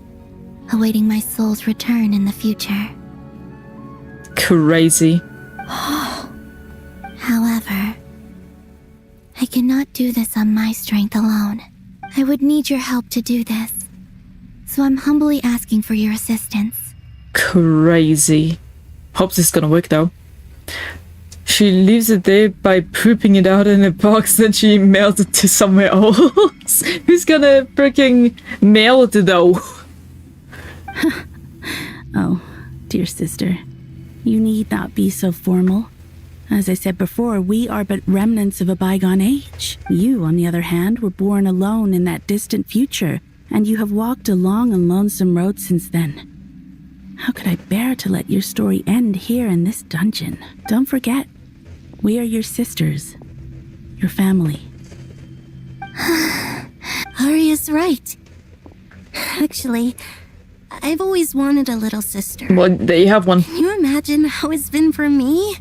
awaiting my soul's return in the future. Crazy. However, I cannot do this on my strength alone. I would need your help to do this. So I'm humbly asking for your assistance. Crazy. Hope this is gonna work though. She leaves it there by pooping it out in a box, then she mails it to somewhere else. Who's gonna freaking mail it though? Oh, dear sister, you need not be so formal. As I said before, we are but remnants of a bygone age. You, on the other hand, were born alone in that distant future, and you have walked a long and lonesome road since then. How could I bear to let your story end here in this dungeon? Don't forget, we are your sisters, your family. Arya's right. Actually, I've always wanted a little sister. Well, there you have one. Can you imagine how it's been for me?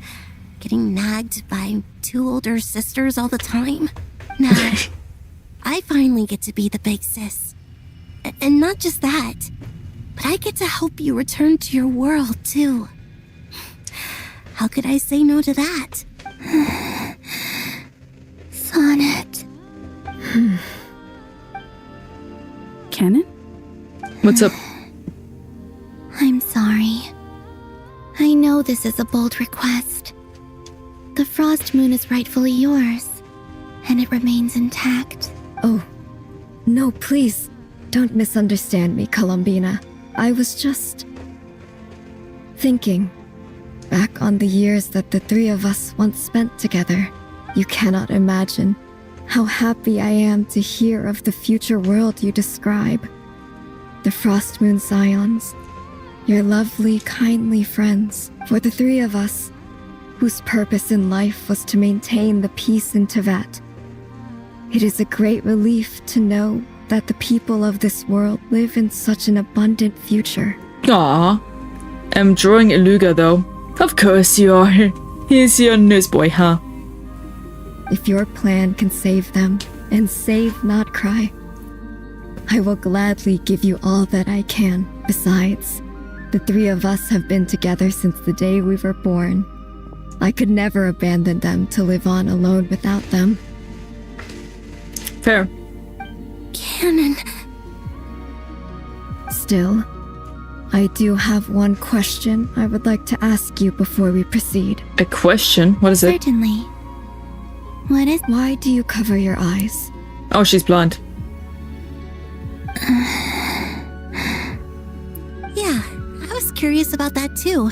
Getting nagged by two older sisters all the time. Now, I finally get to be the big sis. And not just that, but I get to help you return to your world, too. How could I say no to that? Sonnet. Canon? What's up? I'm sorry. I know this is a bold request. The Frost Moon is rightfully yours, and it remains intact. Oh, no, please, don't misunderstand me, Columbina. I was just thinking back on the years that the three of us once spent together. You cannot imagine how happy I am to hear of the future world you describe. The Frost Moon Scions, your lovely, kindly friends. For the three of us, whose purpose in life was to maintain the peace in Teyvat, it is a great relief to know that the people of this world live in such an abundant future. Aw. I'm drawing Iluga though. Of course you are. He's your newsboy, huh? If your plan can save them, and save not cry, I will gladly give you all that I can. Besides, the three of us have been together since the day we were born. I could never abandon them to live on alone without them. Fair. Canon. Still, I do have one question I would like to ask you before we proceed. A question? What is it? Certainly. What is... Why do you cover your eyes? Oh, she's blind. Yeah, I was curious about that too.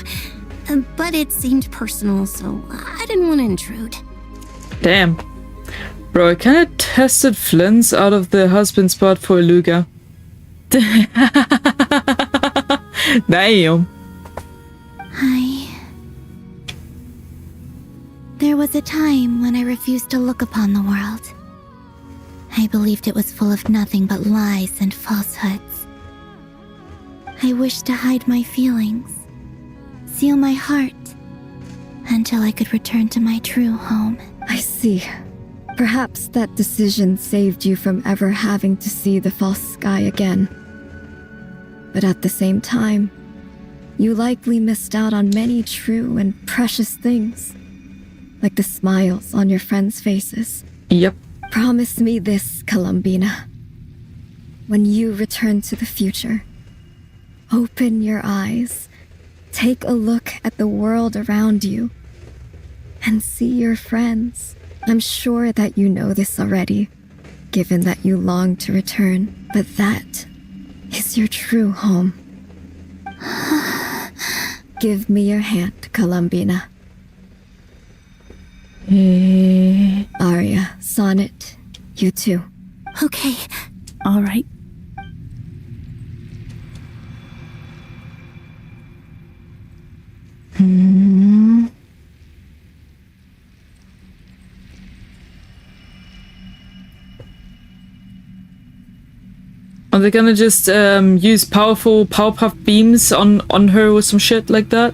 But it seemed personal, so I didn't want to intrude. Damn. Bro, I kinda tested Flynn's out of the husband spot for Iluga. Damn. There was a time when I refused to look upon the world. I believed it was full of nothing but lies and falsehoods. I wished to hide my feelings, seal my heart, until I could return to my true home. I see. Perhaps that decision saved you from ever having to see the false sky again. But at the same time, you likely missed out on many true and precious things, like the smiles on your friends' faces. Yep. Promise me this, Columbina. When you return to the future, open your eyes, take a look at the world around you, and see your friends. I'm sure that you know this already, given that you long to return, but that is your true home. Give me your hand, Columbina. Arya, Sonnet, you too. Okay. All right. Are they gonna just use powerful Powerpuff beams on her or some shit like that?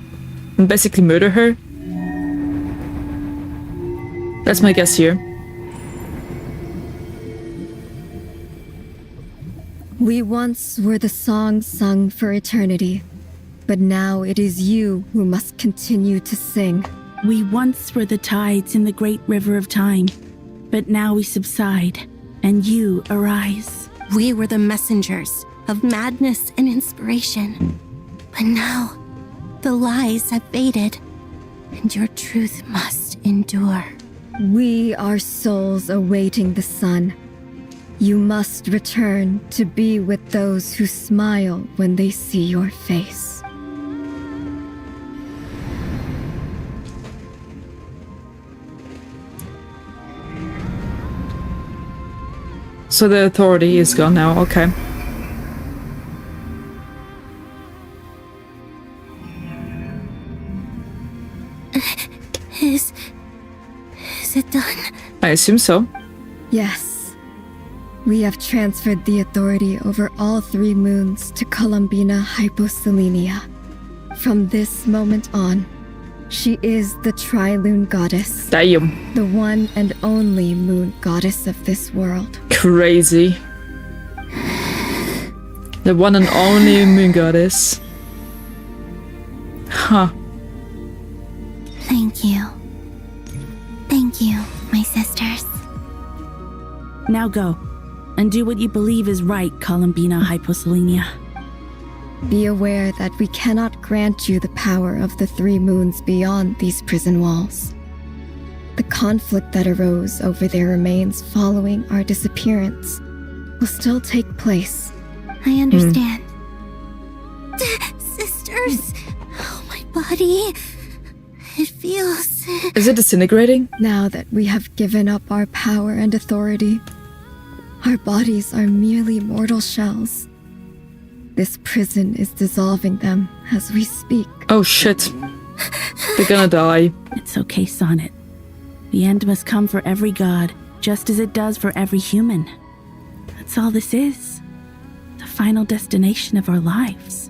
And basically murder her? That's my guess here. We once were the song sung for eternity, but now it is you who must continue to sing. We once were the tides in the great river of time, but now we subside, and you arise. We were the messengers of madness and inspiration. But now, the lies have faded, and your truth must endure. We are souls awaiting the sun. You must return to be with those who smile when they see your face. So the authority is gone now, okay. Is it done? I assume so. Yes. We have transferred the authority over all 3 moons to Columbina Hyposelenia. From this moment on, she is the Tri-Lune Goddess. Damn. The one and only moon goddess of this world. Crazy. The one and only moon goddess. Huh. Thank you. Thank you, my sisters. Now go, and do what you believe is right, Columbina Hyposelenia. Be aware that we cannot grant you the power of the 3 moons beyond these prison walls. The conflict that arose over their remains following our disappearance will still take place. I understand. Sisters, oh, my body. It feels... Is it disintegrating? Now that we have given up our power and authority, our bodies are merely mortal shells. This prison is dissolving them as we speak. Oh shit. They're gonna die. It's okay, Sonnet. The end must come for every god, just as it does for every human. That's all this is. The final destination of our lives.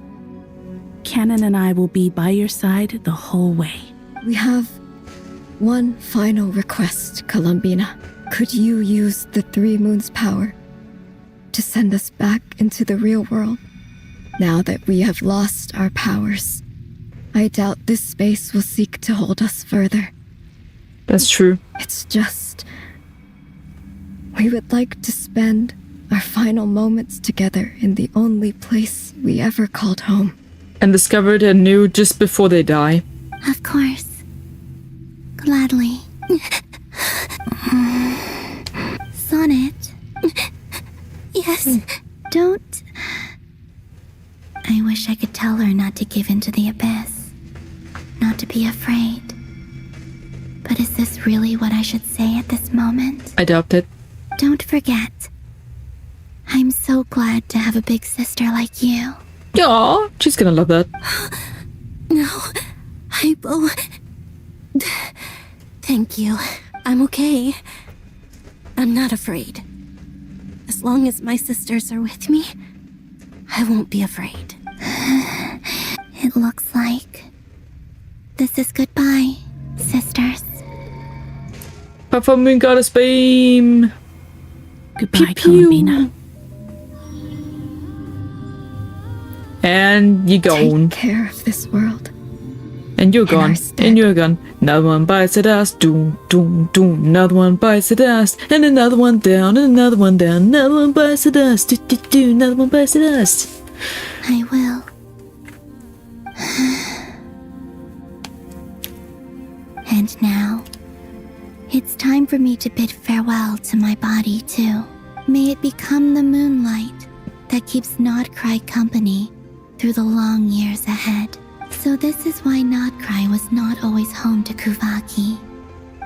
Canon and I will be by your side the whole way. We have one final request, Columbina. Could you use the Three Moons' power to send us back into the real world? Now that we have lost our powers, I doubt this space will seek to hold us further. That's true. It's just... we would like to spend our final moments together in the only place we ever called home. And discovered anew just before they die. Of course. Gladly. Sonnet. Yes. Don't... I wish I could tell her not to give in to the abyss. Not to be afraid. But is this really what I should say at this moment? I doubt it. Don't forget. I'm so glad to have a big sister like you. Aw, she's gonna love that. No, Hypo. Thank you. I'm okay. I'm not afraid. As long as my sisters are with me, I won't be afraid. It looks like this is goodbye, sisters. Papa Moon Goddess Beam. Goodbye, Columbina. And you're gone. Take care of this world. And you're gone. And you're gone. Another one bites at us. Doom, doom, doom. Another one bites at us. And another one down. And another one down. Another one bites at us. Do, do, do. Another one bites at us. I will. And now, it's time for me to bid farewell to my body too. May it become the moonlight that keeps Nodcry company through the long years ahead. So this is why Nodcry was not always home to Kuvaki.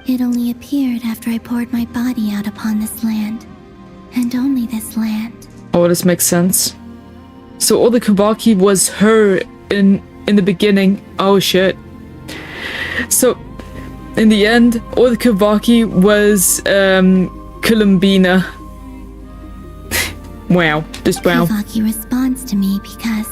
It only appeared after I poured my body out upon this land. And only this land. Oh, this makes sense. So all the Kuvaki was her in the beginning. Oh shit. So in the end, all the Kuvaki was Columbina. Wow, just wow. Kuvaki responds to me because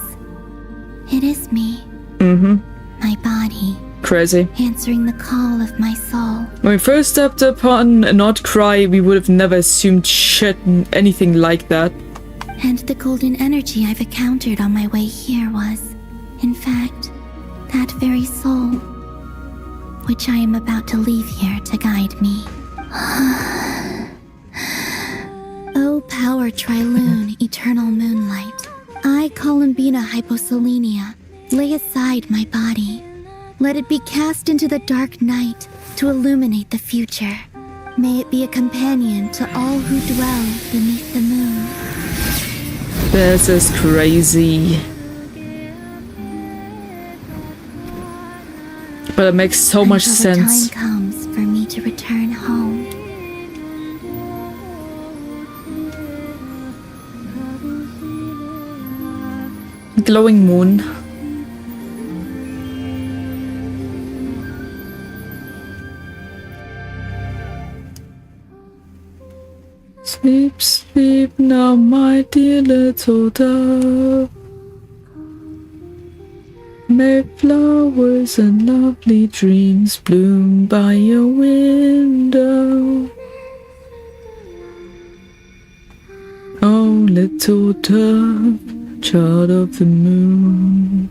it is me. Mm-hmm. My body. Crazy. Answering the call of my soul. When we first stepped upon Nodcry, we would have never assumed shit anything like that. And the golden energy I've encountered on my way here was, in fact, that very soul, which I am about to leave here to guide me. O power Trilune, eternal moonlight, I, Columbina Hyposelenia, lay aside my body. Let it be cast into the dark night to illuminate the future. May it be a companion to all who dwell beneath the moon. This is crazy. But it makes so much sense. Until the time comes for me to return home. Glowing moon. Sleep, sleep now, my dear little dove. May flowers and lovely dreams bloom by your window. Oh, little dove, child of the moon.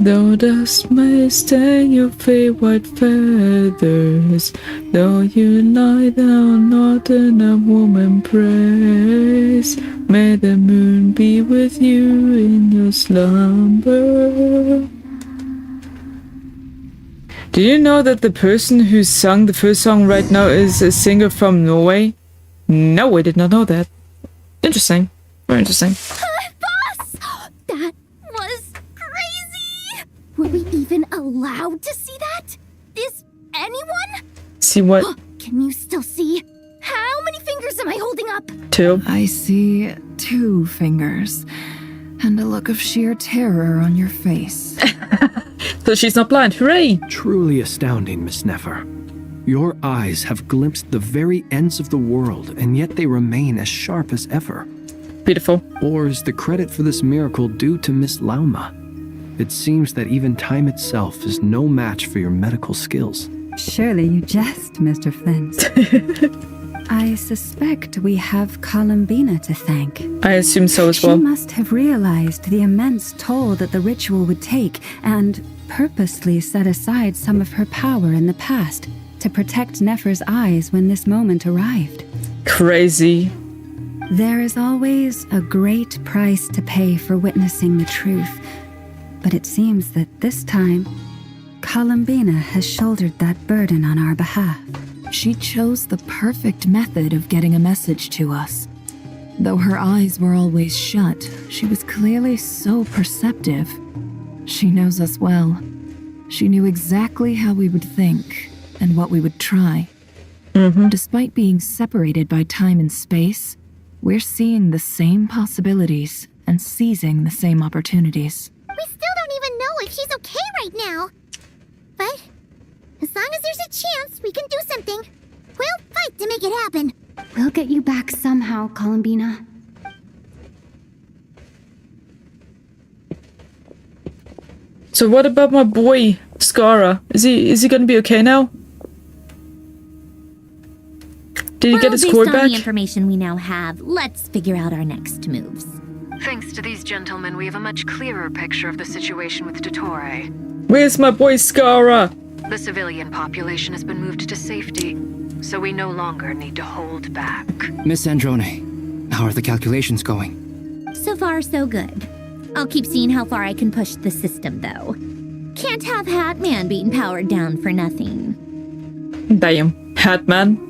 Though dust may stain your fair white feathers, though you lie down not in a warm embrace, may the moon be with you in your slumber. Do you know that the person who sung the first song right now is a singer from Norway? No, I did not know that. Interesting. Very interesting. Boss! That was crazy! Were we even allowed to see that? Is anyone? See what? Can you still see? How many fingers am I holding up? 2. I see 2 fingers. And a look of sheer terror on your face. So she's not blind. Hooray! Truly astounding, Miss Nefer. Your eyes have glimpsed the very ends of the world, and yet they remain as sharp as ever. Beautiful. Or is the credit for this miracle due to Miss Lauma? It seems that even time itself is no match for your medical skills. Surely you jest, Mr. Flint. I suspect we have Columbina to thank. I assume so as well. She must have realized the immense toll that the ritual would take and purposely set aside some of her power in the past to protect Nefer's eyes when this moment arrived. Crazy. There is always a great price to pay for witnessing the truth, but it seems that this time, Columbina has shouldered that burden on our behalf. She chose the perfect method of getting a message to us. Though her eyes were always shut, she was clearly so perceptive. She knows us well. She knew exactly how we would think and what we would try. Despite being separated by time and space, we're seeing the same possibilities and seizing the same opportunities. We still don't even know if she's okay right now. But as long as there's a chance we can do something, we'll fight to make it happen. We'll get you back somehow, Columbina. So what about my boy, Skara? Is he gonna be okay now? Did he get his cord based on back? the information we now have, let's figure out our next moves. Thanks to these gentlemen, we have a much clearer picture of the situation with Dottore. Where's my boy Skara? The civilian population has been moved to safety, so we no longer need to hold back. Miss Androne, how are the calculations going? So far, so good. I'll keep seeing how far I can push the system, though. Can't have Hatman being powered down for nothing. Damn, Hatman.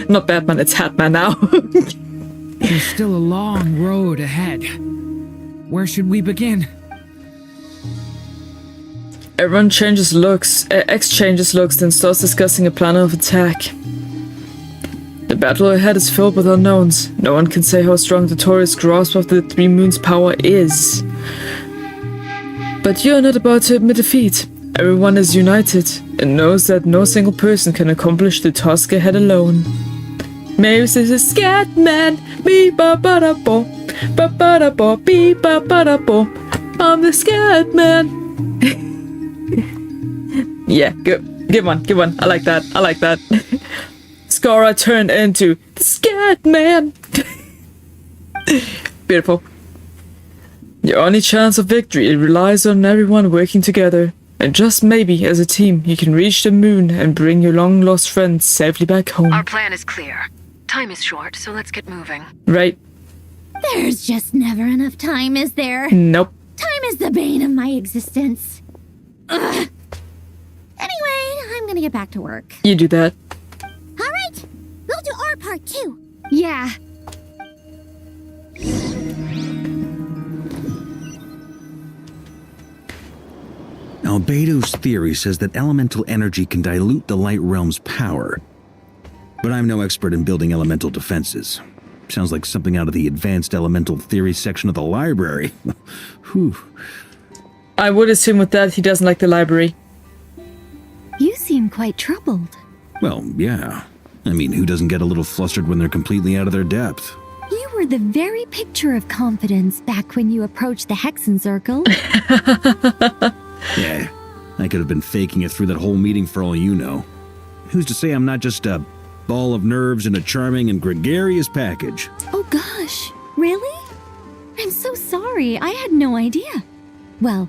Not Batman, it's Hatman now. There's still a long road ahead. Where should we begin? Everyone exchanges looks, then starts discussing a plan of attack. The battle ahead is filled with unknowns. No one can say how strong Dottore's grasp of the Three Moons' power is. But you're not about to admit defeat. Everyone is united and knows that no single person can accomplish the task ahead alone. Mavis is a scat man. Be ba ba da bo, ba ba da bo, be ba ba da bo. I'm the scat man. Yeah, good one. I like that. Skara turned into the scat man. Beautiful. Your only chance of victory relies on everyone working together. And just maybe, as a team, you can reach the moon and bring your long-lost friends safely back home. Our plan is clear. Time is short, so let's get moving. Right. There's just never enough time, is there? Nope. Time is the bane of my existence. Ugh. Anyway, I'm gonna get back to work. You do that. All right, we'll do our part too. Yeah. Albedo's theory says that elemental energy can dilute the light realm's power. But I'm no expert in building elemental defenses. Sounds like something out of the advanced elemental theory section of the library. Whew. I would assume with that he doesn't like the library. You seem quite troubled. Well, yeah. I mean, who doesn't get a little flustered when they're completely out of their depth? You were the very picture of confidence back when you approached the Hexen Circle. Yeah, I could have been faking it through that whole meeting for all you know. Who's to say I'm not just a ball of nerves in a charming and gregarious package? Oh gosh, really? I'm so sorry, I had no idea. Well,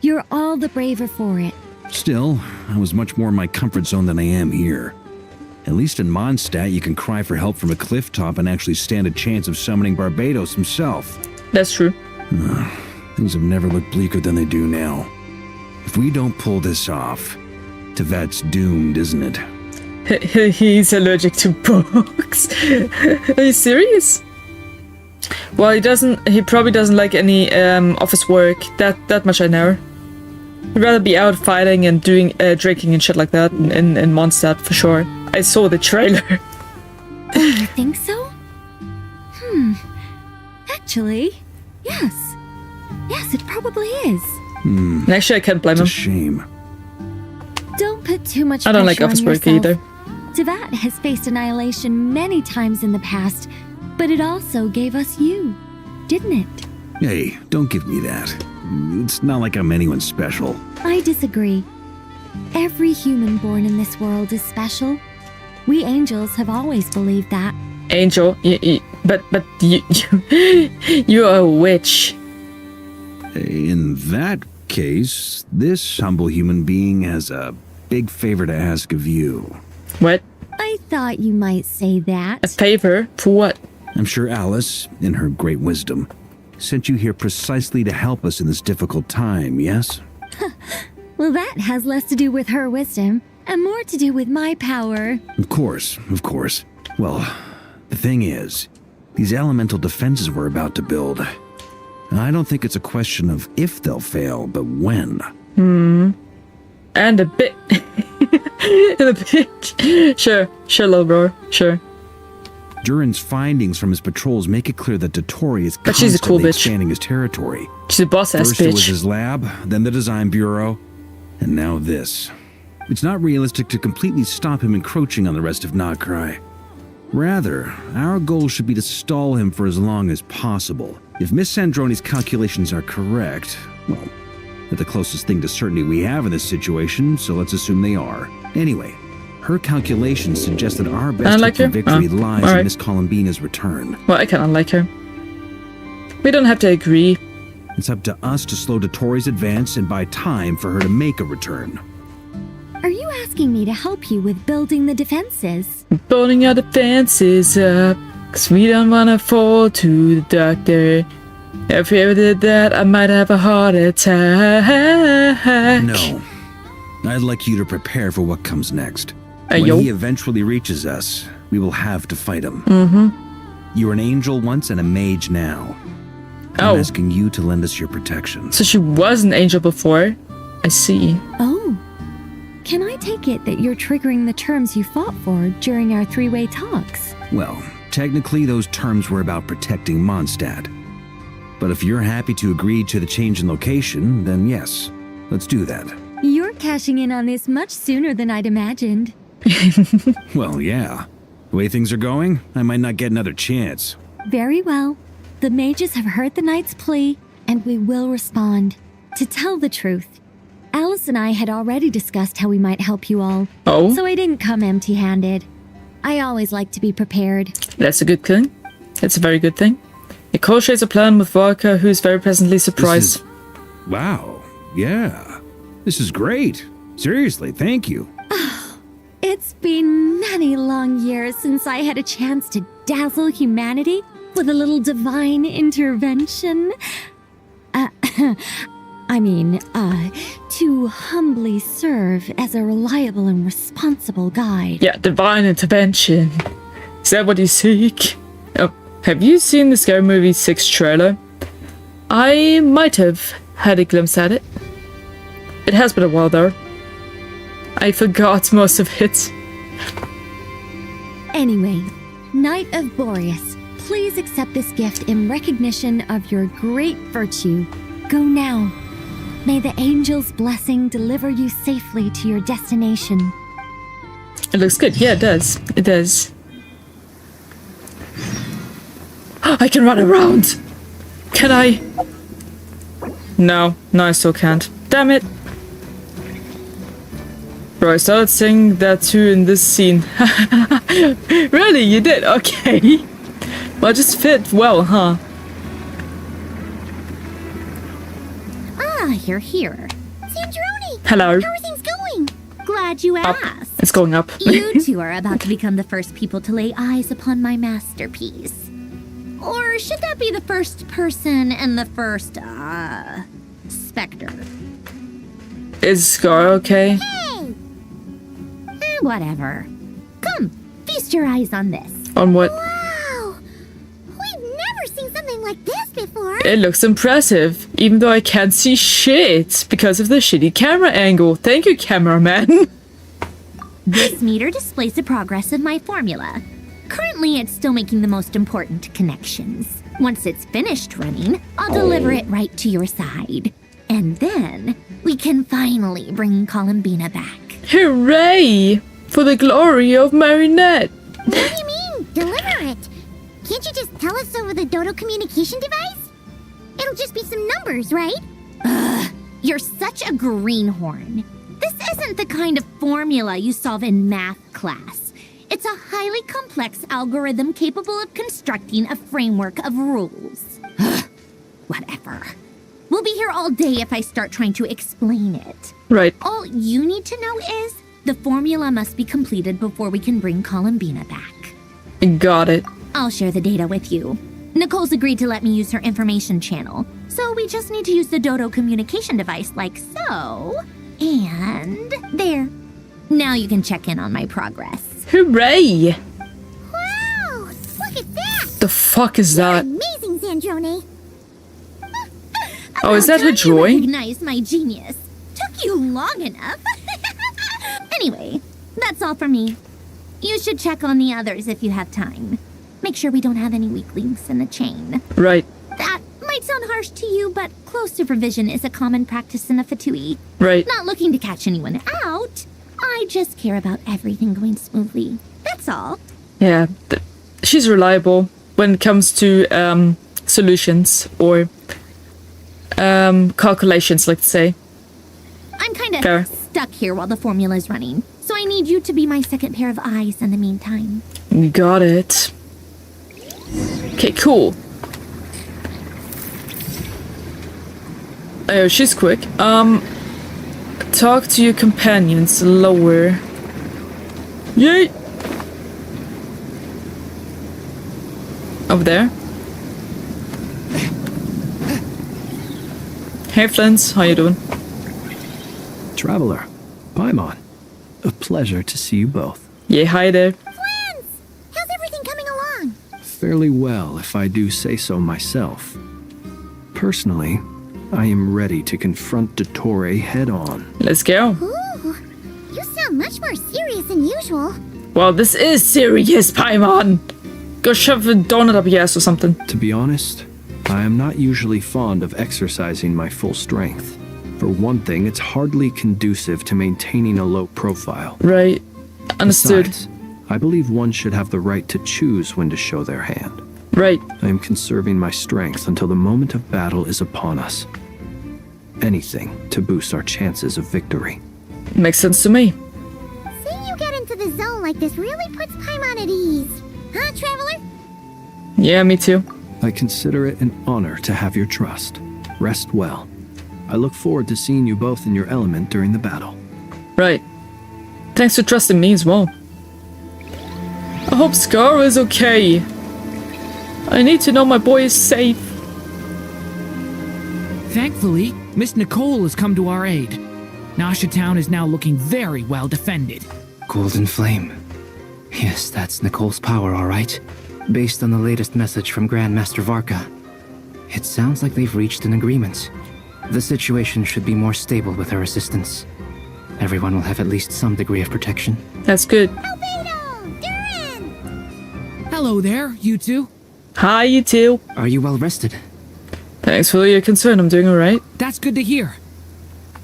you're all the braver for it. Still, I was much more in my comfort zone than I am here. At least in Mondstadt, you can cry for help from a cliff top and actually stand a chance of summoning Barbados himself. That's true. Things have never looked bleaker than they do now. If we don't pull this off, Tevat's doomed, isn't it? He's allergic to books. Are you serious? Well, he probably doesn't like any office work. That much I know. He'd rather be out fighting and doing drinking and shit like that in Mondstadt for sure. I saw the trailer. Oh, you think so? Actually, yes. Yes, it probably is. Actually, I can't blame him. It's a shame. Don't put too much I don't like pressure office on work yourself. either. Tevat has faced annihilation many times in the past, but it also gave us you, didn't it? Hey, don't give me that. It's not like I'm anyone special. I disagree. Every human born in this world is special. We angels have always believed that. Angel, but you're a witch. In that case, this humble human being has a big favor to ask of you. What? I thought you might say that. A favor? For what? I'm sure Alice, in her great wisdom, sent you here precisely to help us in this difficult time, yes? Well, that has less to do with her wisdom and more to do with my power. Of course. Well, the thing is, these elemental defenses we're about to build, I don't think it's a question of if they'll fail, but when. And a bit. And a bit. Sure, little bro. Sure. Durin's findings from his patrols make it clear that Dottore is But she's a cool constantly bitch. expanding his territory. She's a boss-ass First it was bitch. his lab, then the design bureau, and now this. It's not realistic to completely stop him encroaching on the rest of Nagrai. Rather, our goal should be to stall him for as long as possible. If Miss Sandroni's calculations are correct, well, they're the closest thing to certainty we have in this situation, so let's assume they are. Anyway, her calculations suggest that our best like hope for her? victory Oh, lies alright. in Miss Columbina's return. Well, I kind of like her. We don't have to agree. It's up to us to slow Dottore's advance and buy time for her to make a return. Are you asking me to help you with building the defenses? Building our defenses up, 'cause we don't wanna fall to the doctor. If we ever did that, I might have a heart attack. No. I'd like you to prepare for what comes next. Hey, When yo. he eventually reaches us, we will have to fight him. Mm-hmm. You were an angel once and a mage now. Oh. I'm asking you to lend us your protection. So she was an angel before. I see. Oh. Can I take it that you're triggering the terms you fought for during our three-way talks? Well, technically those terms were about protecting Mondstadt. But if you're happy to agree to the change in location, then yes, let's do that. You're cashing in on this much sooner than I'd imagined. Well, yeah. The way things are going, I might not get another chance. Very well. The mages have heard the knight's plea, and we will respond. To tell the truth, Alice and I had already discussed how we might help you all. Oh? So I didn't come empty-handed. I always like to be prepared. That's a good thing. That's a very good thing. Nicole shares a plan with Vodka, who's very pleasantly surprised. Wow. Yeah. This is great. Seriously, thank you. It's been many long years since I had a chance to dazzle humanity with a little divine intervention. To humbly serve as a reliable and responsible guide. Yeah, divine intervention. Is that what you seek? Oh, have you seen the scary movie 6 trailer? I might have had a glimpse at it. It has been a while though. I forgot most of it. Anyway, Knight of Boreas, please accept this gift in recognition of your great virtue. Go now. May the angel's blessing deliver you safely to your destination. It looks good. Yeah, it does. It does. I can run around! Can I? No, I still can't. Damn it! Bro, I started singing that too in this scene. Really? You did? Okay. Well, it just fit well, huh? Ah, you're here. Sandroni! Hello. How are things going? Glad you Up. asked. It's going up. You two are about to become the first people to lay eyes upon my masterpiece. Or should that be the first person and the first, specter? Is Scar okay? Hey! Whatever. Come, feast your eyes on this. On what? Wow! We've never seen something like this before! It looks impressive, even though I can't see shit because of the shitty camera angle. Thank you, cameraman. This meter displays the progress of my formula. Currently, it's still making the most important connections. Once it's finished running, I'll deliver it right to your side. And then, we can finally bring Columbina back. Hooray! For the glory of Marinette! What do you mean, deliver it? Can't you just tell us over the Dodo communication device? It'll just be some numbers, right? Ugh, you're such a greenhorn. This isn't the kind of formula you solve in math class. It's a highly complex algorithm capable of constructing a framework of rules. Ugh, whatever. We'll be here all day if I start trying to explain it. Right. All you need to know is the formula must be completed before we can bring Columbina back. Got it. I'll share the data with you. Nicole's agreed to let me use her information channel, so we just need to use the Dodo communication device like so. And there. Now you can check in on my progress. Hooray! Wow! Look at that! The fuck is that? Amazing, Zandrone! Oh, is that her You drawing? recognize my genius. Took you long enough. Anyway, that's all for me. You should check on the others if you have time. Make sure we don't have any weak links in the chain. Right. That might sound harsh to you, but close supervision is a common practice in the Fatui. Right. Not looking to catch anyone out. I just care about everything going smoothly. That's all. Yeah, she's reliable when it comes to solutions or calculations, let's say. I'm kind Fair. of stuck here while the formula is running, so I need you to be my second pair of eyes in the meantime. Got it. Okay, cool. Oh, she's quick. Talk to your companions lower. Yay! Over there. Hey, Flint, how you doing? Traveler, Paimon, a pleasure to see you both. Yeah, hi there. Friends! How's everything coming along? Fairly well, if I do say so myself. Personally, I am ready to confront Dottore head-on. Let's go. Ooh, you sound much more serious than usual. Well, this is serious, Paimon. Go shove a donut up your ass or something. To be honest, I am not usually fond of exercising my full strength. For one thing, it's hardly conducive to maintaining a low profile. Right. Understood. Besides, I believe one should have the right to choose when to show their hand. Right. I am conserving my strength until the moment of battle is upon us. Anything to boost our chances of victory. Makes sense to me. Seeing you get into the zone like this really puts Paimon at ease. Huh, Traveler? Yeah, me too. I consider it an honor to have your trust. Rest well. I look forward to seeing you both in your element during the battle. Right. Thanks for trusting me as well. I hope Scar is okay. I need to know my boy is safe. Thankfully, Miss Nicole has come to our aid. Nasha Town is now looking very well defended. Golden Flame. Yes, that's Nicole's power, all right. Based on the latest message from Grandmaster Varka. It sounds like they've reached an agreement. The situation should be more stable with her assistance. Everyone will have at least some degree of protection. That's good. Hello there, you two. Hi, you two. Are you well rested? Thanks for your concern. I'm doing alright. That's good to hear.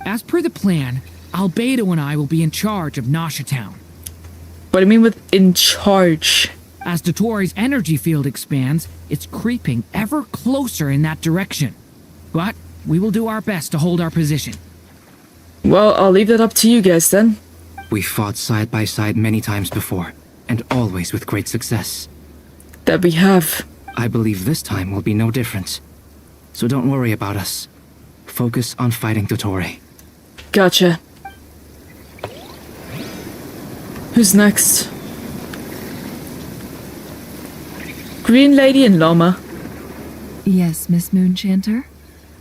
As per the plan, Albedo and I will be in charge of Nasha Town. What do you mean with in charge? As Dottore's energy field expands, it's creeping ever closer in that direction. But we will do our best to hold our position. Well, I'll leave that up to you guys then. We fought side by side many times before, and always with great success. That we have. I believe this time will be no different. So don't worry about us. Focus on fighting Dottore. Gotcha. Who's next? Green Lady and Llama. Yes, Miss Moonchanter?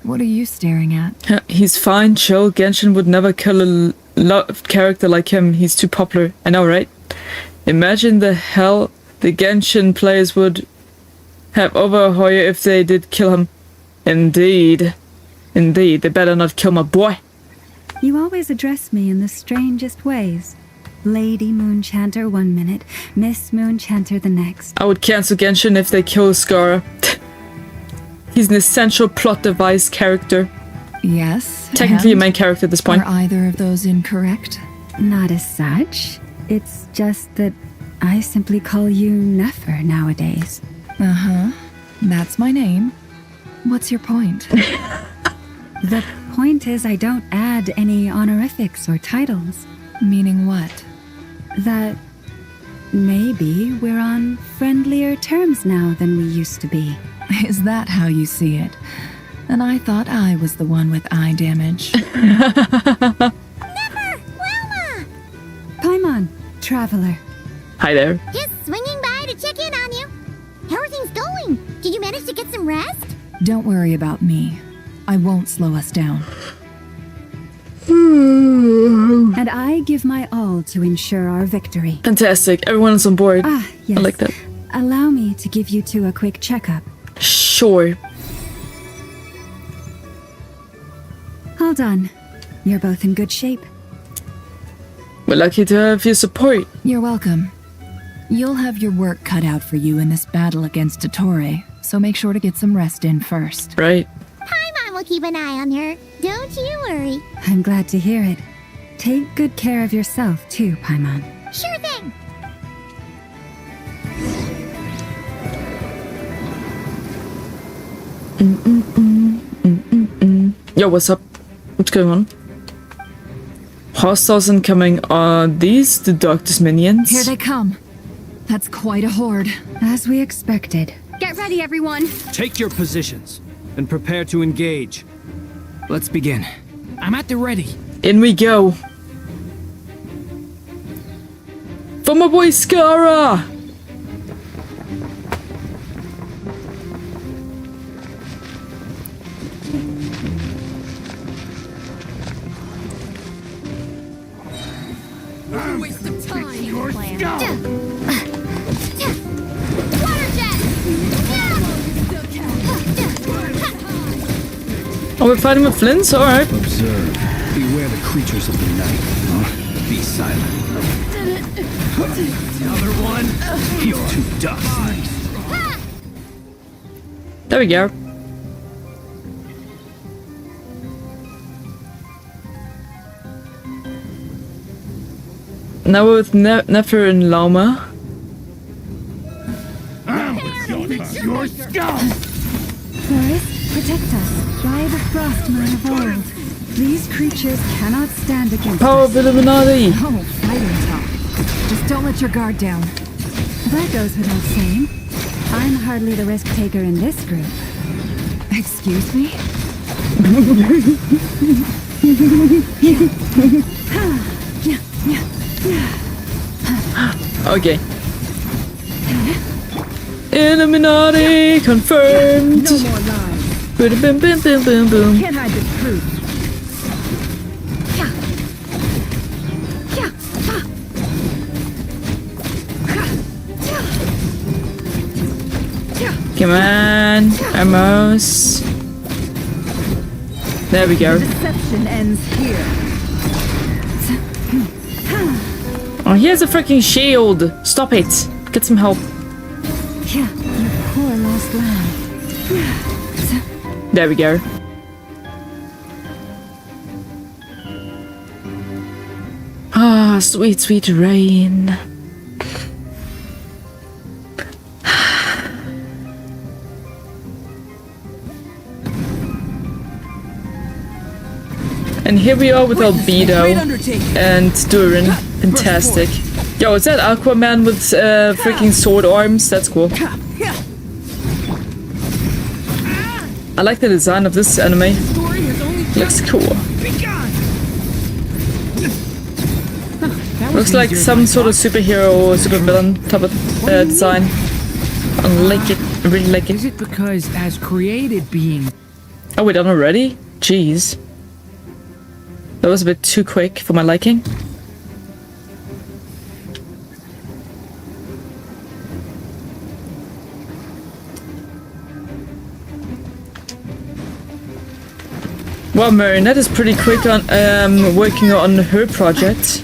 What are you staring at? He's fine, chill. Genshin would never kill a character like him. He's too popular. I know, right? Imagine the hell the Genshin players would have over Hoya if they did kill him. Indeed. Indeed, they better not kill my boy. You always address me in the strangest ways. Lady Moonchanter 1 minute, Miss Moonchanter the next. I would cancel Genshin if they kill Scar. He's an essential plot device character. Yes. Technically a and main character at this point. Are either of those incorrect? not as such. It's just that I simply call you Nefer nowadays. Uh-huh. That's my name. What's your point? The point is I don't add any honorifics or titles. Meaning what? That maybe we're on friendlier terms now than we used to be. Is that how you see it? And I thought I was the one with eye damage. Never! Wilma! Paimon, traveler. Hi there. Just swinging by to check in on you. How are things going? Did you manage to get some rest? Don't worry about me. I won't slow us down. And I give my all to ensure our victory. Fantastic. Everyone's on board. Yes. I like that. Allow me to give you two a quick checkup. Sure. All done. You're both in good shape. We're lucky to have your support. You're welcome. You'll have your work cut out for you in this battle against Dottore, so make sure to get some rest in first. Right. Paimon will keep an eye on her. Don't you worry. I'm glad to hear it. Take good care of yourself too, Paimon. Sure thing. Yo, what's up? What's going on? Hostiles incoming. Are these the Doctor's minions? Here they come. That's quite a horde. As we expected. Get ready, everyone. Take your positions and prepare to engage. Let's begin. I'm at the ready. In we go. For my boy Skara! Waste of time. Water Oh, we're fighting with Flints? Alright. Observe. Beware the creatures of the night. Be silent. Another one. You're too dust. There we go. Now we're with Nefer and Lama. Your skull! Forest, protect us. By the Frostman of old. These creatures cannot stand against Power us. of Illuminati! Oh, fighting talk. Just don't let your guard down. That goes without saying. I'm hardly the risk taker in this group. Excuse me? Okay. Illuminati confirmed! No more lies. Boom, boom, boom, boom, boom, boom. Can't hide the truth. Come on, almost. There we go. Deception ends here. Oh, he has a freaking shield. Stop it. Get some help. Yeah, you poor lost lamb. There we go. Ah, sweet, sweet rain. And here we are with Albedo and Durin. Fantastic. Yo, is that Aquaman with freaking sword arms? That's cool. I like the design of this anime. Looks cool. Looks like some sort of superhero or supervillain type of design. I like it. I really like it. Is it because as created being... Oh, we're done already? Jeez. That was a bit too quick for my liking. Well, Marinette is pretty quick on working on her project.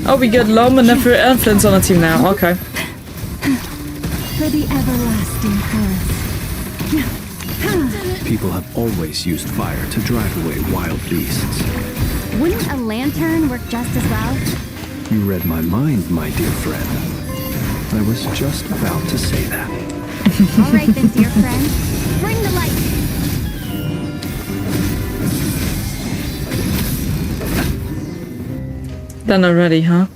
Oh, we got Lama, Nefer, and Flint on the team now. Okay. For the everlasting forest. People have always used fire to drive away wild beasts. Wouldn't a lantern work just as well? You read my mind, my dear friend. I was just about to say that. All right then, dear friend. Bring the light. Done already, huh?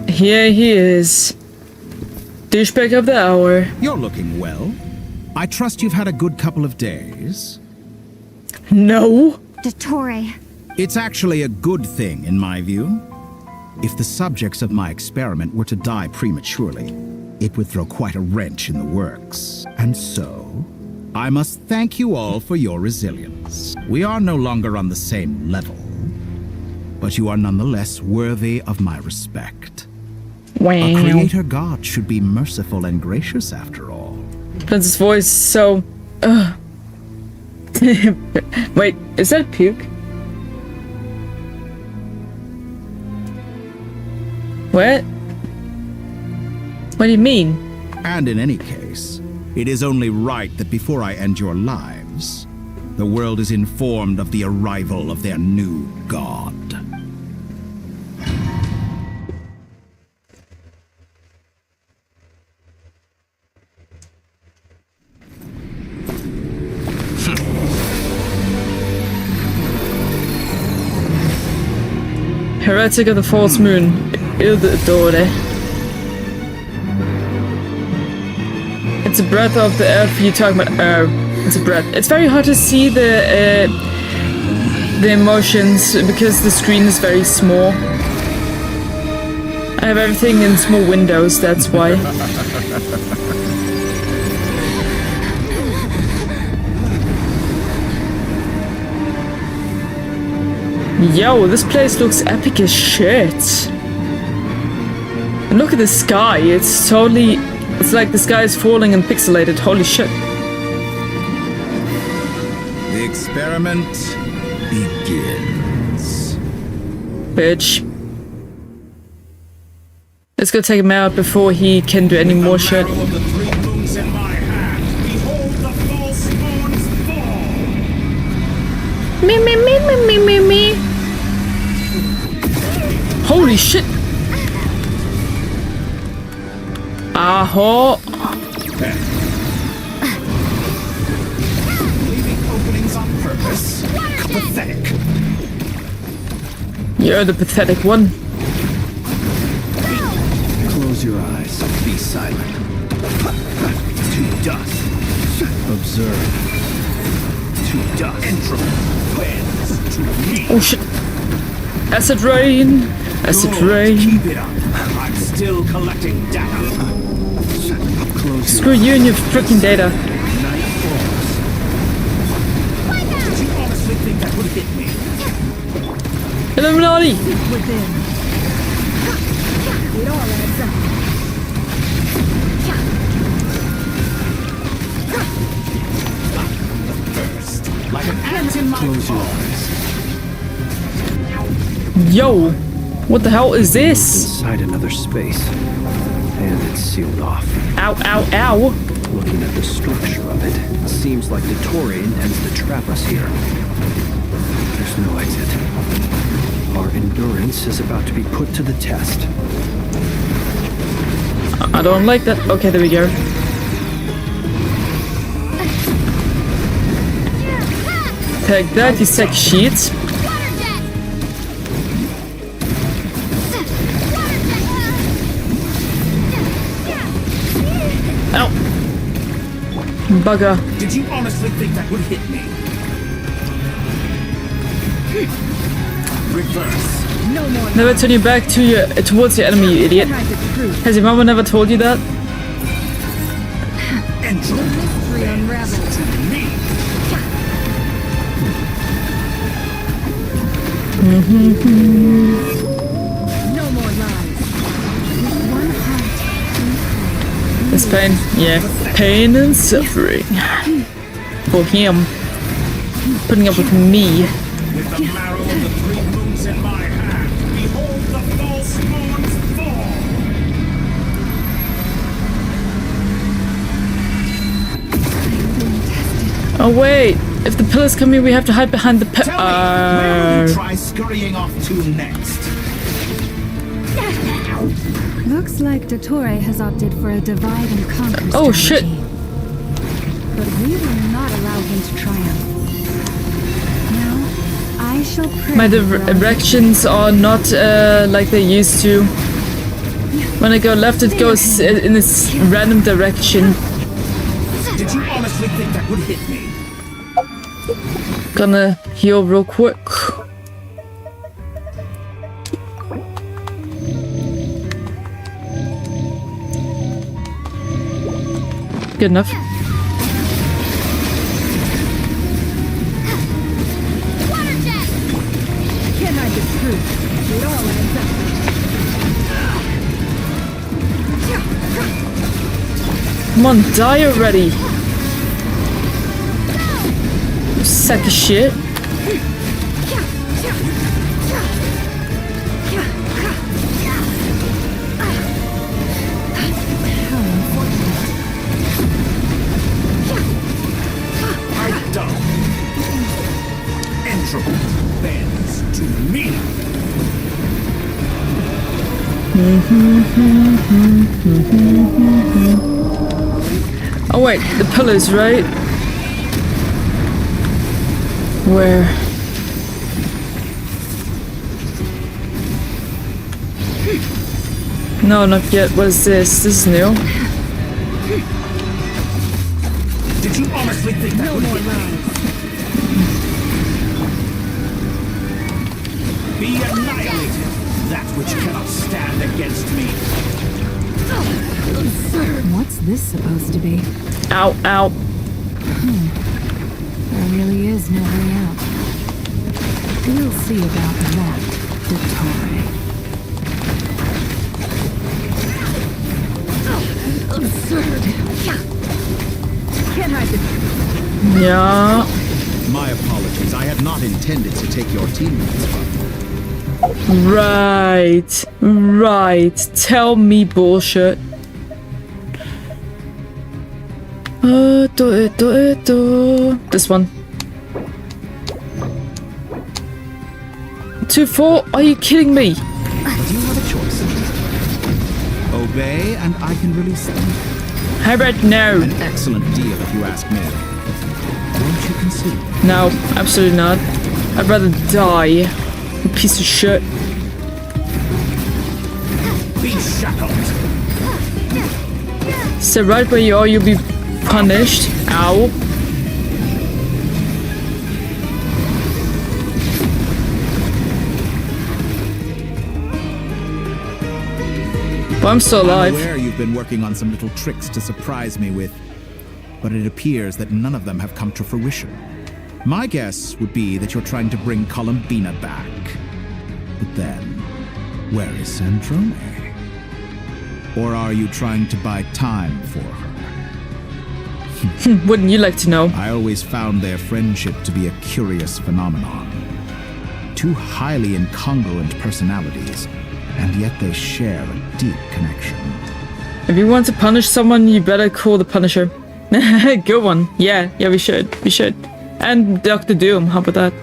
Here he is. Douchebag of the hour. You're looking well. I trust you've had a good couple of days. No. Dottore. It's actually a good thing, in my view. If the subjects of my experiment were to die prematurely, it would throw quite a wrench in the works. And so, I must thank you all for your resilience. We are no longer on the same level, but you are nonetheless worthy of my respect. Wow. A creator god should be merciful and gracious after all. Prince's voice so... Wait, is that puke? What? What do you mean? And in any case, it is only right that before I end your lives, the world is informed of the arrival of their new god. Heretic of the false moon. Dottore. It's a breath of the earth you talk about. It's a breath. It's very hard to see the emotions because the screen is very small. I have everything in small windows, that's why. Yo, this place looks epic as shit. And look at the sky, it's totally... It's like the sky is falling and pixelated, holy shit. The experiment begins. Bitch. Let's go take him out before he can do any more shit. Me. Holy shit! Aho! Leaving openings on purpose. Pathetic. You're the pathetic one. Close your eyes. Be silent. To dust. Observe. To dust. Entropy. Cleanse. To me. Oh shit. Acid rain. Acid rain. Keep it up. I'm still collecting data. Screw you and your freaking data. Did you honestly think that would hit me? Illuminati! Within. It all adds up. First, like an ant in my Close your eyes. Yo! What the hell is this? Inside another space. And it's sealed off. Ow, ow, ow! Looking at the structure of it, it seems like Dottore intends to trap us here. There's no exit. Our endurance is about to be put to the test. I don't like that. Okay, there we go. Take that, you sack shit. Ow! Bugger. Did you honestly think that would hit me? Reverse. No more. Never turn your back to your towards your enemy, you idiot. Has your mama never told you that? The mystery unraveled. No more lies. With one heart. This pain, yeah, pain and suffering for him. Putting up with me. With the marrow of the three moons in my hand, behold the false moons fall. Oh wait, if the pillars come in, we have to hide behind the Tell me, where will you try scurrying off to next? Looks like Dottore has opted for a divide and conquer Oh shit! strategy. But we will not allow him to triumph. Now, I shall pray. My directions are not like they used to. When I go left, it goes in this random direction. Did you honestly think that would hit me? Gonna heal real quick. Good enough. Can't hide the truth. It all adds up. Come on, die already. You sack of shit. Entropy bends to me. Oh wait, the pillars, right? Where? No, not yet. What is this? This is new. Did you honestly think that would hit me? Be annihilated, that which cannot stand against me. What's this supposed to be? Ow, ow. There really is no way out. We'll see about that, Dottore. Absurd. Can't hide the... Yeah. My apologies. I had not intended to take your teammates from you. Right. Right. Tell me bullshit. This one. 2-4? Are you kidding me? But you have a choice. Obey and I can release them. How about no? An excellent deal if you ask me. Won't you consider? No, absolutely not. I'd rather die. You piece of shit. Be shackled. So right where you are, you'll be punished. Ow. But I'm still alive. I'm aware you've been working on some little tricks to surprise me with, but it appears that none of them have come to fruition. My guess would be that you're trying to bring Columbina back. But then, where is Sandrone? Or are you trying to buy time for her? Wouldn't you like to know? I always found their friendship to be a curious phenomenon. Two highly incongruent personalities, and yet they share a deep connection. If you want to punish someone, you better call the Punisher. Good one. Yeah, we should. And Dr. Doom, how about that?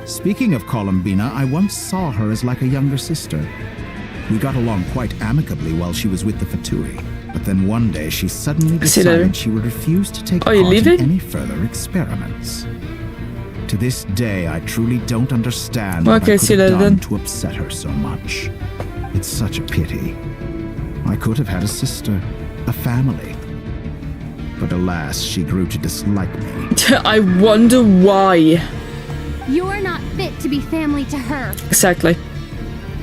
Speaking of Columbina, I once saw her as like a younger sister. We got along quite amicably while she was with the Fatui. But then one day she suddenly decided she would refuse to take part in any further experiments. To this day, I truly don't understand what I could have done to upset her so much. It's such a pity. I could have had a sister, a family. But alas, she grew to dislike me. I wonder why. You're not fit to be family to her. Exactly.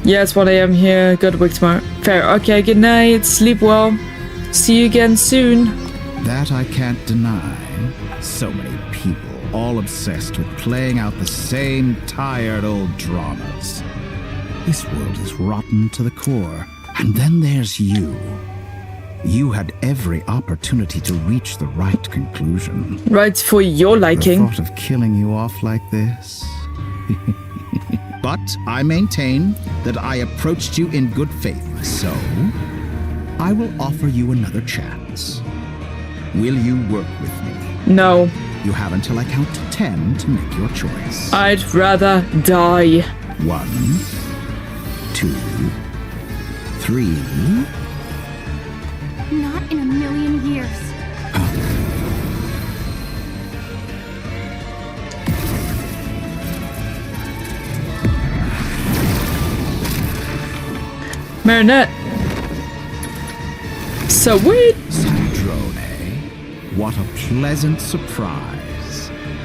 Yeah, it's 1 a.m. here. Go to work tomorrow. Fair. Okay, good night. Sleep well. See you again soon. That I can't deny. So many people, all obsessed with playing out the same tired old dramas. This world is rotten to the core. And then there's you. You had every opportunity to reach the right conclusion. Right for your liking. The thought of killing you off like this. But I maintain that I approached you in good faith, so I will offer you another chance. Will you work with me? No. You have until I count to 10 to make your choice. I'd rather die. 1, 2, 3. Not in a million years. Marinette. So wait. Sandrone, what a pleasant surprise.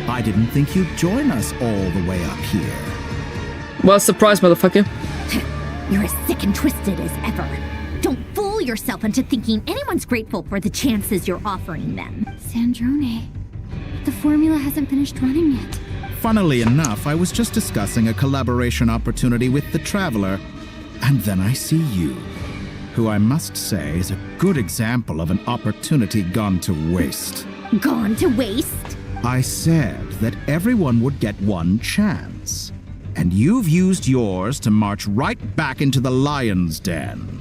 I didn't think you'd join us all the way up here. Well, surprise, motherfucker. You're as sick and twisted as ever. Don't fool yourself into thinking anyone's grateful for the chances you're offering them. Sandrone, the formula hasn't finished running yet. Funnily enough, I was just discussing a collaboration opportunity with the Traveler, and then I see you, who I must say is a good example of an opportunity gone to waste. Gone to waste? I said that everyone would get one chance, and you've used yours to march right back into the lion's den.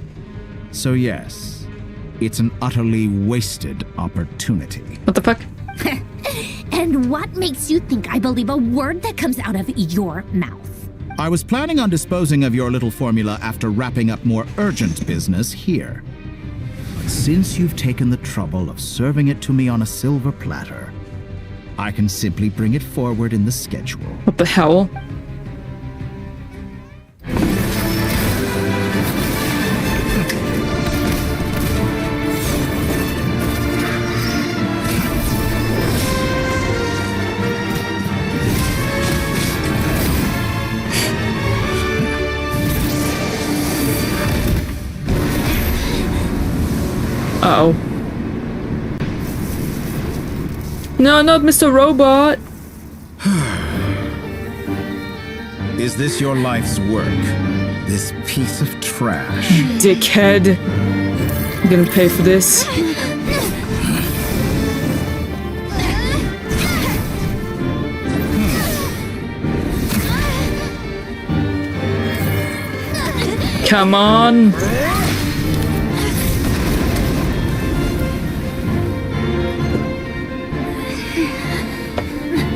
So yes, it's an utterly wasted opportunity. What the fuck? And what makes you think I believe a word that comes out of your mouth? I was planning on disposing of your little formula after wrapping up more urgent business here. But since you've taken the trouble of serving it to me on a silver platter, I can simply bring it forward in the schedule. What the hell? Uh-oh. No, not Mr. Robot. Is this your life's work? This piece of trash? Dickhead. I'm gonna pay for this. Come on.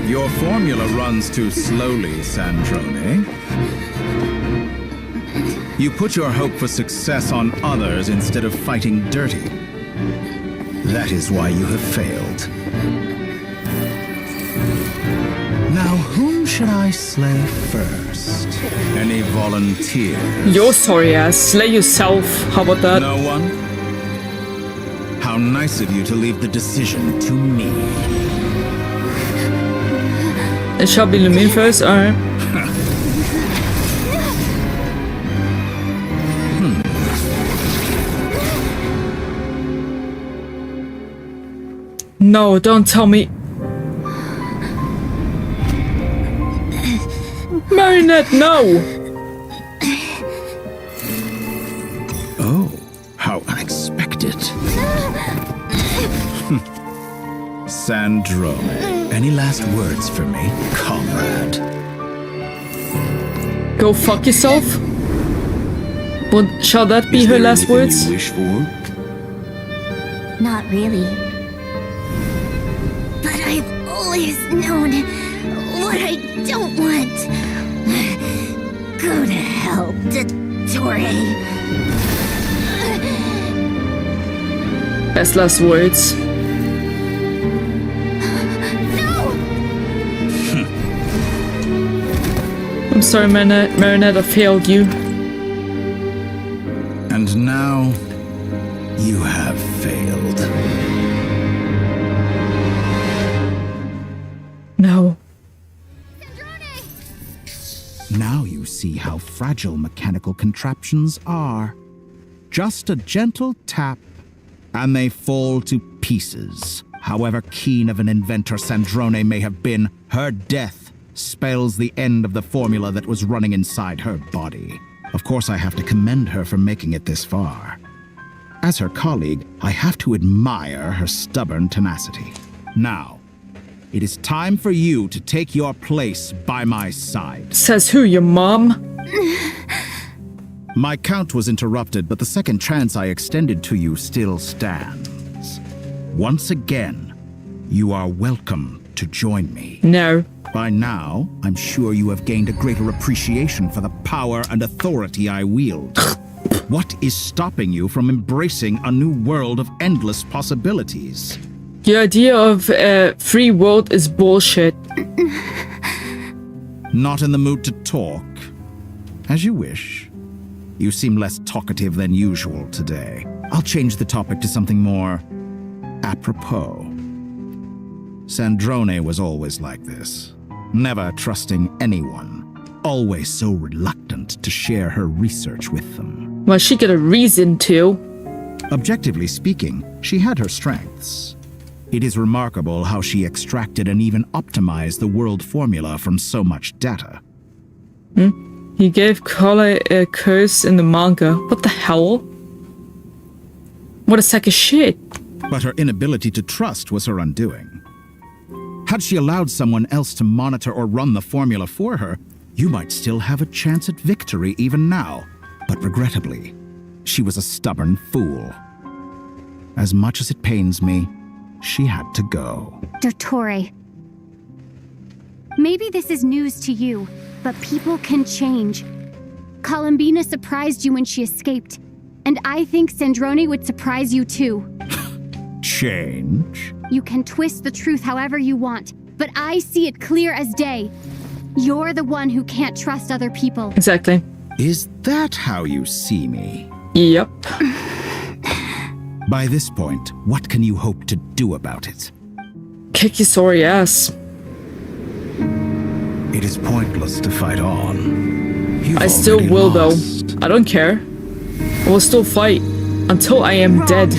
Your formula runs too slowly, Sandrone. You put your hope for success on others instead of fighting dirty. That is why you have failed. Now, whom should I slay first? Any volunteers? You're sorry ass. Slay yourself. How about that? No one? How nice of you to leave the decision to me. It shall be Lumin first, alright. No, don't tell me. Marinette, no! Oh, how unexpected. Sandrone, any last words for me, comrade? Go fuck yourself? But shall that be her last words? You wish for? Not really. But I've always known what I don't want. Go to hell, Dottore. Best last words. I'm sorry, Marinette, I failed you. And now, you have failed. No. Now you see how fragile mechanical contraptions are. Just a gentle tap, and they fall to pieces. However keen of an inventor Sandrone may have been, her death spells the end of the formula that was running inside her body. Of course, I have to commend her for making it this far. As her colleague, I have to admire her stubborn tenacity. Now, it is time for you to take your place by my side. Says who, your mom? My count was interrupted, but the second chance I extended to you still stands. Once again, you are welcome to join me? No. By now, I'm sure you have gained a greater appreciation for the power and authority I wield. What is stopping you from embracing a new world of endless possibilities? Your idea of a free world is bullshit. Not in the mood to talk? As you wish. You seem less talkative than usual today. I'll change the topic to something more apropos. Sandrone was always like this, never trusting anyone, always so reluctant to share her research with them. Well, she got a reason to. Objectively speaking, she had her strengths. It is remarkable how she extracted and even optimized the world formula from so much data. He gave Kale a curse in the manga. What the hell? What a sack of shit. But her inability to trust was her undoing. Had she allowed someone else to monitor or run the formula for her, you might still have a chance at victory even now. But regrettably, she was a stubborn fool. As much as it pains me, she had to go. Dottore. Maybe this is news to you, but people can change. Columbina surprised you when she escaped, and I think Sandrone would surprise you too. Change? You can twist the truth however you want, but I see it clear as day. You're the one who can't trust other people. Exactly. Is that how you see me? Yep. By this point, what can you hope to do about it? Kick your sorry ass. It is pointless to fight on. You've I still will lost. though. I don't care. I will still fight until I am dead.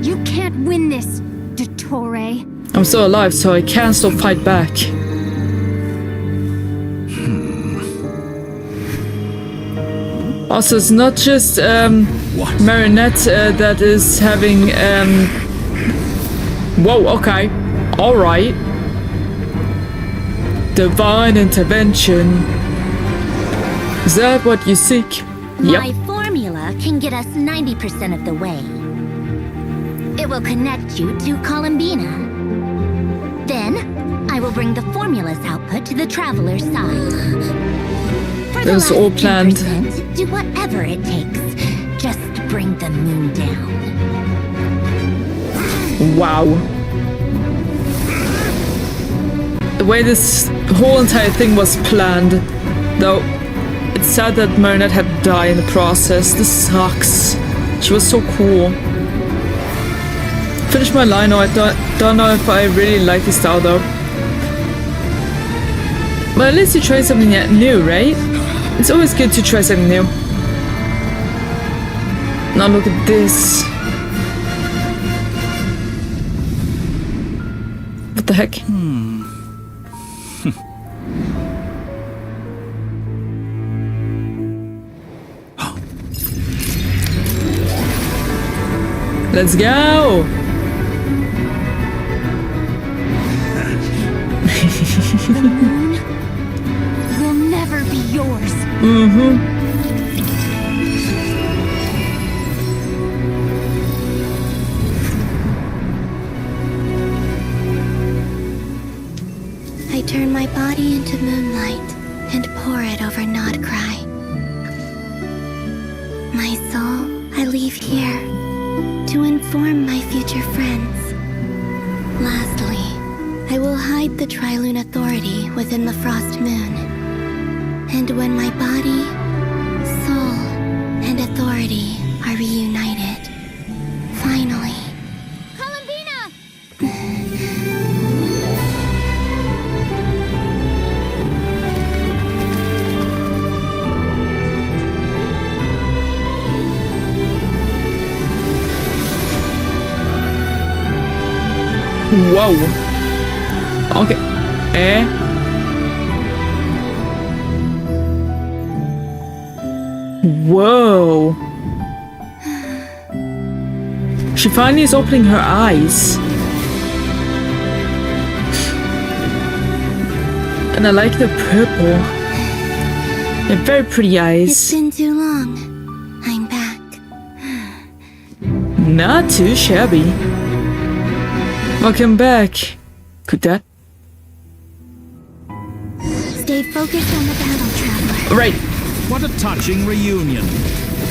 You can't win this, Dottore. I'm still alive, so I can still fight back. Also, it's not just Marinette that is having whoa, okay. Alright. Divine intervention. Is that what you seek? My formula can get us 90% of the way. It will connect you to Columbina. Then, I will bring the formula's output to the Traveler's side. For the It was last all planned. 10%, do whatever it takes. Just bring the moon down. Wow. The way this whole entire thing was planned, though, it's sad that Marinette had to die in the process. This sucks. She was so cool. Finish my line, I don't know if I really like this style though. But at least you tried something new, right? It's always good to try something new. Now look at this. What the heck? Let's go! The moon will never be yours. I turn my body into moonlight and pour it over Nodcry. My soul, I leave here to inform my future friends. Lastly, I will hide the Trilune Authority within the Frost Moon. And when my body, soul, and authority are reunited, finally... Whoa. Okay. Whoa. She finally is opening her eyes. And I like the purple. They're very pretty eyes. It's been too long. I'm back. Not too shabby. Welcome back. Could that Stay focused on the battle, Traveler. Right. What a touching reunion.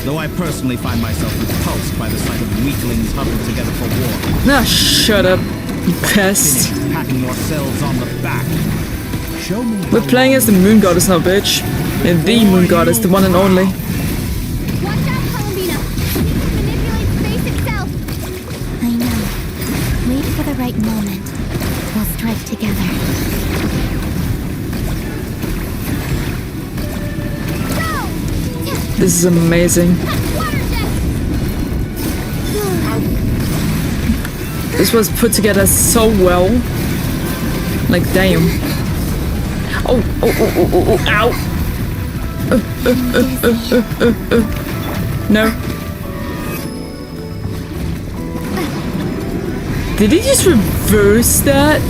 Though I personally find myself repulsed by the sight of weaklings huddled together for war. Ah, shut up, you pest. Finished patting yourselves on the back. Show me. We're playing as the Moon Goddess now, bitch. And the Moon Goddess, the one and only. Watch out, Columbina! She can manipulate space itself! I know. Wait for the right moment. We'll strike together. This is amazing. This was put together so well. Like, damn. Oh, ow. No. Did he just reverse that?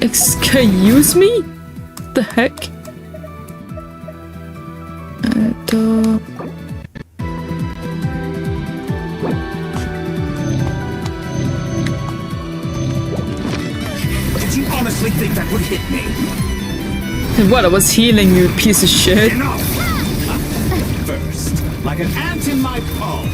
Excuse me? The heck? Did you honestly think that would hit me? What, I was healing you, piece of shit. Enough! First, like an ant in my palm.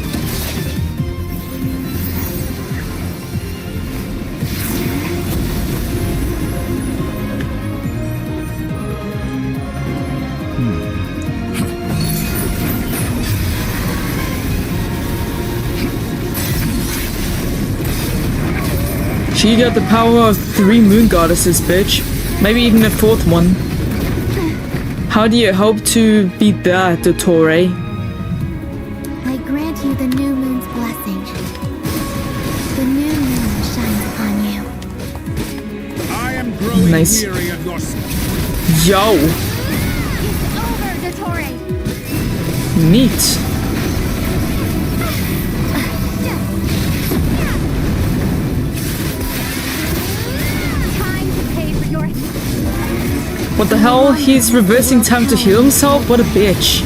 She got the power of 3 Moon Goddesses, bitch. Maybe even a 4th one. How do you hope to beat that, Dottore? I grant you the new moon's blessing. The new moon shines upon you. I am growing Nice. weary of your... Yo! It's over, Dottore! Neat. Time to pay for your... What the hell? He's reversing time to heal himself? What a bitch.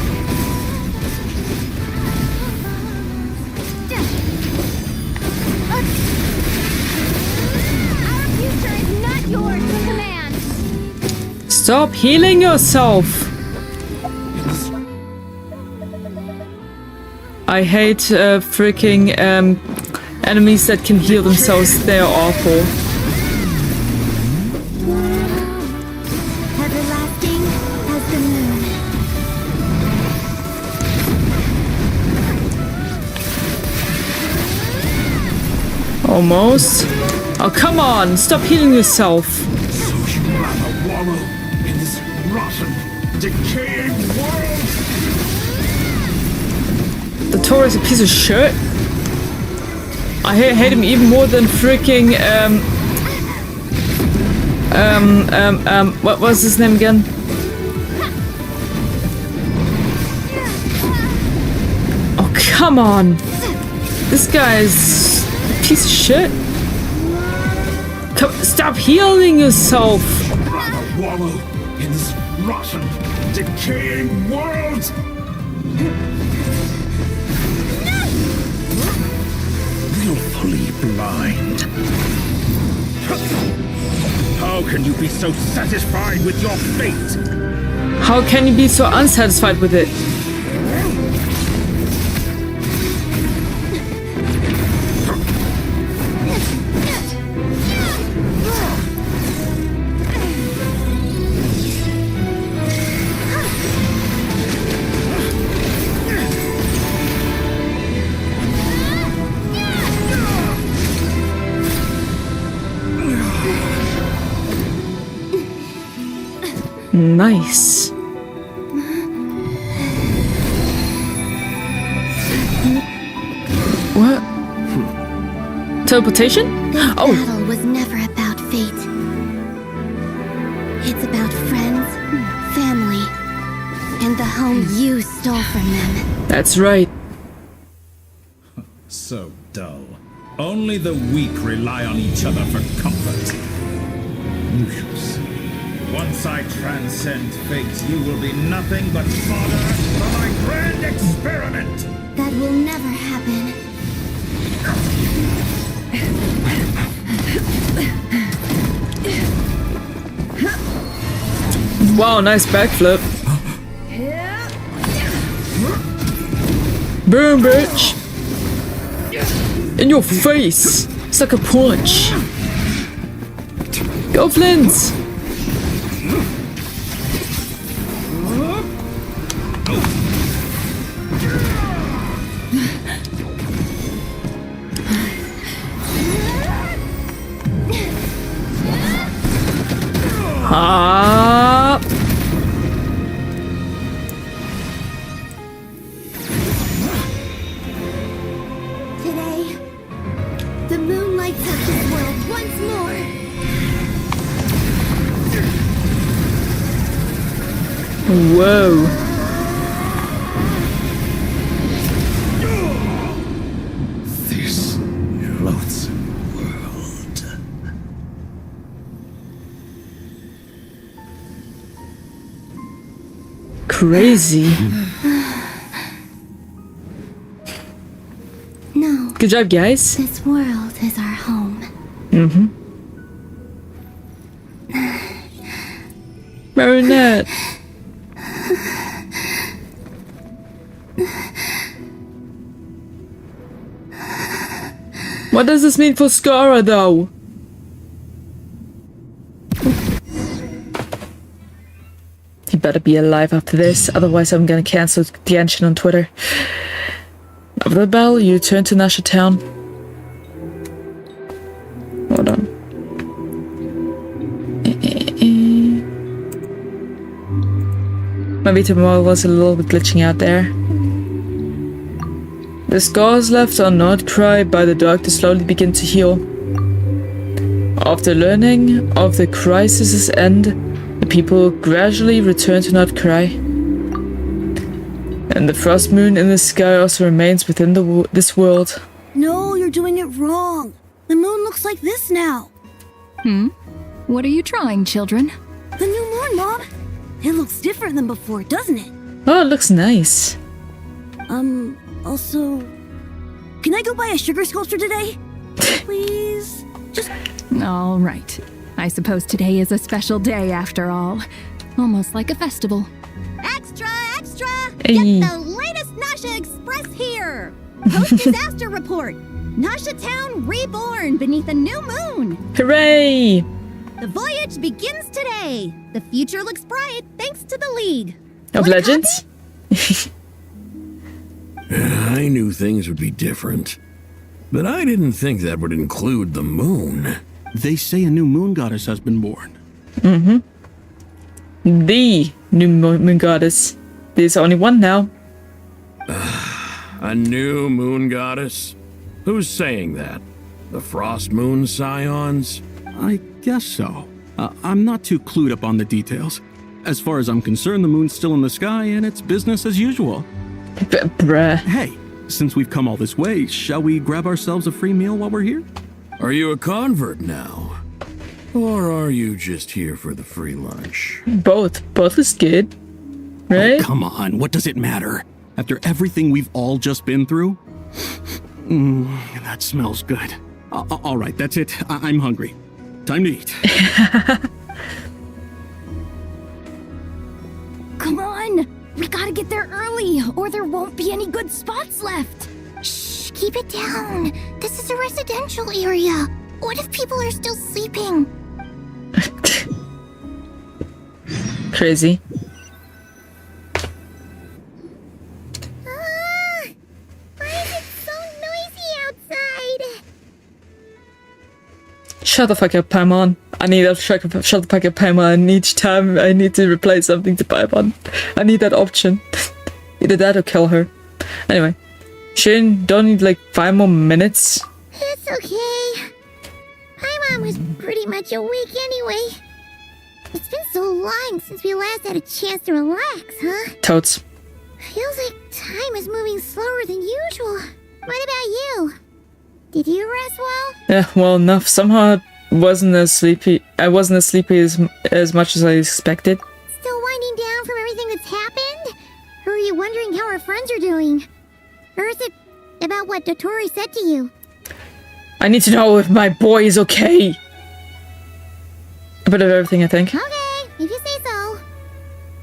Our future is not yours to command! Stop healing yourself! I hate freaking enemies that can heal themselves. They're awful. Everlasting as the moon. Almost. Oh, come on! Stop healing yourself. So you rather wallow in this rotten, decaying world? The Dottore is a piece of shit. I hate him even more than freaking what was his name again? Oh, come on. This guy is a piece of shit. Come, stop healing yourself. Rather wallow in this rotten, decaying world? Willfully blind. How can you be so satisfied with your fate? How can you be so unsatisfied with it? Nice. What? Teleportation? This Oh, battle was never about fate. It's about friends, family, and the home you stole from them. that's right. So dull. Only the weak rely on each other for comfort. You shall see. Once I transcend fate, you will be nothing but fodder for my grand experiment! That will never happen. Wow, nice backflip. Boom, bitch! In your face! Sucker punch! Go, Flint! Hop! Today, the moon lights up this world once more. Whoa. This loathsome world. Crazy. No. Good job, guys. This world is our home. Mm-hmm. Marinette. What does this mean for Skara, though? He better be alive after this, otherwise I'm gonna cancel Genshin on Twitter. After the battle, you return to Nasha Town. Hold on. Maybe tomorrow was a little bit glitching out there. The scars left on Nordcry by the doctor slowly begin to heal. After learning of the crisis's end, the people gradually return to Nordcry. And the frost moon in the sky also remains within this world. No, you're doing it wrong. The moon looks like this now. What are you trying, children? The new moon, Mom. It looks different than before, doesn't it? Oh, it looks nice. Also, can I go buy a sugar sculpture today? Please? Just... All right. I suppose today is a special day after all. Almost like a festival. Extra, extra! Hey. Get the latest Nasha Express here! Post-disaster report! Nasha Town reborn beneath a new moon! Hooray! The voyage begins today! The future looks bright thanks to the League. Of Legends? I knew things would be different, but I didn't think that would include the moon. They say a new moon goddess has been born. Mm-hmm. The new moon goddess. There's only one now. A new moon goddess? Who's saying that? The Frost Moon Scions? I guess so. I'm not too clued up on the details. As far as I'm concerned, the moon's still in the sky and it's business as usual. Bruh. Hey, since we've come all this way, shall we grab ourselves a free meal while we're here? Are you a convert now? Or are you just here for the free lunch? Both. Both is good. Right? Oh, come on, what does it matter? After everything we've all just been through? That smells good. All right, that's it. I'm hungry. Time to eat. Come on! We gotta get there early, or there won't be any good spots left. Shh, keep it down. This is a residential area. What if people are still sleeping? Crazy. Why is it so noisy outside? Shut the fuck up, Paimon. I need a shut the fuck up, Paimon. And each time I need to replace something to Paimon. I need that option. Either that or kill her. Anyway. Shin, don't need like 5 more minutes. It's okay. Paimon was pretty much awake anyway. It's been so long since we last had a chance to relax, huh? Totes. Feels like time is moving slower than usual. What about you? Did you rest well? Yeah, well enough. Somehow I wasn't as sleepy as much as I expected. Still winding down from everything that's happened? Or are you wondering how our friends are doing? Or is it about what Dottore said to you? I need to know if my boy is okay. A bit of everything, I think. Okay, if you say so.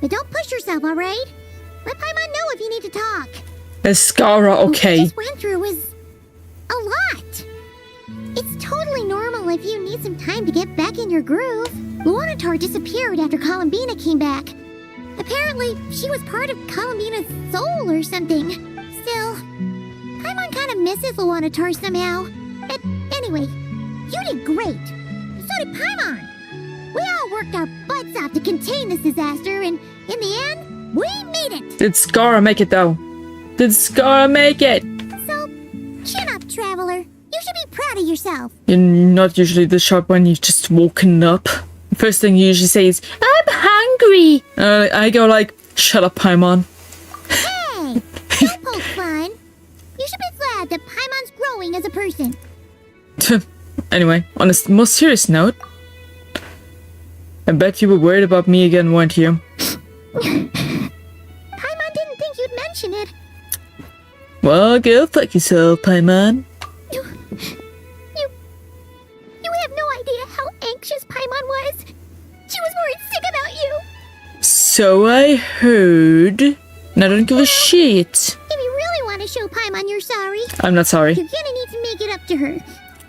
But don't push yourself, alright? Let Paimon know if you need to talk. Skara, What we okay. just went through was a lot. It's totally normal if you need some time to get back in your groove. Luanatar disappeared after Columbina came back. Apparently, she was part of Columbina's soul or something. Still, Paimon kind of misses Luanatar somehow. But anyway, you did great. So did Paimon. We all worked our butts off to contain this disaster, and in the end, we made it. Did Skara make it though? Did Skara make it? So, chin up, Traveler. You should be proud of yourself. You're not usually this sharp when you've just woken up. The first thing you usually say is, I'm hungry. I go like, shut up, Paimon. Hey, don't poke fun. You should be glad that Paimon's growing as a person. Anyway, on a more serious note, I bet you were worried about me again, weren't you? Paimon didn't think you'd mention it. Well, go fuck yourself, Paimon. You have no idea how anxious Paimon was. She was worried sick about you. So I heard. And I don't give a shit. If you really want to show Paimon you're sorry, I'm not sorry. you're gonna need to make it up to her.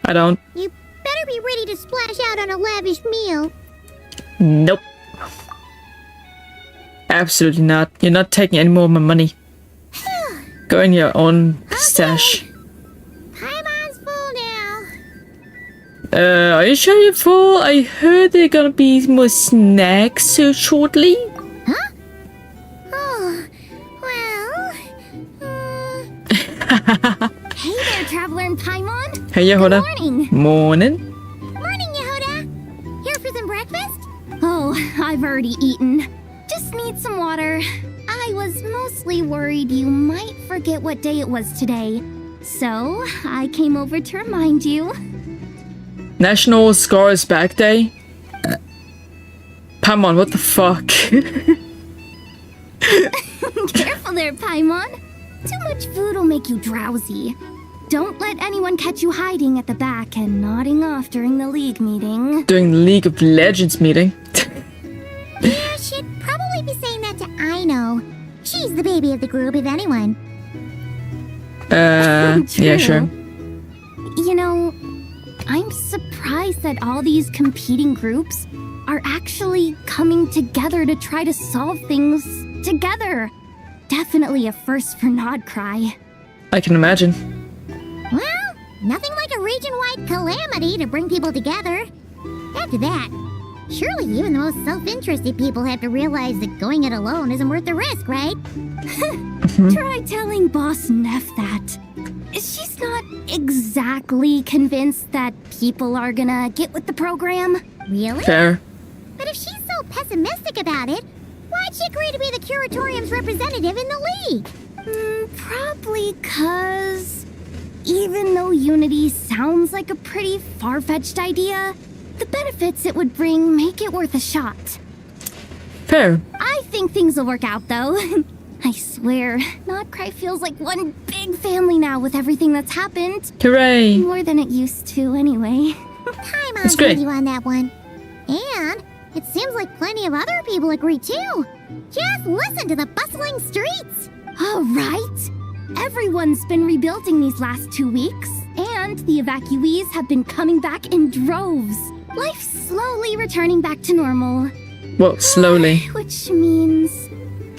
I don't. You better be ready to splash out on a lavish meal. Nope. Absolutely not. You're not taking any more of my money. Go in your own stash. Paimon's full now. Are you sure you're full? I heard there are gonna be more snacks so shortly. Huh? Oh, well... Hey there, Traveler and Paimon. Hey, Yehuda. Good morning. Morning. Morning, Yehuda. Here for some breakfast? Oh, I've already eaten. Just need some water. I was mostly worried you might forget what day it was today. So, I came over to remind you. National Scars Back Day? Paimon, what the fuck? Careful there, Paimon. Too much food will make you drowsy. Don't let anyone catch you hiding at the back and nodding off during the League meeting. During the League of Legends meeting. Yeah, she'd probably be saying that to Aino. She's the baby of the group, if anyone. Yeah, sure. You know, I'm surprised that all these competing groups are actually coming together to try to solve things together. Definitely a first for Nodcry. I can imagine. Well, nothing like a region-wide calamity to bring people together. After that, surely even the most self-interested people have to realize that going it alone isn't worth the risk, right? Try telling Boss Neff that. She's not exactly convinced that people are gonna get with the program. Really? Fair. But if she's so pessimistic about it, why'd she agree to be the Curatorium's representative in the League? Probably 'cause even though Unity sounds like a pretty far-fetched idea, the benefits it would bring make it worth a shot. Fair. I think things will work out, though. I swear, Nodcry feels like one big family now with everything that's happened. Hooray! More than it used to, anyway. Paimon's with you on that one. And it seems like plenty of other people agree, too. Just listen to the bustling streets. All right. Everyone's been rebuilding these last 2 weeks, and the evacuees have been coming back in droves. Life's slowly returning back to normal. Well, slowly. Which means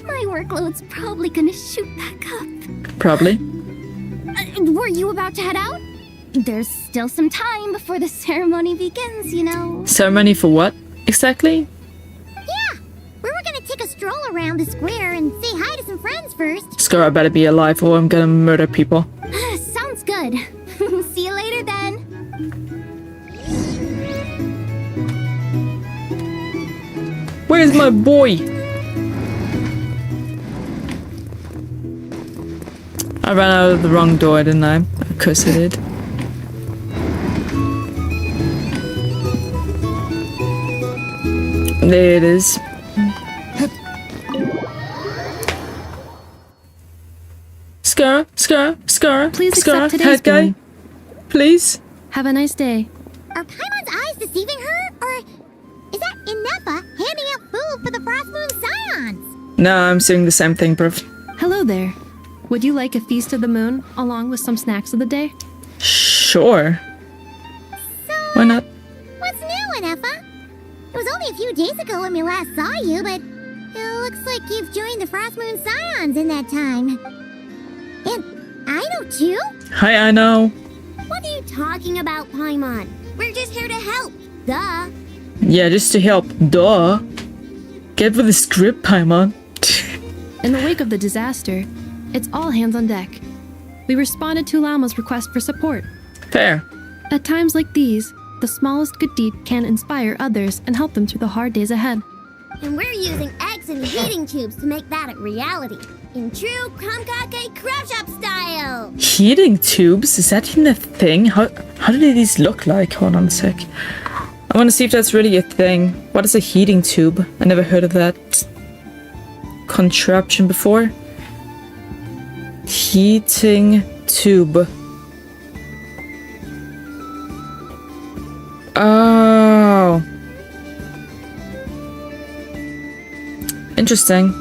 my workload's probably gonna shoot back up. Probably. Were you about to head out? There's still some time before the ceremony begins, you know. Ceremony for what, exactly? Yeah, we were gonna take a stroll around the square and say hi to some friends first. Skara better be alive or I'm gonna murder people. Sounds good. See you later then. Where's my boy? I ran out of the wrong door, didn't I? Of course I did. There it is. Skara. Please Skara, accept today's head guy. bill. Please. Have a nice day. Are Paimon's eyes deceiving her? Or is that Inepa handing out food of the Frost Moon Scions. No, I'm saying the same thing, bruv. Hello there. Would you like a feast of the moon along with some snacks of the day? Sure. Why not? What's new, Anefa? It was only a few days ago when we last saw you, but it looks like you've joined the Frost Moon Scions in that time. And I know too. Hi, I know. What are you talking about, Paimon? We're just here to help. Duh. Yeah, just to help. Duh. Get with the script, Paimon. In the wake of the disaster, it's all hands on deck. We responded to Lama's request for support. Fair. At times like these, the smallest good deed can inspire others and help them through the hard days ahead. And we're using eggs and heating tubes to make that a reality. In true Krumkake craft shop style. Heating tubes? Is that even a thing? How do these look like? Hold on a sec. I want to see if that's really a thing. What is a heating tube? I never heard of that contraption before. Heating tube. Oh. Interesting.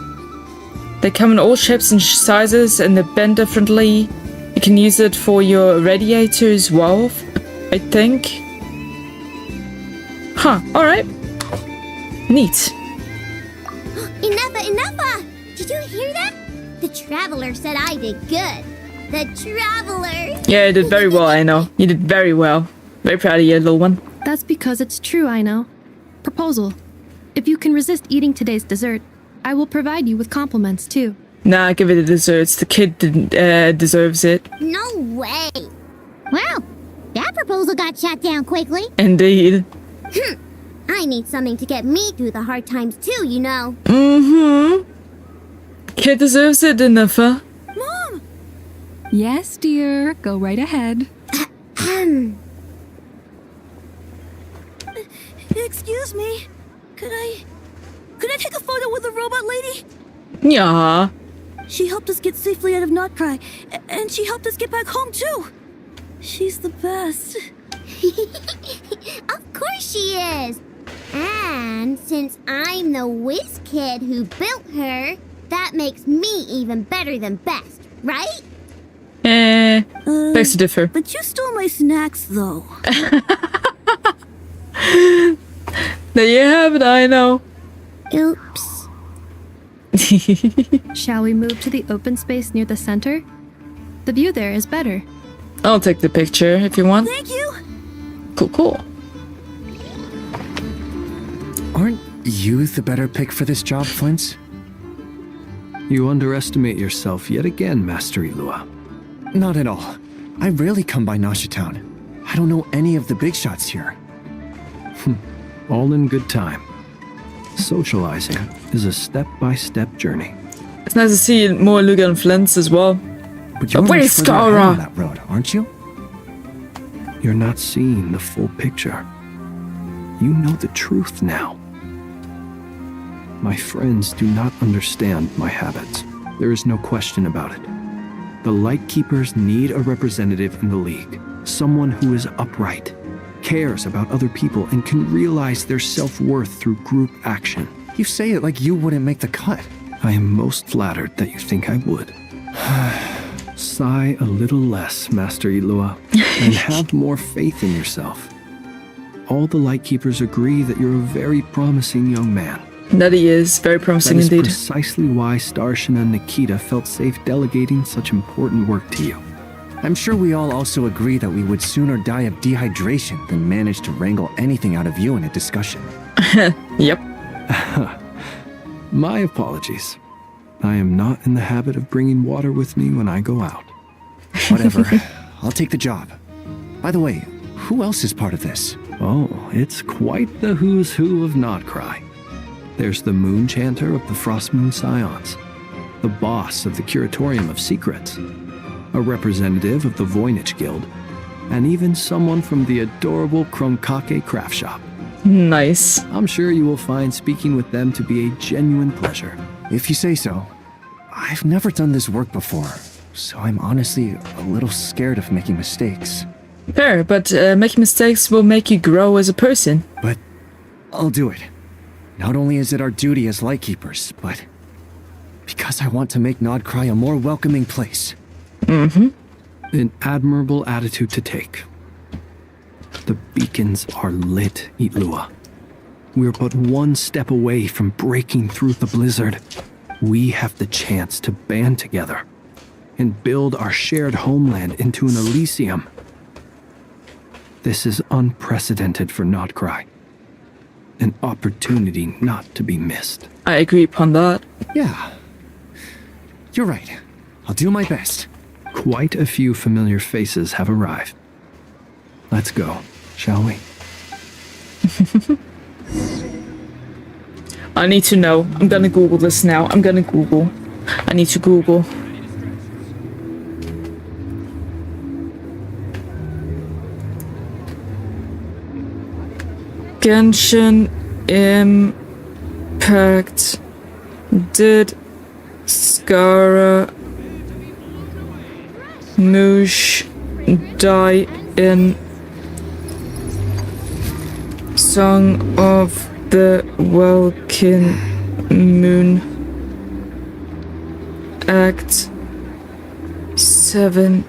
They come in all shapes and sizes and they bend differently. You can use it for your radiator as well, I think. Huh, alright. Neat. Enough! Did you hear that? The Traveler said I did good. The Traveler! Yeah, you did very well, I know. You did very well. Very proud of you, little one. That's because it's true, I know. Proposal. If you can resist eating today's dessert, I will provide you with compliments, too. Nah, give it the desserts. The kid deserves it. No way! Wow, that proposal got shot down quickly. Indeed. I need something to get me through the hard times too, you know. Mm-hmm. Kid deserves it, Anefa. Mom! Yes, dear. Go right ahead. Excuse me. Could I take a photo with the robot lady? Yeah. She helped us get safely out of Notcry, and she helped us get back home too. She's the best. Of course she is. And since I'm the whiz kid who built her, that makes me even better than best, right? Begs to differ. But you stole my snacks, though. There you have it, I know. Oops. Shall we move to the open space near the center? The view there is better. I'll take the picture if you want. Thank you. Cool. Aren't you the better pick for this job, Flint? You underestimate yourself yet again, Master Ilua. Not at all. I rarely come by Nasha Town. I don't know any of the big shots here. All in good time. Socializing is a step-by-step journey. It's nice to see more Lugan Flints as well. But you're Where's much further ahead on Skara? that road, aren't you? You're not seeing the full picture. You know the truth now. My friends do not understand my habits. There is no question about it. The Lightkeepers need a representative in the League. Someone who is upright, cares about other people, and can realize their self-worth through group action. You say it like you wouldn't make the cut. I am most flattered that you think I would. Sigh a little less, Master Ilua, and have more faith in yourself. All the Lightkeepers agree that you're a very promising young man. That he is. Very promising That is indeed. precisely why Starshina and Nikita felt safe delegating such important work to you. I'm sure we all also agree that we would sooner die of dehydration than manage to wrangle anything out of you in a discussion. Yep. My apologies. I am not in the habit of bringing water with me when I go out. Whatever. I'll take the job. By the way, who else is part of this? Oh, it's quite the who's who of Notcry. There's the Moon Chanter of the Frost Moon Scions, the boss of the Curatorium of Secrets, a representative of the Voynich Guild, and even someone from the adorable Krumkake craft shop. Nice. I'm sure you will find speaking with them to be a genuine pleasure. If you say so. I've never done this work before, so I'm honestly a little scared of making mistakes. Fair, but making mistakes will make you grow as a person. But I'll do it. Not only is it our duty as Lightkeepers, but because I want to make Nodcry a more welcoming place. Mm-hmm. An admirable attitude to take. The beacons are lit, Itlua. We're but one step away from breaking through the blizzard. We have the chance to band together and build our shared homeland into an Elysium. This is unprecedented for Nodcry. An opportunity not to be missed. I agree upon that. Yeah. You're right. I'll do my best. Quite a few familiar faces have arrived. Let's go, shall we? I need to know. I'm gonna Google this now. I need to Google. Genshin Impact. Did Skara Moosh die in Song of the Welkin Moon Act 7?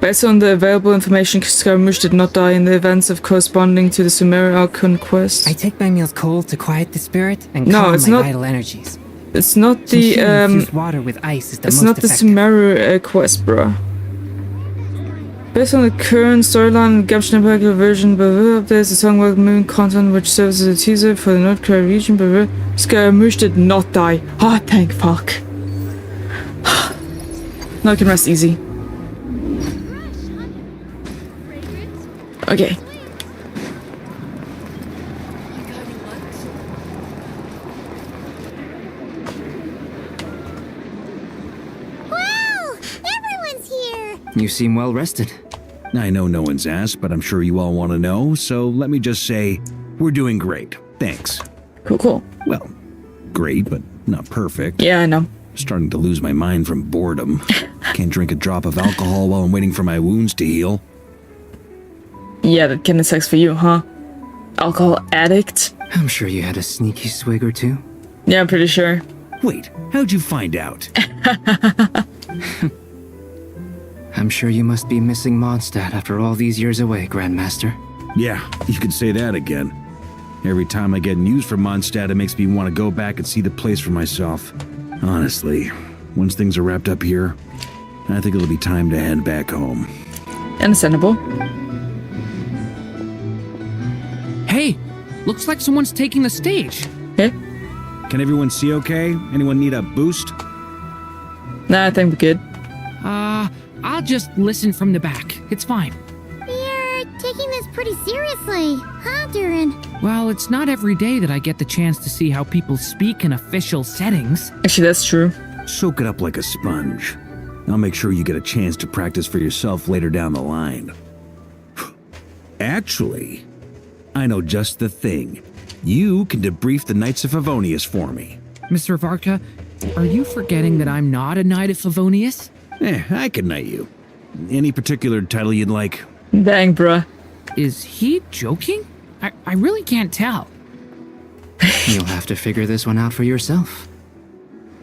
Based on the available information, Scaramouche did not die in the events of corresponding to the Sumerian conquest. I take my meals cold to quiet the spirit and No, calm it's my not- vital energies. It's not Some the human infuse water with ice is the it's most not the effective. Sumeru quest, bruh. Based on the current storyline, Genshin Impact version, updates the song Welcome Moon content, which serves as a teaser for the North Korea region. Scaramouche did not die. Ah, thank fuck. Now I can rest easy. Okay. Wow! Everyone's here! You seem well rested. I know no one's asked, but I'm sure you all want to know, so let me just say, we're doing great. Thanks. Cool. Well, great, but not perfect. Yeah, I know. Starting to lose my mind from boredom. Can't drink a drop of alcohol while I'm waiting for my wounds to heal. Yeah, that kind of sucks for you, huh? Alcohol addict? I'm sure you had a sneaky swig or two. Yeah, I'm pretty sure. Wait, how'd you find out? I'm sure you must be missing Mondstadt after all these years away, Grandmaster. Yeah, you could say that again. Every time I get news from Mondstadt, it makes me want to go back and see the place for myself. Honestly, once things are wrapped up here, I think it'll be time to head back home. Understandable. Hey, looks like someone's taking the stage. Hey? Can everyone see okay? Anyone need a boost? Nah, I think we're good. I'll just listen from the back. It's fine. You're taking this pretty seriously, huh, Durin? Well, it's not every day that I get the chance to see how people speak in official settings. Actually, that's true. Soak it up like a sponge. I'll make sure you get a chance to practice for yourself later down the line. Actually, I know just the thing. You can debrief the Knights of Favonius for me. Mr. Varka, are you forgetting that I'm not a Knight of Favonius? I can knight you. Any particular title you'd like? Dang, bruh. Is he joking? I really can't tell. You'll have to figure this one out for yourself.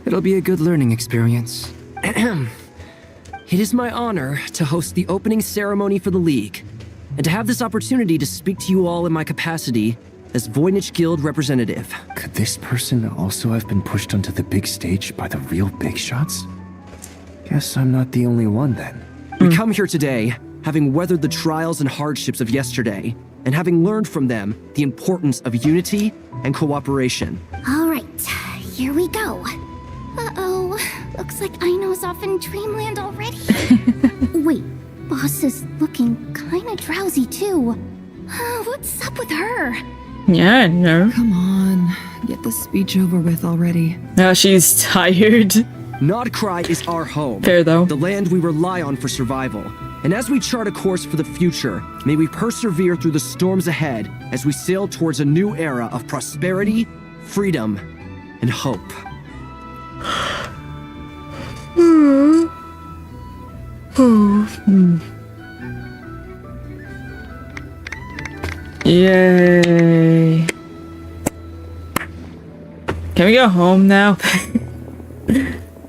It'll be a good learning experience. It is my honor to host the opening ceremony for the League, and to have this opportunity to speak to you all in my capacity as Voynich Guild representative. Could this person also have been pushed onto the big stage by the real big shots? Guess I'm not the only one then. We come here today, having weathered the trials and hardships of yesterday, and having learned from them the importance of unity and cooperation. All right, here we go. Uh-oh, looks like Aino's off in dreamland already. Wait, Boss is looking kinda drowsy too. What's up with her? Yeah, I know. Come on, get this speech over with already. Now she's tired. Nodcry is our home. Fair though. The land we rely on for survival. And as we chart a course for the future, may we persevere through the storms ahead as we sail towards a new era of prosperity, freedom, and hope. Yay. Can we go home now?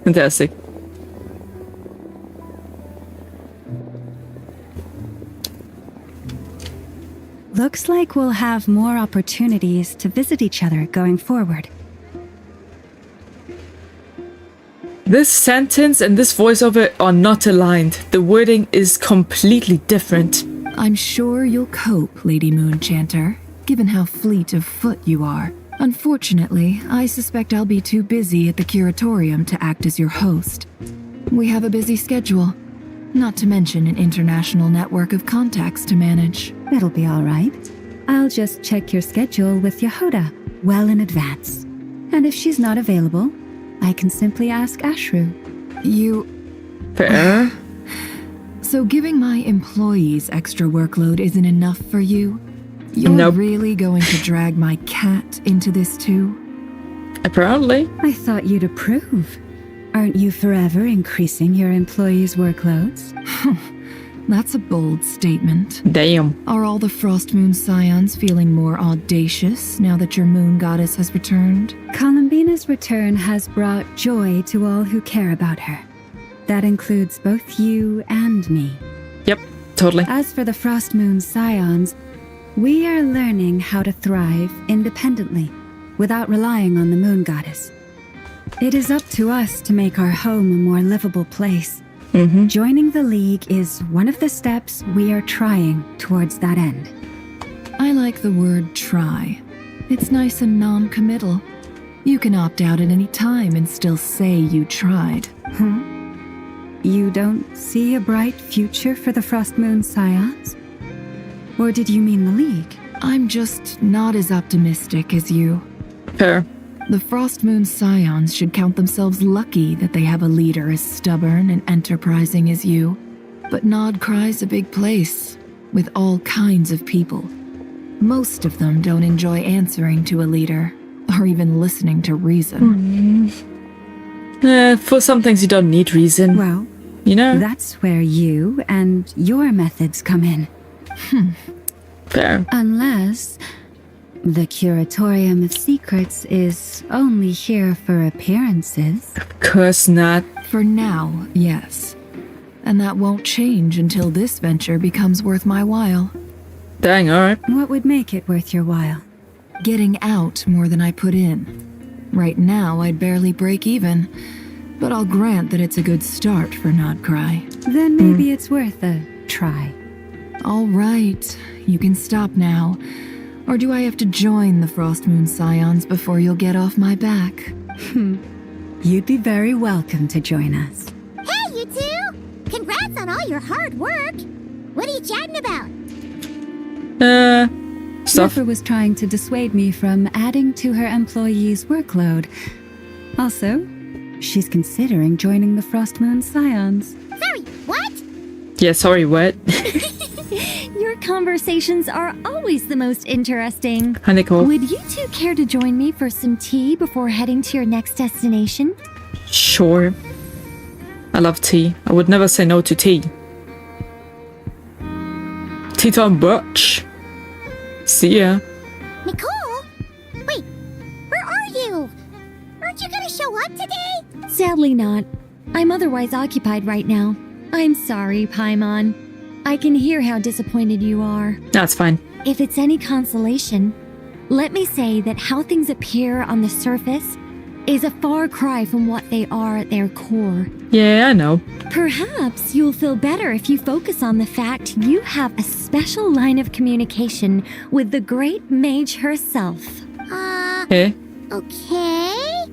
Fantastic. Looks like we'll have more opportunities to visit each other going forward. This sentence and this voiceover are not aligned. The wording is completely different. I'm sure you'll cope, Lady Moonchanter, given how fleet of foot you are. Unfortunately, I suspect I'll be too busy at the curatorium to act as your host. We have a busy schedule, not to mention an international network of contacts to manage. It'll be all right. I'll just check your schedule with Yehuda well in advance. And if she's not available, I can simply ask Ashru. Fair. So giving my employees extra workload isn't enough for you? You're really going to drag my cat into this too? Apparently. I thought you'd approve. Aren't you forever increasing your employees' workloads? That's a bold statement. Damn. Are all the Frost Moon Scions feeling more audacious now that your moon goddess has returned? Columbina's return has brought joy to all who care about her. That includes both you and me. Yep, totally. As for the Frost Moon Scions, we are learning how to thrive independently, without relying on the moon goddess. It is up to us to make our home a more livable place. Joining the League is one of the steps we are trying towards that end. I like the word try. It's nice and non-committal. You can opt out at any time and still say you tried. You don't see a bright future for the Frost Moon Scions? Or did you mean the League? I'm just not as optimistic as you. Fair. The Frost Moon Scions should count themselves lucky that they have a leader as stubborn and enterprising as you. But Nodcry's a big place, with all kinds of people. Most of them don't enjoy answering to a leader, or even listening to reason. For some things you don't need reason. Well, you know? That's where you and your methods come in. Fair. Unless the Curatorium of Secrets is only here for appearances. Of course not. For now, yes. And that won't change until this venture becomes worth my while. Dang, alright. What would make it worth your while? Getting out more than I put in. Right now, I'd barely break even. But I'll grant that it's a good start for Nodcry. Then maybe it's worth a try. All right, you can stop now. Or do I have to join the Frost Moon Scions before you'll get off my back? You'd be very welcome to join us. Hey, you two! Congrats on all your hard work! What are you chatting about? Stuff. Jennifer was trying to dissuade me from adding to her employees' workload. Also, she's considering joining the Frost Moon Scions. Sorry, what? Yeah, sorry, what? Your conversations are always the most interesting. Hi, Nicole. Would you two care to join me for some tea before heading to your next destination? Sure. I love tea. I would never say no to tea. Tea time, butch. See ya. Nicole? Wait, where are you? Aren't you gonna show up today? Sadly not. I'm otherwise occupied right now. I'm sorry, Paimon. I can hear how disappointed you are. That's fine. If it's any consolation, let me say that how things appear on the surface is a far cry from what they are at their core. Yeah, I know. Perhaps you'll feel better if you focus on the fact you have a special line of communication with the great mage herself. Hey? Okay.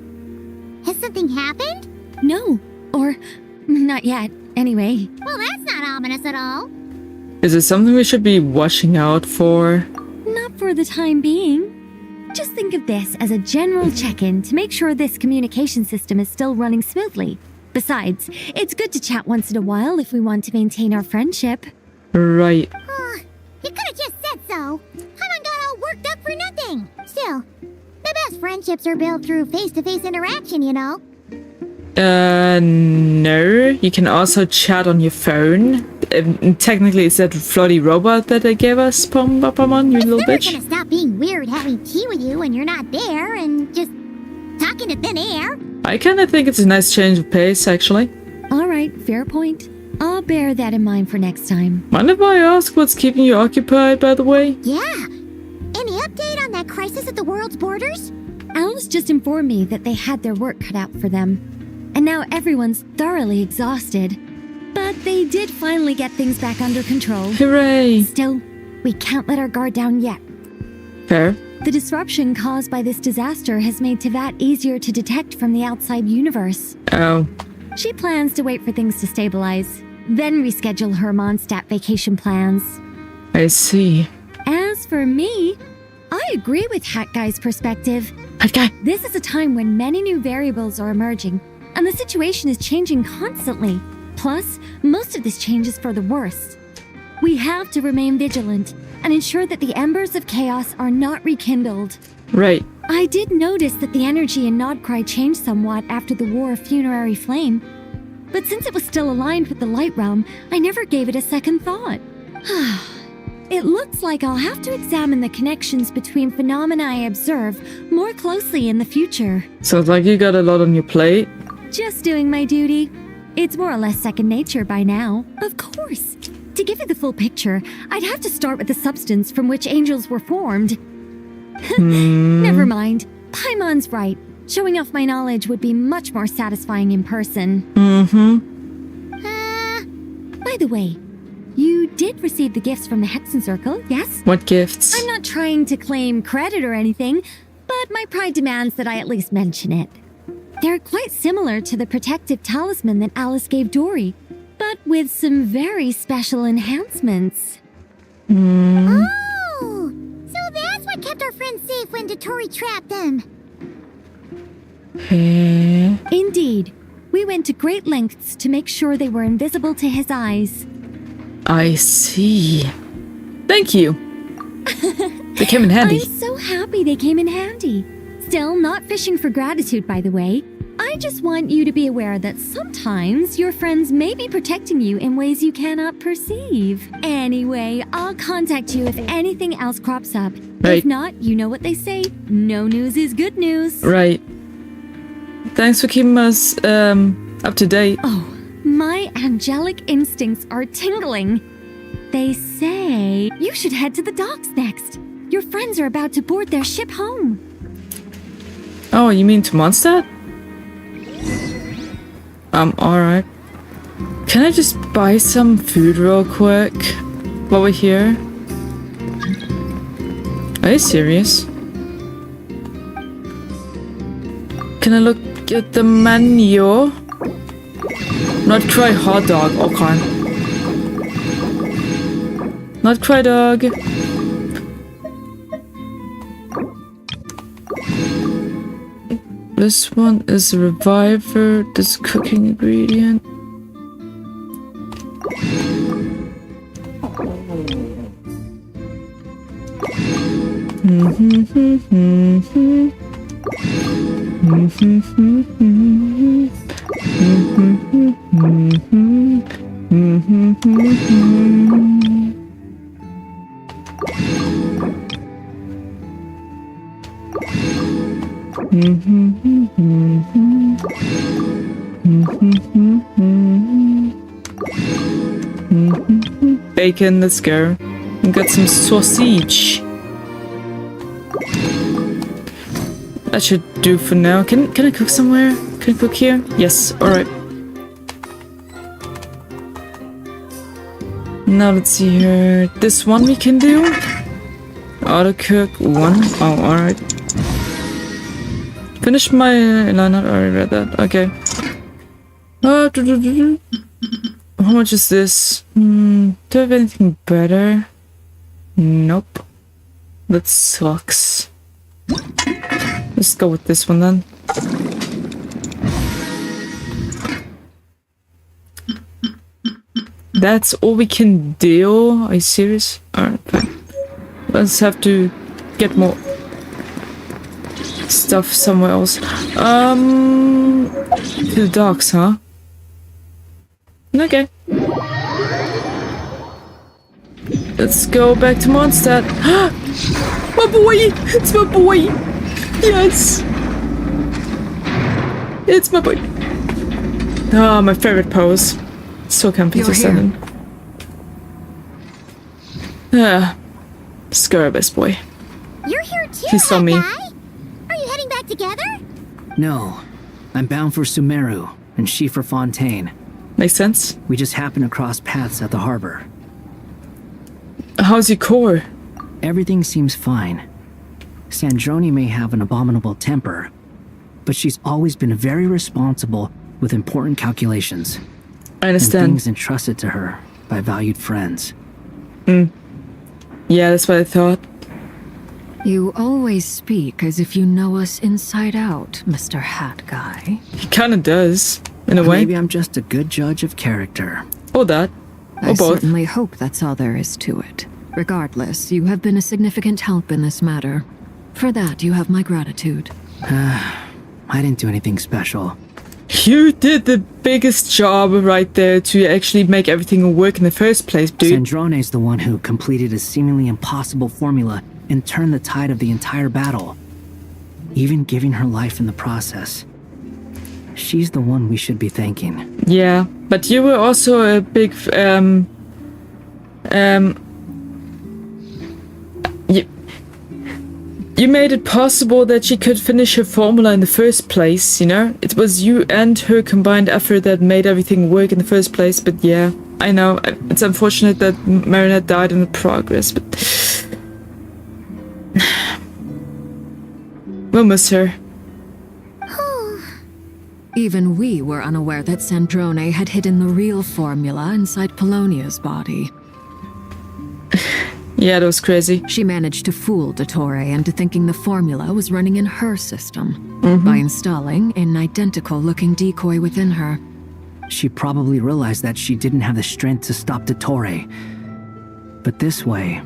Has something happened? No, or not yet, anyway. Well, that's not ominous at all. Is it something we should be watching out for? Not for the time being. Just think of this as a general check-in to make sure this communication system is still running smoothly. Besides, it's good to chat once in a while if we want to maintain our friendship. Right. You could have just said so. Haven't got all worked up for nothing. Still, the best friendships are built through face-to-face interaction, you know. No. You can also chat on your phone. Technically, it's that floaty robot that they gave us, Pokemon, you little bitch. Gonna stop being weird having tea with you when you're not there and just talking to thin air. I kind of think it's a nice change of pace, actually. All right, fair point. I'll bear that in mind for next time. Mind if I ask what's keeping you occupied, by the way? Yeah. Any update on that crisis at the world's borders? Alice just informed me that they had their work cut out for them. And now everyone's thoroughly exhausted. But they did finally get things back under control. Hooray! Still, we can't let our guard down yet. Fair. The disruption caused by this disaster has made Teyvat easier to detect from the outside universe. Oh. She plans to wait for things to stabilize, then reschedule her Mondstadt vacation plans. I see. As for me, I agree with Hat Guy's perspective. Hat Guy! This is a time when many new variables are emerging, and the situation is changing constantly. Plus, most of this change is for the worse. We have to remain vigilant and ensure that the embers of chaos are not rekindled. Right. I did notice that the energy in Nodcry changed somewhat after the War of Funerary Flame, but since it was still aligned with the Light Realm, I never gave it a second thought. It looks like I'll have to examine the connections between phenomena I observe more closely in the future. Sounds like you got a lot on your plate. Just doing my duty. It's more or less second nature by now. Of course. To give you the full picture, I'd have to start with the substance from which angels were formed. Never mind. Paimon's right. Showing off my knowledge would be much more satisfying in person. By the way, you did receive the gifts from the Hexen Circle, yes? What gifts? I'm not trying to claim credit or anything, but my pride demands that I at least mention it. They're quite similar to the protective talisman that Alice gave Dory, but with some very special enhancements. Oh! So that's what kept our friends safe when Dottore trapped them. Indeed. We went to great lengths to make sure they were invisible to his eyes. I see. Thank you. They came in handy. I'm so happy they came in handy. Still, not fishing for gratitude, by the way. I just want you to be aware that sometimes your friends may be protecting you in ways you cannot perceive. Anyway, I'll contact you if anything else crops up. Right. If not, you know what they say. No news is good news. Right. Thanks for keeping us up to date. Oh, my angelic instincts are tingling. They say you should head to the docks next. Your friends are about to board their ship home. Oh, you mean to Mondstadt? Alright. Can I just buy some food real quick while we're here? Are you serious? Can I look at the menu? Not cry hot dog, okay. Not cry dog. This one is a reviver, this cooking ingredient. Bacon, let's go. And got some sausage. That should do for now. Can I cook somewhere? Can I cook here? Yes, alright. Now let's see here. This one we can do. Auto cook one. Oh, alright. Finish my line. I already read that. Okay. How much is this? Do I have anything better? Nope. That sucks. Let's go with this one then. That's all we can do? Are you serious? Alright, fine. Let's have to get more stuff somewhere else. To the docks, huh? Okay. Let's go back to Mondstadt. My boy! It's my boy! Yes! It's my boy. Ah, my favorite pose. So comfy to stand in. Ah, Scarabus boy. You're here too, He saw me. Guy. Are you heading back together? No. I'm bound for Sumeru, and she for Fontaine. Makes sense. We just happened to cross paths at the harbor. How's your core? Everything seems fine. Sandrone may have an abominable temper, but she's always been very responsible with important calculations. I understand. And things entrusted to her by valued friends. Yeah, that's what I thought. You always speak as if you know us inside out, Mr. Hat Guy. He kinda does, in a way. Maybe I'm just a good judge of character. Or that. Or I both. certainly hope that's all there is to it. Regardless, you have been a significant help in this matter. For that, you have my gratitude. I didn't do anything special. You did the biggest job right there to actually make everything work in the first place, dude. Sandrone's the one who completed a seemingly impossible formula and turned the tide of the entire battle, even giving her life in the process. She's the one we should be thanking. Yeah, but you were also a big, you made it possible that she could finish her formula in the first place, you know? It was you and her combined effort that made everything work in the first place, but yeah, I know, it's unfortunate that Marinette died in the progress, but... we'll miss her. Even we were unaware that Sandrone had hidden the real formula inside Polonia's body. Yeah, that was crazy. She managed to fool Dottore into thinking the formula was running in her system by installing an identical-looking decoy within her. She probably realized that she didn't have the strength to stop Dottore. But this way,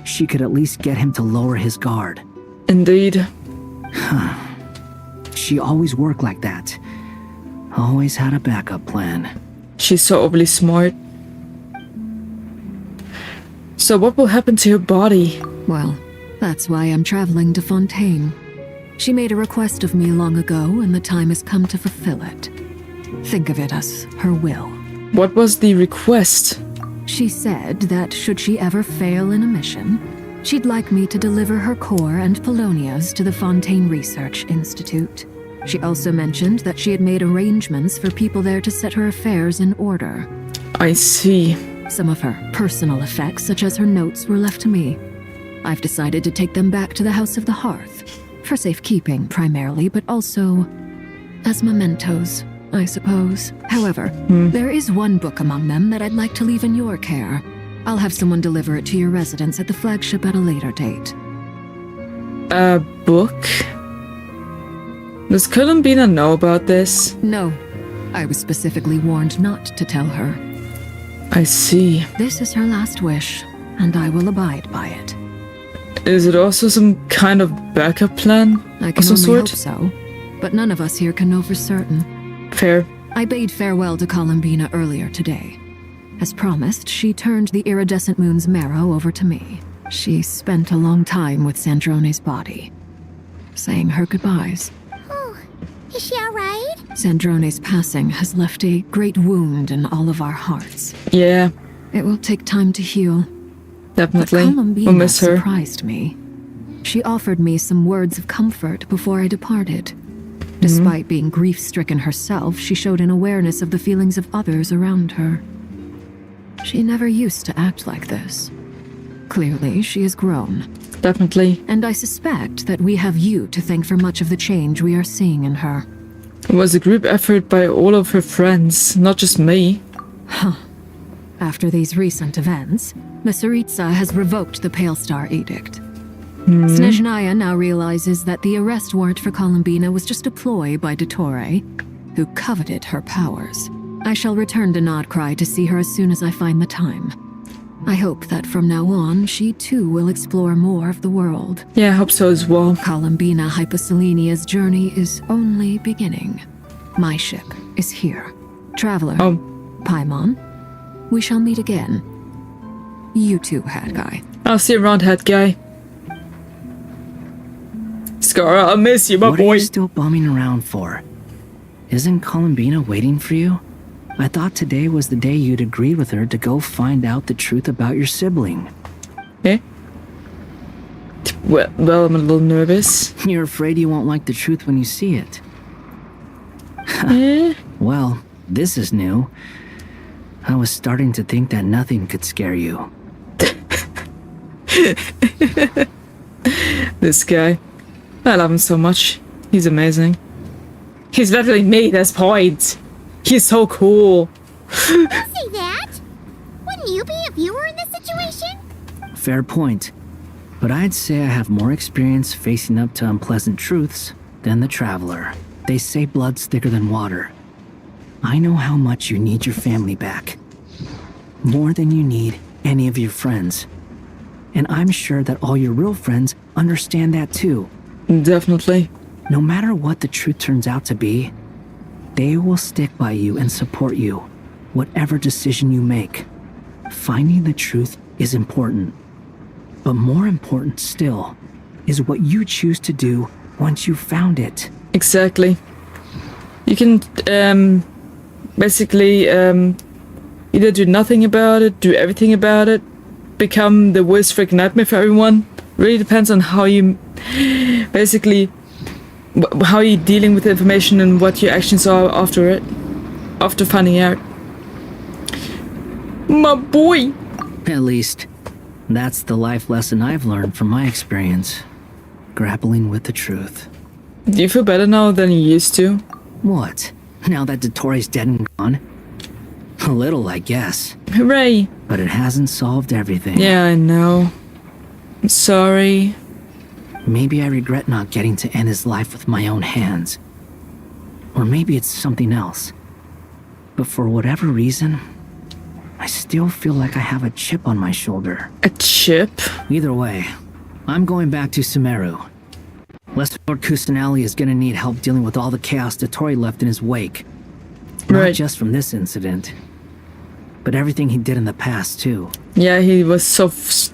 she could at least get him to lower his guard. Indeed. She always worked like that. Always had a backup plan. She's so overly smart. So what will happen to her body? Well, that's why I'm traveling to Fontaine. She made a request of me long ago, and the time has come to fulfill it. Think of it as her will. What was the request? She said that should she ever fail in a mission, she'd like me to deliver her core and Polonia's to the Fontaine Research Institute. She also mentioned that she had made arrangements for people there to set her affairs in order. I see. Some of her personal effects, such as her notes, were left to me. I've decided to take them back to the House of the Hearth, for safekeeping primarily, but also as mementos, I suppose. However, there is one book among them that I'd like to leave in your care. I'll have someone deliver it to your residence at the flagship at a later date. A book? Does Columbina know about this? No. I was specifically warned not to tell her. I see. This is her last wish, and I will abide by it. Is it also some kind of backup plan? I of can some only sort? hope so, but none of us here can know for certain. Fair. I bade farewell to Columbina earlier today. As promised, she turned the iridescent moon's marrow over to me. She spent a long time with Sandrone's body, saying her goodbyes. Is she alright? Sandrone's passing has left a great wound in all of our hearts. Yeah. It will take time to heal. Definitely. But Columbina We'll miss her. surprised me. She offered me some words of comfort before I departed. Despite being grief-stricken herself, she showed an awareness of the feelings of others around her. She never used to act like this. Clearly, she has grown. Definitely. And I suspect that we have you to thank for much of the change we are seeing in her. It was a group effort by all of her friends, not just me. Huh. After these recent events, Tsaritsa has revoked the Pale Star Edict. Snezhnaya now realizes that the arrest warrant for Columbina was just a ploy by Dottore, who coveted her powers. I shall return to Nodcry to see her as soon as I find the time. I hope that from now on, she too will explore more of the world. Yeah, I hope so as well. Columbina Hyposelenia's journey is only beginning. My ship is here. Traveler, Paimon, we shall meet again. You too, Hat Guy. I'll see you around, Hat Guy. Scar, I miss you, my What boy. are you still bumming around for? Isn't Columbina waiting for you? I thought today was the day you'd agreed with her to go find out the truth about your sibling. Eh? Well, I'm a little nervous. You're afraid you won't like the truth when you see it. Eh? Well, this is new. I was starting to think that nothing could scare you. This guy. I love him so much. He's amazing. He's literally me, that's point. He's so cool. Say that? Wouldn't you be if you were in this situation? Fair point. But I'd say I have more experience facing up to unpleasant truths than the Traveler. They say blood's thicker than water. I know how much you need your family back. More than you need any of your friends. And I'm sure that all your real friends understand that too. Definitely. No matter what the truth turns out to be, they will stick by you and support you, whatever decision you make. Finding the truth is important. But more important still is what you choose to do once you've found it. Exactly. You can basically either do nothing about it, do everything about it, become the worst freaking nightmare for everyone. Really depends on how you basically how you're dealing with the information and what your actions are after it, after finding out. My boy. At least, that's the life lesson I've learned from my experience. Grappling with the truth. Do you feel better now than you used to? What? Now that Dottore's dead and gone? A little, I guess. Hooray! But it hasn't solved everything. Yeah, I know. I'm sorry. Maybe I regret not getting to end his life with my own hands. Or maybe it's something else. But for whatever reason, I still feel like I have a chip on my shoulder. A chip? Either way, I'm going back to Sumeru. Lord Kusanali is gonna need help dealing with all the chaos Dottore left in his wake. Not just from this incident, but everything he did in the past too. Yeah, he was such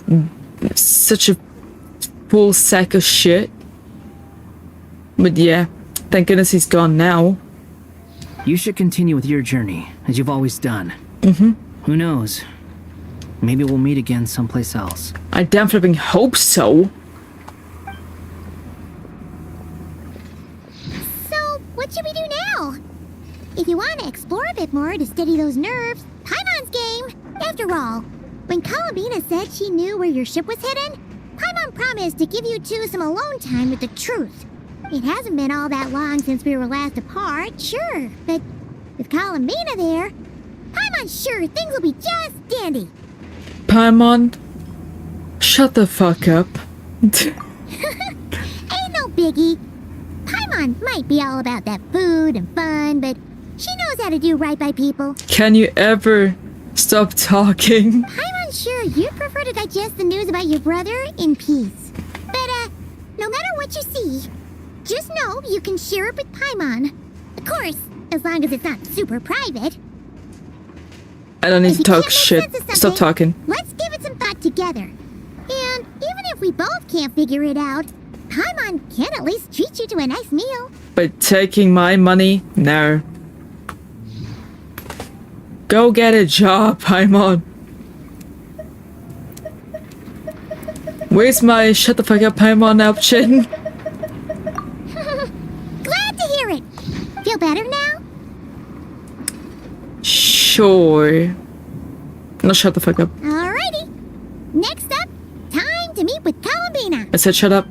a full sack of shit. But yeah, thank goodness he's gone now. You should continue with your journey, as you've always done. Who knows? Maybe we'll meet again someplace else. I damn flipping hope so. So, what should we do now? If you want to explore a bit more to steady those nerves, Paimon's game. After all, when Columbina said she knew where your ship was hidden, Paimon promised to give you two some alone time with the truth. It hasn't been all that long since we were last apart, sure, but with Columbina there, Paimon's sure things will be just dandy. Paimon, shut the fuck up. Ain't no biggie. Paimon might be all about that food and fun, but she knows how to do right by people. Can you ever stop talking? Paimon's sure you'd prefer to digest the news about your brother in peace. But, no matter what you see, just know you can share it with Paimon. Of course, as long as it's not super private. I don't need to talk shit. Stop talking. Let's give it some thought together. And even if we both can't figure it out, Paimon can at least treat you to a nice meal. But taking my money? No. Go get a job, Paimon. Where's my shut the fuck up Paimon option? Glad to hear it. Feel better now? Sure. No, shut the fuck up. Alrighty. Next up, time to meet with Columbina. I said shut up.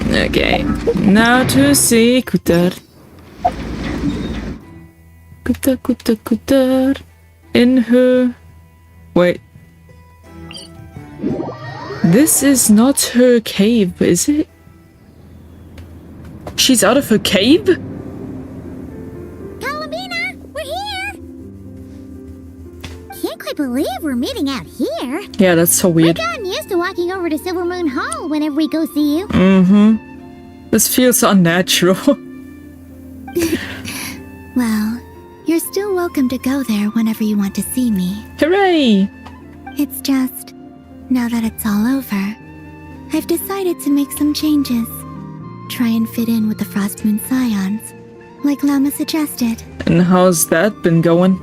Okay. Now to see Kutar. Kutar. In her... Wait. This is not her cave, is it? She's out of her cave? Columbina, we're can't quite believe we're meeting out here. Yeah, that's so weird. I've gotten used to walking over to Silver Moon Hall whenever we go see you. This feels unnatural. Well, you're still welcome to go there whenever you want to see me. Hooray! It's just, now that it's all over, I've decided to make some changes. Try and fit in with the Frost Moon Scions, like Lama suggested. And how's that been going?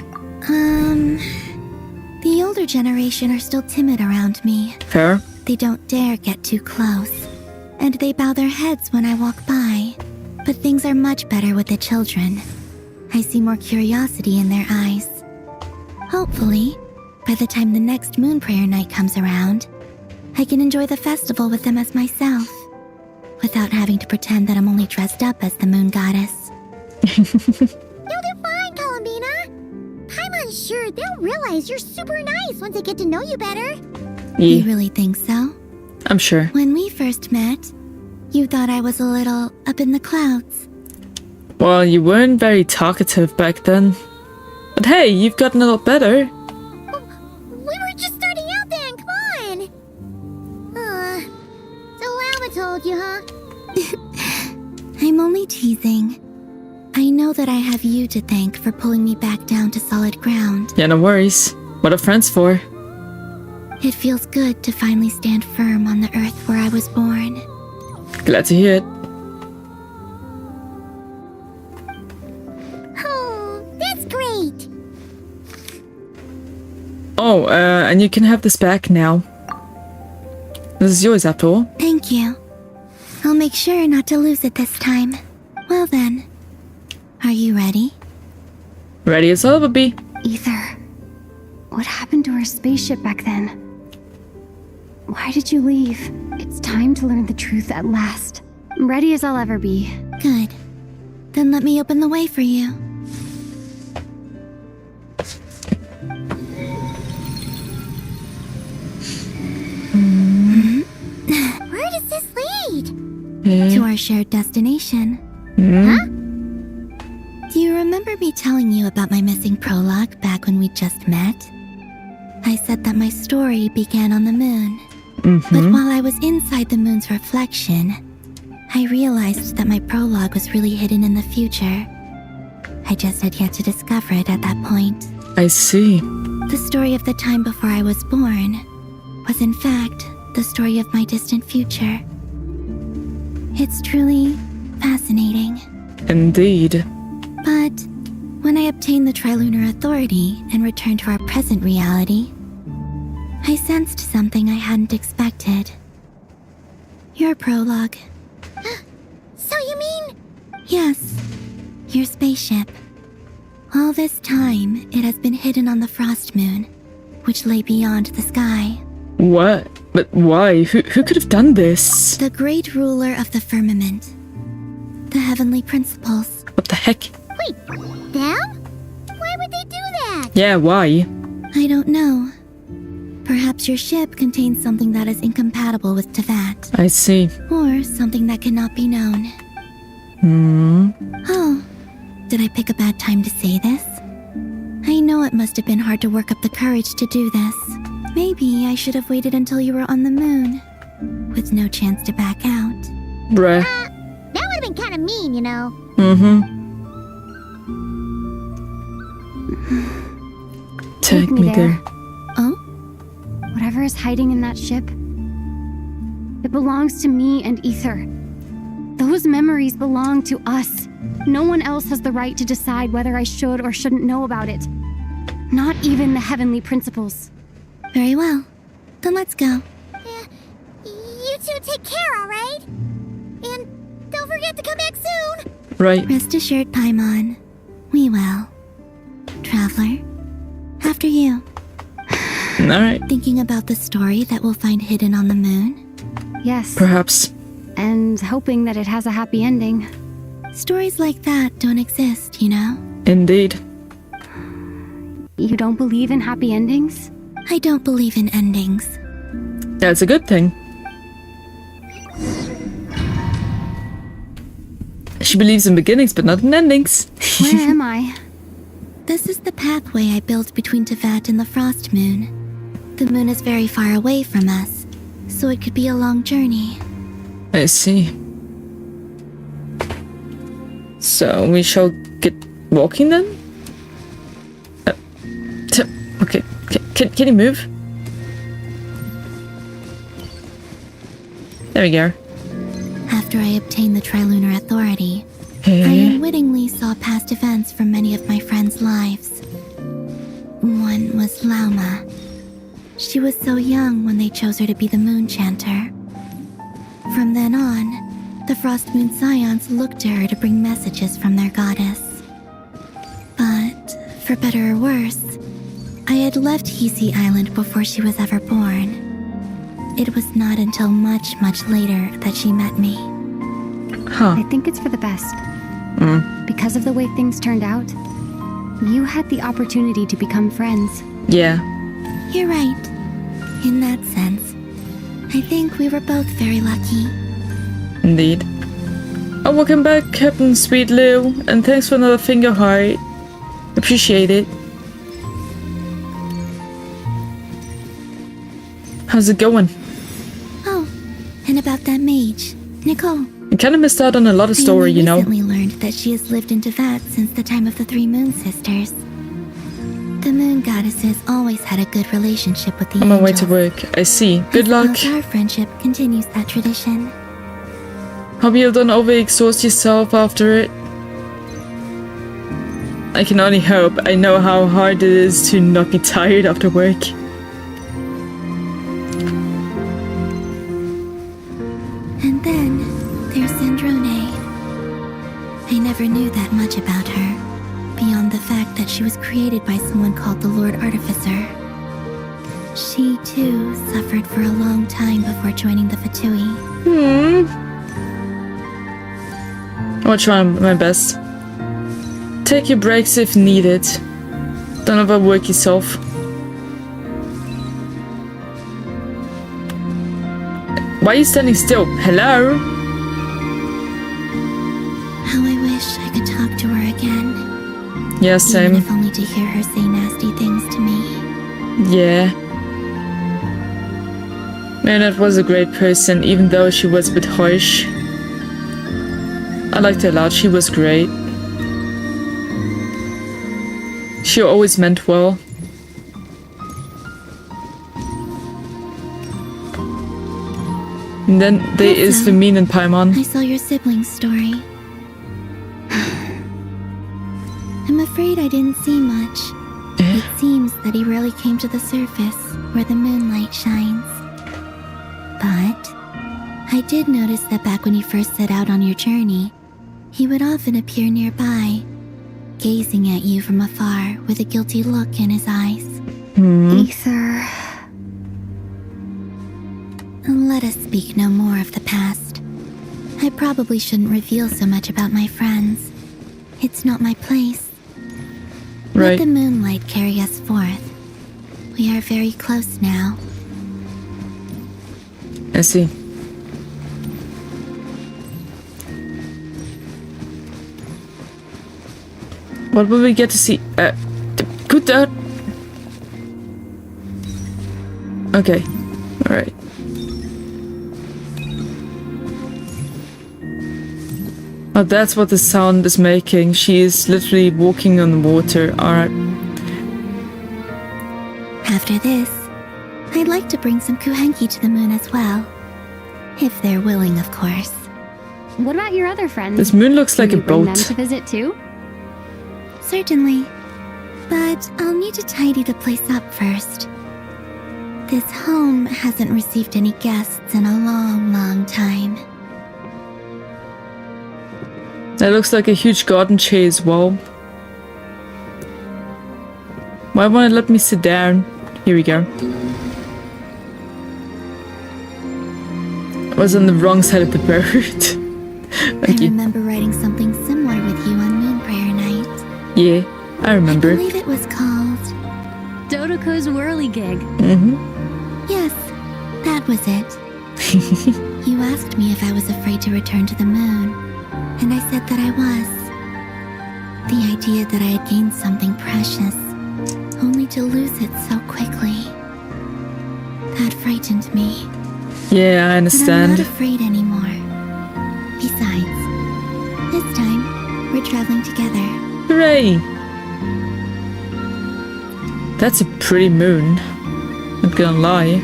The older generation are still timid around me. Fair. They don't dare get too close, and they bow their heads when I walk by. But things are much better with the children. I see more curiosity in their eyes. Hopefully, by the time the next Moon Prayer Night comes around, I can enjoy the festival with them as myself, without having to pretend that I'm only dressed up as the Moon Goddess. You'll do fine, Columbina. I'm sure they'll realize you're super nice once they get to know you better. You really think so? I'm sure. When we first met, you thought I was a little up in the clouds. Well, you weren't very talkative back then. But hey, you've gotten a lot better. We were just starting out then, come on. So Alma told you, huh? I'm only teasing. I know that I have you to thank for pulling me back down to solid ground. Yeah, no worries. What are friends for? It feels good to finally stand firm on the earth where I was born. Glad to hear it. Oh, that's great. Oh, and you can have this back now. This is yours after all. Thank you. I'll make sure not to lose it this time. Well then, are you ready? Ready as I'll ever be. Ether, what happened to our spaceship back then? Why did you leave? It's time to learn the truth at last. I'm ready as I'll ever be. Good. Then let me open the way for you. Where does this lead? To our shared destination. Huh? Do you remember me telling you about my missing prologue back when we just met? I said that my story began on the moon. But while I was inside the moon's reflection, I realized that my prologue was really hidden in the future. I just had yet to discover it at that point. I see. The story of the time before I was born was in fact the story of my distant future. It's truly fascinating. Indeed. But when I obtained the Trilunar Authority and returned to our present reality, I sensed something I hadn't expected. Your prologue. So you mean? Yes, your spaceship. All this time, it has been hidden on the Frost Moon, which lay beyond the sky. What? But why? Who could have done this? The great ruler of the firmament. The heavenly principles. What the heck? Wait, them? Why would they do that? Yeah, why? I don't know. Perhaps your ship contains something that is incompatible with Tevat. I see. Or something that cannot be known. Oh, did I pick a bad time to say this? I know it must have been hard to work up the courage to do this. Maybe I should have waited until you were on the moon, with no chance to back out. Bruh. That would have been kind of mean, you know. Take me there. Oh? Whatever is hiding in that ship, it belongs to me and Ether. Those memories belong to us. No one else has the right to decide whether I should or shouldn't know about it. Not even the heavenly principles. Very well. Then let's go. Yeah, you two take care, alright? And don't forget to come back soon! Right. Rest assured, Paimon. We will. Traveler, after you. Alright. Thinking about the story that we'll find hidden on the moon? Yes. Perhaps. And hoping that it has a happy ending. Stories like that don't exist, you know? Indeed. You don't believe in happy endings? I don't believe in endings. That's a good thing. She believes in beginnings, but not in endings. Where am I? This is the pathway I built between Tevat and the Frost Moon. The moon is very far away from us, so it could be a long journey. I see. So we shall get walking then? Okay, can you move? There we go. After I obtained the Trilunar Authority, I unwittingly saw past events from many of my friends' lives. One was Lauma. She was so young when they chose her to be the Moon Chanter. From then on, the Frost Moon Scions looked to her to bring messages from their goddess. But, for better or worse, I had left Hisi Island before she was ever born. It was not until much, much later that she met me. I think it's for the best. Because of the way things turned out, you had the opportunity to become friends. Yeah. You're right. In that sense, I think we were both very lucky. Indeed. Oh, welcome back, Captain Sweet Lou, and thanks for another finger heart. Appreciate it. How's it going? Oh, and about that mage, Nicole. I kind of missed out on a lot of story, you know. I recently learned that she has lived in Tevat since the time of the Three Moon Sisters. The Moon Goddesses always had a good relationship with the On my way angels. to work. I see. Good luck. Our friendship continues that tradition. Hope you don't overexhaust yourself after it. I can only hope. I know how hard it is to not be tired after work. And then there's Sandrone. I never knew that much about her, beyond the fact that she was created by someone called the Lord Artificer. She, too, suffered for a long time before joining the Fatui. I'll try my best. Take your breaks if needed. Don't overwork yourself. Why are you standing still? Hello? How I wish I could talk to her again. Yeah, same. Even if only to hear her say nasty things to me. Yeah. Marinette was a great person, even though she was a bit harsh. I liked her a lot. She was great. She always meant well. And then there is Vermine and Paimon. I saw your siblings' story. I'm afraid I didn't see much. It seems that he rarely came to the surface, where the moonlight shines. But I did notice that back when you first set out on your journey, he would often appear nearby, gazing at you from afar with a guilty look in his eyes. Ether. Let us speak no more of the past. I probably shouldn't reveal so much about my friends. It's not my place. Let the moonlight carry us forth. We are very close now. I see. What will we get to see? Good out. Okay. Alright. Oh, that's what the sound is making. She is literally walking on the water. Alright. After this, I'd like to bring some Kuhenki to the moon as well. If they're willing, of course. What about your other friends? This moon looks like a Can you bring boat. them to visit too? Certainly. But I'll need to tidy the place up first. This home hasn't received any guests in a long, long time. That looks like a huge garden chair as well. Why won't it let me sit down? Here we go. I was on the wrong side of the boat. I remember writing something similar with you on Moon Prayer Night. Yeah, I remember. I believe it was called... Dodoko's Whirligig. Yes, that was it. You asked me if I was afraid to return to the moon, and I said that I was. The idea that I had gained something precious precious, only to lose it so quickly. That frightened me. Yeah, I But I'm understand. not afraid anymore. Besides, this time, we're traveling together. Hooray! That's a pretty moon. Not gonna lie.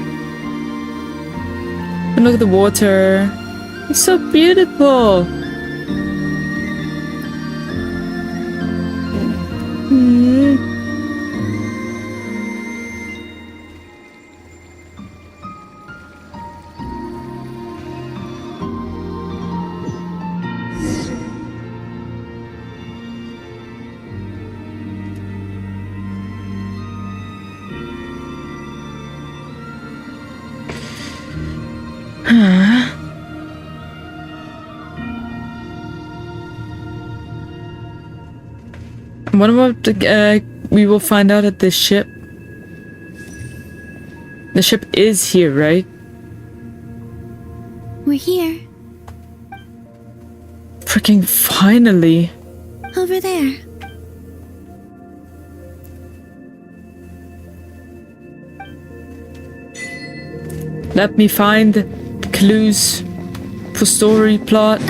And look at the water. It's so beautiful. What about the, we will find out at the ship. The ship is here, right? We're here. Freaking finally. Over there. Let me find the clues for story plot.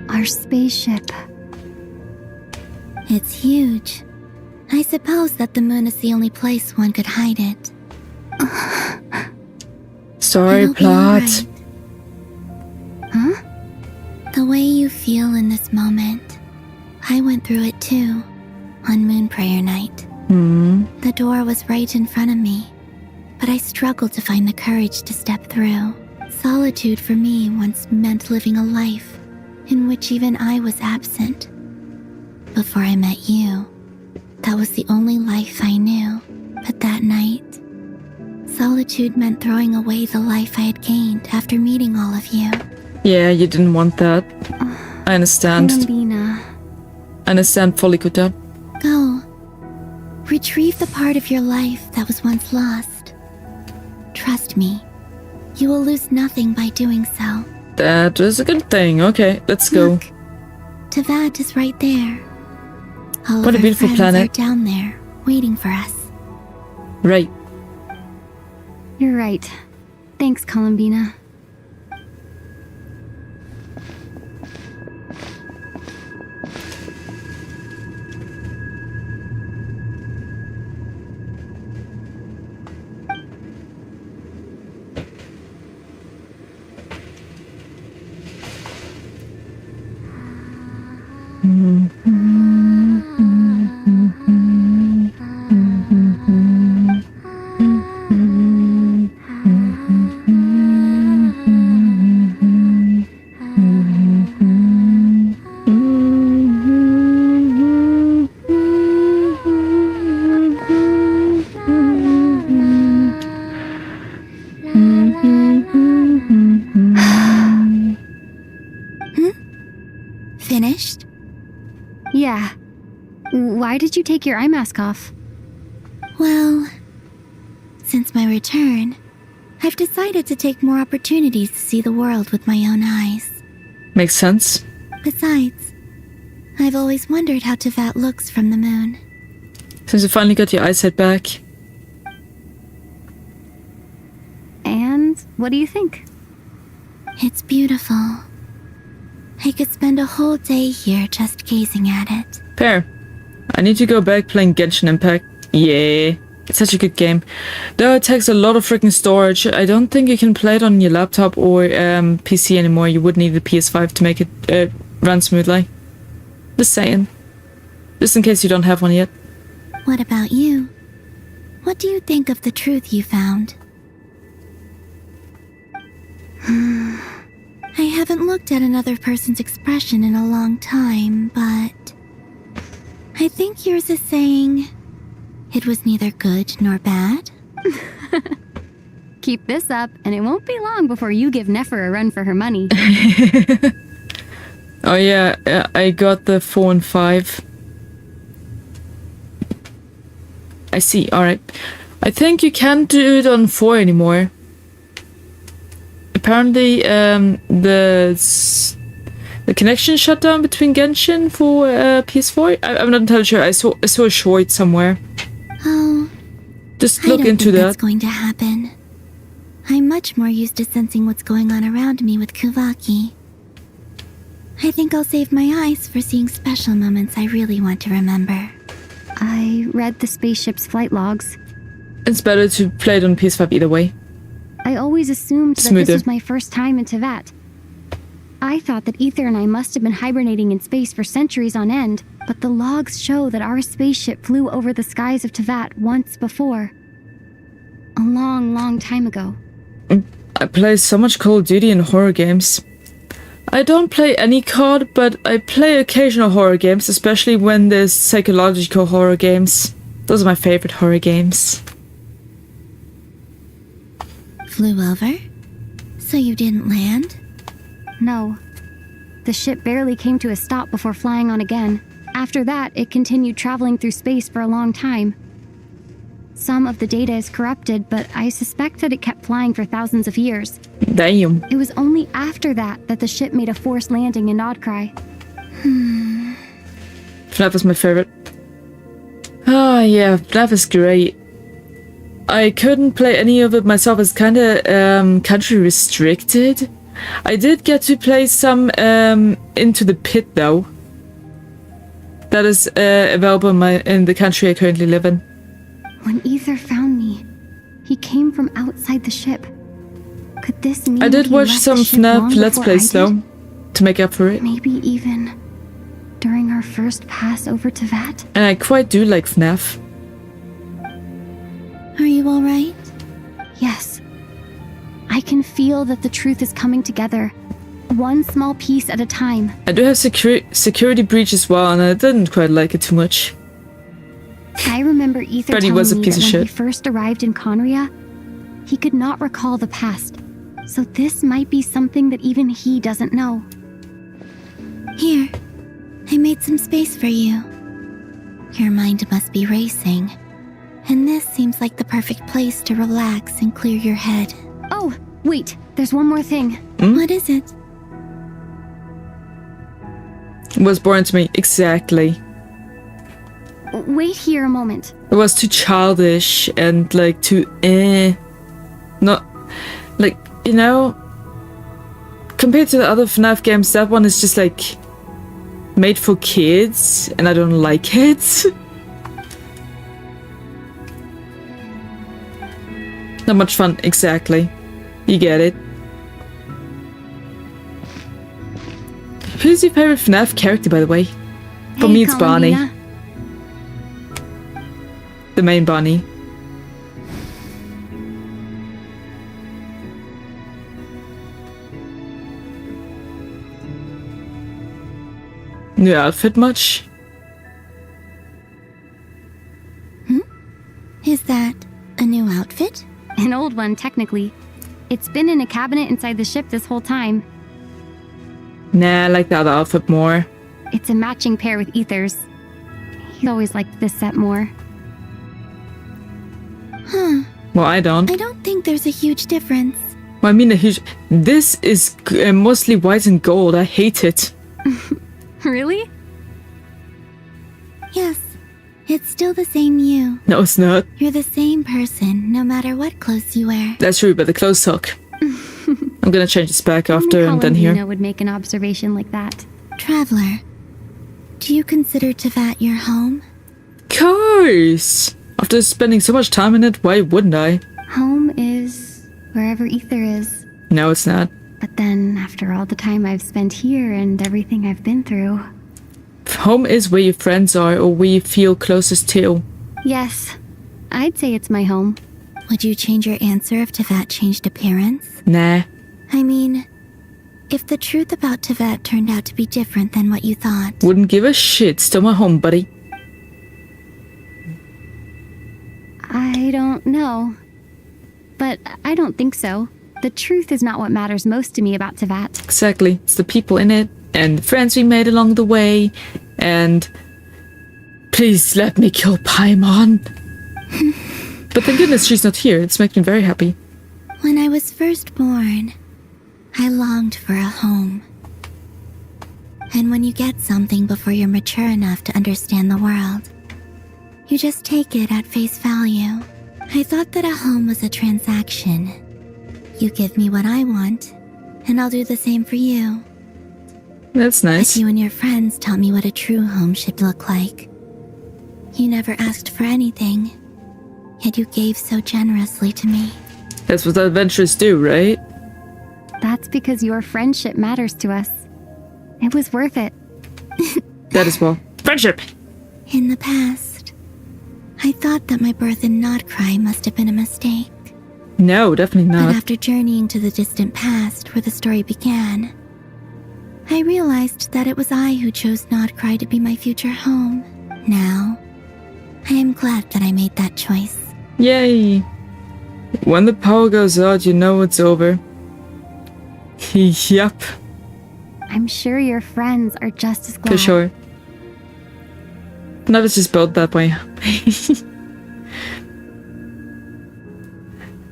Our spaceship. It's huge. I suppose that the moon is the only place one could hide it. Story It'll be plot. alright. Huh? The way you feel in this moment. I went through it too, on Moon Prayer Night. The door was right in front of me, but I struggled to find the courage to step through. Solitude for me once meant living a life in which even I was absent. Before I met you, that was the only life I knew. But that night, solitude meant throwing away the life I had gained after meeting all of you. Yeah, you didn't want that. I understand. Columbina. I understand fully, Kuta. Go. Retrieve the part of your life that was once lost. Trust me, you will lose nothing by doing so. That is a good thing. Okay, let's go. Tavad is right there. All What of a our beautiful friends planet. are down there, waiting for us. Right. You're right. Thanks, Columbina. Finished? Yeah. Why did you take your eye mask off? Well, since my return, I've decided to take more opportunities to see the world with my own eyes. Makes sense. Besides, I've always wondered how Teyvat looks from the moon. Since you finally got your eyesight back. And what do you think? It's beautiful. I could spend a whole day here just gazing at it. Fair. I need to go back playing Genshin Impact. Yeah. It's such a good game. Though it takes a lot of freaking storage, I don't think you can play it on your laptop or PC anymore. You would need a PS5 to make it run smoothly. Just saying. Just in case you don't have one yet. What about you? What do you think of the truth you found? I haven't looked at another person's expression in a long time, but I think yours is saying it was neither good nor bad. Keep this up, and it won't be long before you give Nefer a run for her money. Oh yeah, I got the 4 and 5. I see, alright. I think you can't do it on 4 anymore. Apparently, the connection shut down between Genshin for PS4. I'm not entirely sure. I saw a short somewhere. Oh. Just look I don't into think that. That's going to happen. I'm much more used to sensing what's going on around me with Kuvaki. I think I'll save my eyes for seeing special moments I really want to remember. I read the spaceship's flight logs. It's better to play it on PS5 either way. I always assumed that Smoother. this was my first time in Tevat. I thought that Ether and I must have been hibernating in space for centuries on end, but the logs show that our spaceship flew over the skies of Tevat once before. A long, long time ago. I play so much Call of Duty and horror games. I don't play any COD, but I play occasional horror games, especially when there's psychological horror games. Those are my favorite horror games. Flew over? So you didn't land? No. The ship barely came to a stop before flying on again. After that, it continued traveling through space for a long time. Some of the data is corrupted, but I suspect that it kept flying for thousands of years. Damn. It was only after that the ship made a forced landing in Nodcry. FNAF is my favorite. Ah, yeah, FNAF is great. I couldn't play any of it myself. It's kinda country restricted. I did get to play some Into the Pit though. That is available in the country I currently live in. When Ether found me, he came from outside the ship. Could this mean I did he watch left some the ship FNAF long Let's before Plays I did? though, to make up for it. Maybe even during our first pass over to Vat? And I quite do like FNAF. Are you alright? Yes. I can feel that the truth is coming together, one small piece at a time. I do have security breach as well, and I didn't quite like it too much. I remember Ether Freddy telling was a me piece that of when he shit. first arrived in Conria, he could not recall the past. So this might be something that even he doesn't know. Here, I made some space for you. Your mind must be racing, and this seems like the perfect place to relax and clear your head. Oh, wait, there's one more thing. What is it? It was born to me, exactly. Wait here a moment. It was too childish and like too not like, you know, compared to the other FNAF games, that one is just like made for kids, and I don't like it. Not much fun, exactly. You get it. Who's your favorite FNAF character, by the way? For me, it's Barney. Columbina. The main Barney. New outfit much? Is that a new outfit? An old one, technically. It's been in a cabinet inside the ship this whole time. Nah, I like the other outfit more. It's a matching pair with Ether's. He always liked this set more. Huh. Well, I don't. I don't think there's a huge difference. Well, I mean, a huge. This is mostly white and gold. I hate it. Really? Yes, it's still the same you. No, it's not. You're the same person, no matter what clothes you wear. That's true, but the clothes suck. I'm gonna change this back after I'm done here. Columbina would make an observation like that. Traveler, do you consider Tevat your home? Course! After spending so much time in it, why wouldn't I? Home is wherever Ether is. No, it's not. But then, after all the time I've spent here and everything I've been through... Home is where your friends are, or where you feel closest to. Yes, I'd say it's my home. Would you change your answer if Tevat changed appearance? Nah. I mean, if the truth about Tevat turned out to be different than what you thought. Wouldn't give a shit. Still my home, buddy. I don't know. But I don't think so. The truth is not what matters most to me about Tevat. Exactly. It's the people in it, and the friends we made along the way, and... Please let me kill Paimon. But thank goodness she's not here. It's making me very happy. When I was first born, I longed for a home. And when you get something before you're mature enough to understand the world, you just take it at face value. I thought that a home was a transaction. You give me what I want, and I'll do the same for you. That's nice. But you and your friends taught me what a true home should look like. You never asked for anything, yet you gave so generously to me. That's what adventurers do, right? That's because your friendship matters to us. It was worth it. That as well. Friendship! In the past, I thought that my birth in Notcry must have been a mistake. No, definitely not. But after journeying to the distant past where the story began, I realized that it was I who chose Notcry to be my future home. Now, I am glad that I made that choice. Yay! When the power goes out, you know it's over. Yep. I'm sure your friends are just as glad. For sure. Not just built that way.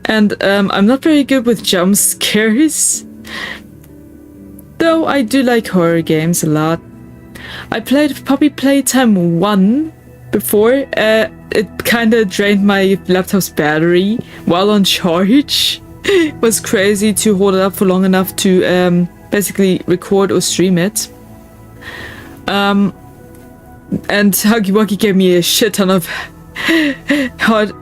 And I'm not very good with jump scares. Though I do like horror games a lot. I played Puppy Playtime 1 before. It kinda drained my laptop's battery while on charge. It was crazy to hold it up for long enough to basically record or stream it. And Huggy Wuggy gave me a shit ton of heart.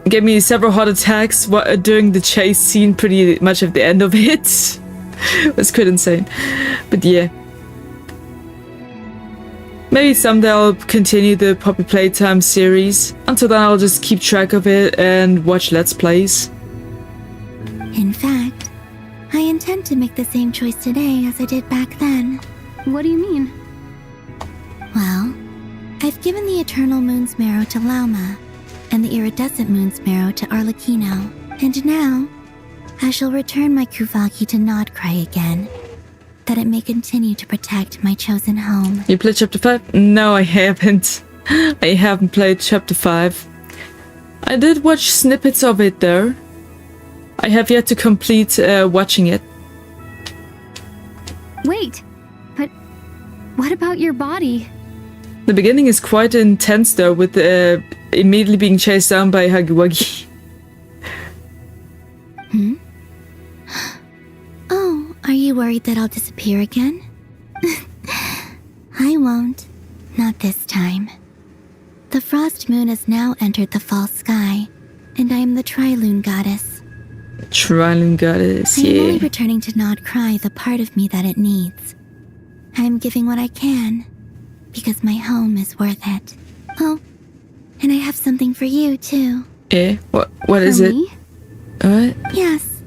Gave me several heart attacks during the chase scene, pretty much at the end of it. It was quite insane. But yeah. Maybe someday I'll continue the Puppy Playtime series. Until then, I'll just keep track of it and watch Let's Plays. In fact, I intend to make the same choice today as I did back then. What do you mean? Well, I've given the Eternal Moon's Marrow to Lauma, and the Iridescent Moon's Marrow to Arlecchino. And now, I shall return my Kuvaki to Notcry again, that it may continue to protect my chosen home. You played Chapter 5? No, I haven't. I haven't played Chapter 5. I did watch snippets of it though. I have yet to complete watching it. Wait, but what about your body? The beginning is quite intense though, with immediately being chased down by Huggy Wuggy. Oh, are you worried that I'll disappear again? I won't. Not this time. The Frost Moon has now entered the fall sky, and I am the Trilune Goddess. Trilune Goddess, I am yeah. only returning to Notcry the part of me that it needs. I am giving what I can, because my home is worth it. Oh, and I have something for you, too. Eh? What is it? What? Yes.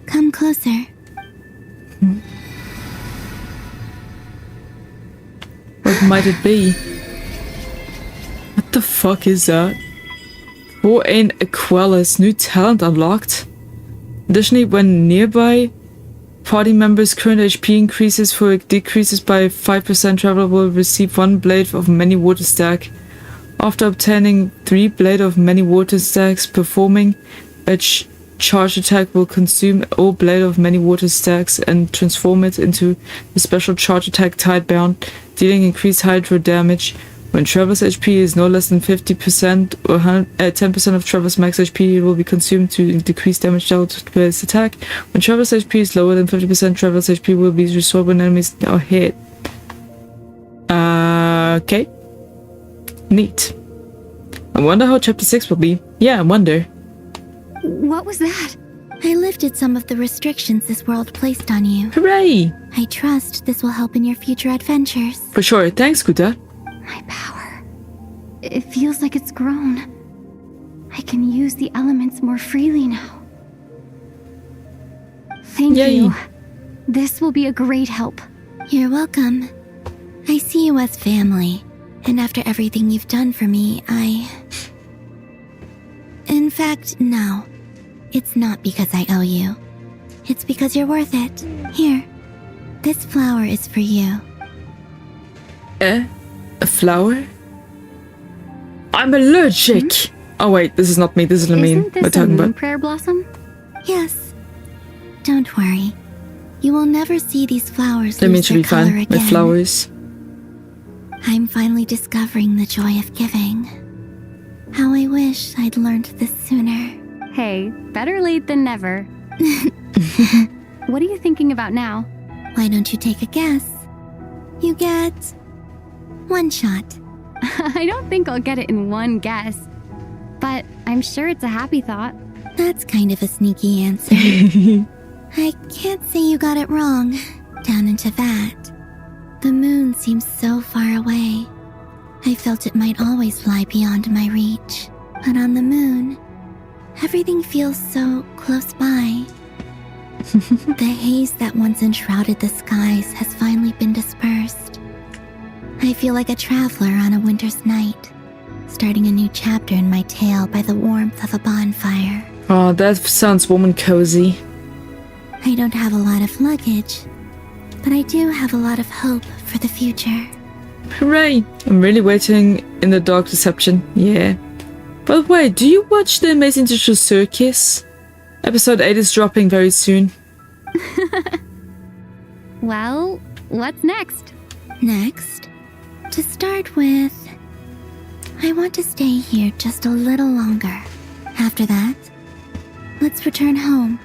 Come closer. What might it be? What the fuck is that? For an Aquella's new talent unlocked. Additionally, when nearby party members' current HP increases for decreases by 5%, traveler will receive 1 blade of many water stack. After obtaining 3 blade of many water stacks, performing a charge attack will consume all blade of many water stacks and transform it into a special charge attack tidebound, dealing increased hydro damage. When traveler's HP is no less than 50% or 10% of traveler's max HP, it will be consumed to decrease damage dealt to its attack. When traveler's HP is lower than 50%, traveler's HP will be restored when enemies are hit. Okay. Neat. I wonder how chapter 6 will be. Yeah, I wonder. What was that? I lifted some of the restrictions this world placed on you. Hooray! I trust this will help in your future adventures. For sure. Thanks, Kuta. My power. It feels like it's grown. I can use the elements more freely now. Thank you. This will be a great help. You're welcome. I see you as family, and after everything you've done for me, In fact, no. It's not because I owe you. It's because you're worth it. Here. This flower is for you. A flower? I'm allergic. Oh wait, this is not me. This is Lamine. Isn't this We're a talking moon about. prayer blossom? Yes. Don't worry. You will never see these flowers Lamine lose should their be color fine again. with flowers. I'm finally discovering the joy of giving. How I wish I'd learned this sooner. Hey, better late than never. What are you thinking about now? Why don't you take a guess? You get 1 shot. I don't think I'll get it in one guess. But I'm sure it's a happy thought. That's kind of a sneaky answer. I can't say you got it wrong. Down in Teyvat, the moon seems so far away. I felt it might always lie beyond my reach. But on the moon, everything feels so close by. The haze that once enshrouded the skies has finally been dispersed. I feel like a traveler on a winter's night, starting a new chapter in my tale by the warmth of a bonfire. Oh, that sounds warm and cozy. I don't have a lot of luggage, but I do have a lot of hope for the future. Hooray! I'm really waiting in the dark reception. Yeah. By the way, do you watch The Amazing Digital Circus? Episode 8 is dropping very soon. Well, what's next? Next, to start with, I want to stay here just a little longer. After that, let's return home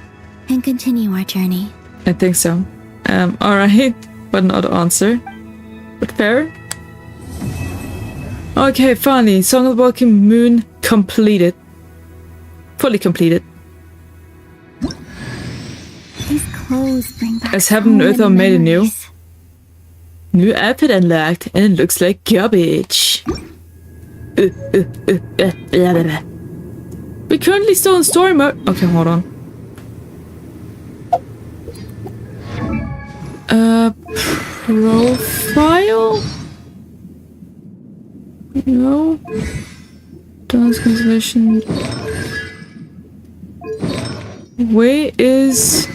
and continue our journey. I think so. Alright, but not answer. But fair. Okay, finally, Song of the Walking Moon completed. Fully completed. These clothes bring back As heaven and so earth are many made anew. memories. New outfit unlocked, and it looks like garbage. Blah, blah, blah. We're currently still in story mode. Okay, hold on. Profile? No. Dance constellation. Where is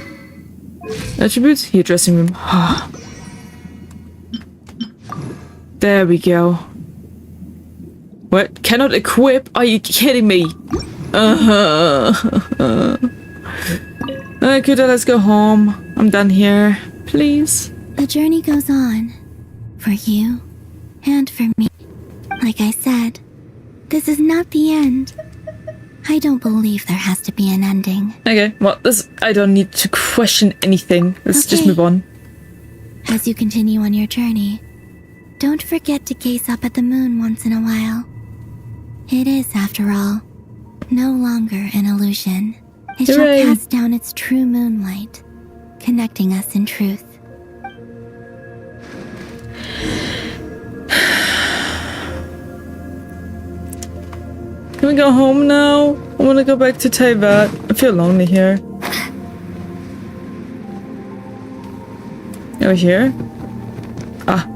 attributes? Here, dressing room. There we go. What? Cannot equip? Are you kidding me? Okay, let's go home. I'm done here. Please. The journey goes on. For you and for me. Like I said, this is not the end. I don't believe there has to be an ending. Okay, well, this I don't need to question anything. Let's just Okay. move on. As you continue on your journey, don't forget to gaze up at the moon once in a while. It is, after all, no longer an illusion. It Hooray. shall cast down its true moonlight, connecting us in truth. Can we go home now? I want to go back to Teyvat. I feel lonely here. Over here? Ah.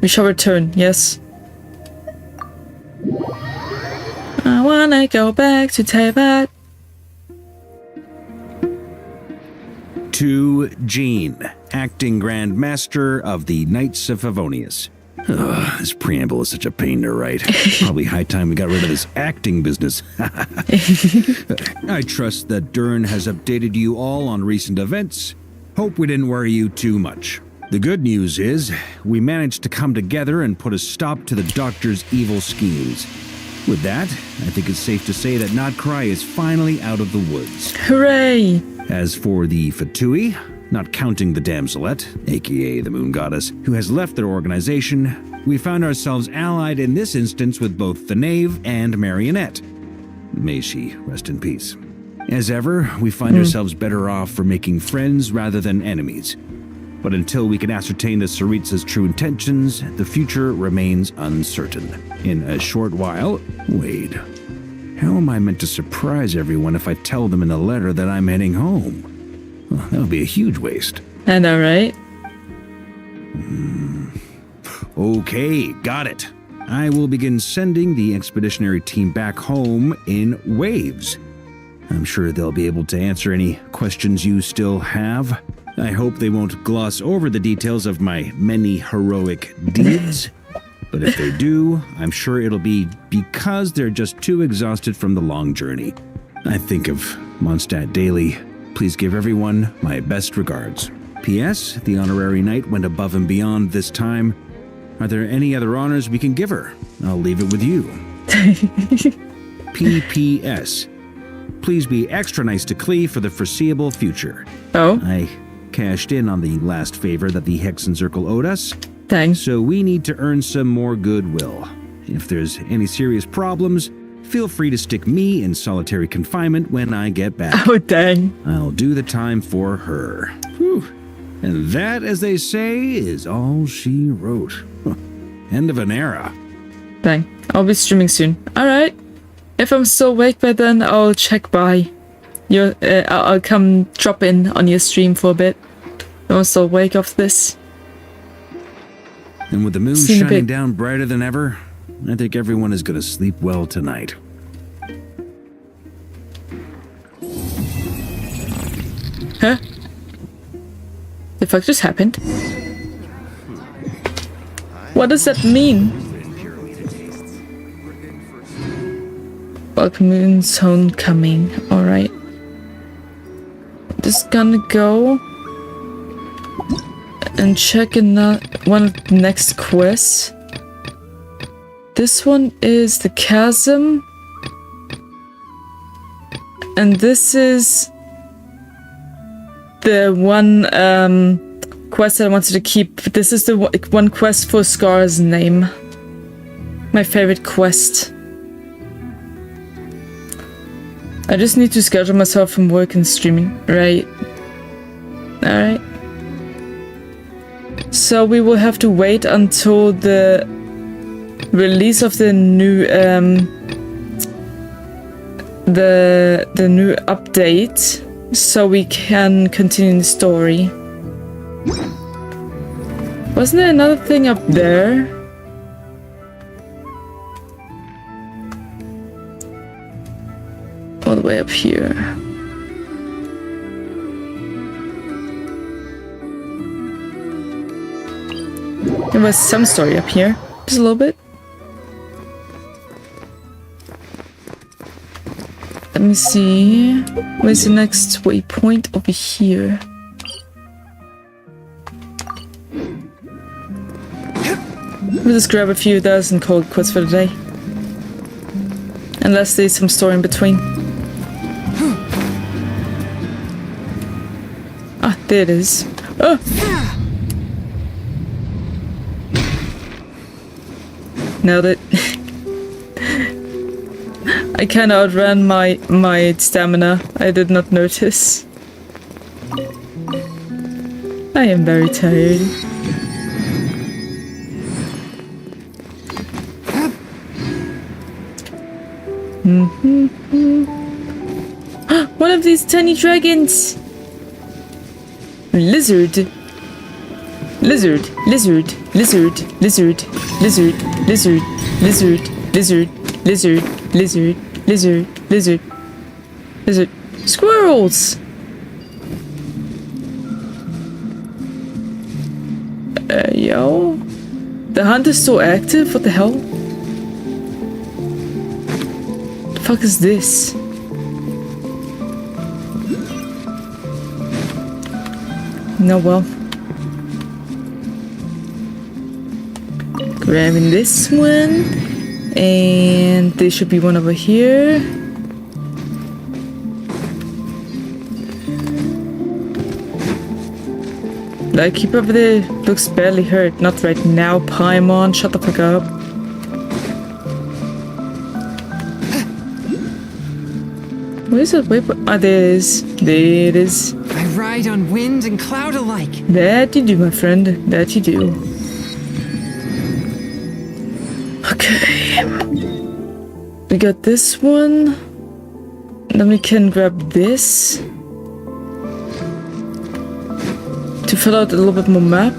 We shall return, yes. I wanna go back to Teyvat. To Jean, acting Grand Master of the Knights of Favonius. Ugh, this preamble is such a pain to write. Probably high time we got rid of this acting business. I trust that Dern has updated you all on recent events. Hope we didn't worry you too much. The good news is, we managed to come together and put a stop to the Doctor's evil schemes. With that, I think it's safe to say that Notcry is finally out of the woods. Hooray! As for the Fatui, not counting the Damselette, aka the Moon Goddess, who has left their organization, we found ourselves allied in this instance with both the Knave and Marionette. May she rest in peace. As ever, we find ourselves better off for making friends rather than enemies. But until we can ascertain the Tsaritsa's true intentions, the future remains uncertain. In a short while, Wade. How am I meant to surprise everyone if I tell them in the letter that I'm heading home? Well, that would be a huge waste. I know, right? Okay, got it. I will begin sending the expeditionary team back home in waves. I'm sure they'll be able to answer any questions you still have. I hope they won't gloss over the details of my many heroic deeds. But if they do, I'm sure it'll be because they're just too exhausted from the long journey. I think of Mondstadt daily. Please give everyone my best regards. P.S. The honorary knight went above and beyond this time. Are there any other honors we can give her? I'll leave it with you. P.P.S. Please be extra nice to Klee for the foreseeable future. Oh? I cashed in on the last favor that the Hexen Circle owed us. Thanks. So we need to earn some more goodwill. If there's any serious problems, feel free to stick me in solitary confinement when I get back. Oh, dang. I'll do the time for her. Whew. And that, as they say, is all she wrote. End of an era. Dang. I'll be streaming soon. Alright. If I'm still awake by then, I'll check by. I'll come drop in on your stream for a bit. I'm still awake after this. And with the moon shining down brighter than ever, I think everyone is going to sleep well tonight. Huh? The fuck just happened? What does that mean? Welcome moon's homecoming. Alright. Just gonna go and check in one of the next quests. This one is the chasm. And this is the one quest that I wanted to keep. This is the one quest for Scar's name. My favorite quest. I just need to schedule myself from work and streaming, right? Alright. So we will have to wait until the release of the new the new update, so we can continue the story. Wasn't there another thing up there? All the way up here. There was some story up here. Just a little bit. Let me see. Where's the next waypoint? Over here. We'll just grab a few dozen cold quests for the day. Unless there's some story in between. Ah, there it is. Oh! Nailed it. I kinda outran my stamina. I did not notice. I am very tired. One of these tiny dragons! Lizard. Lizard, lizard, lizard, lizard, lizard, lizard, lizard, lizard, lizard, lizard, lizard, lizard, lizard. Squirrels! Yo? The hunt is so active? What the hell? The fuck is this? No, well. Grabbing this one. And there should be one over here. Like, keep over there. Looks barely hurt. Not right now, Paimon. Shut the fuck up. Where's it? Ah, there it is. There it is. I ride on wind and cloud alike. That you do, my friend. That you do. Okay. We got this one. Then we can grab this. To fill out a little bit more map.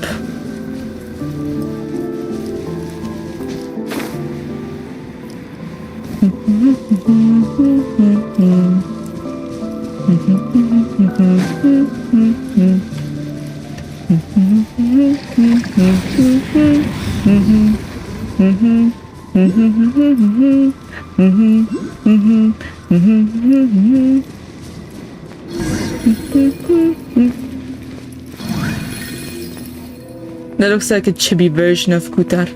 That looks like a chibi version of Kutar.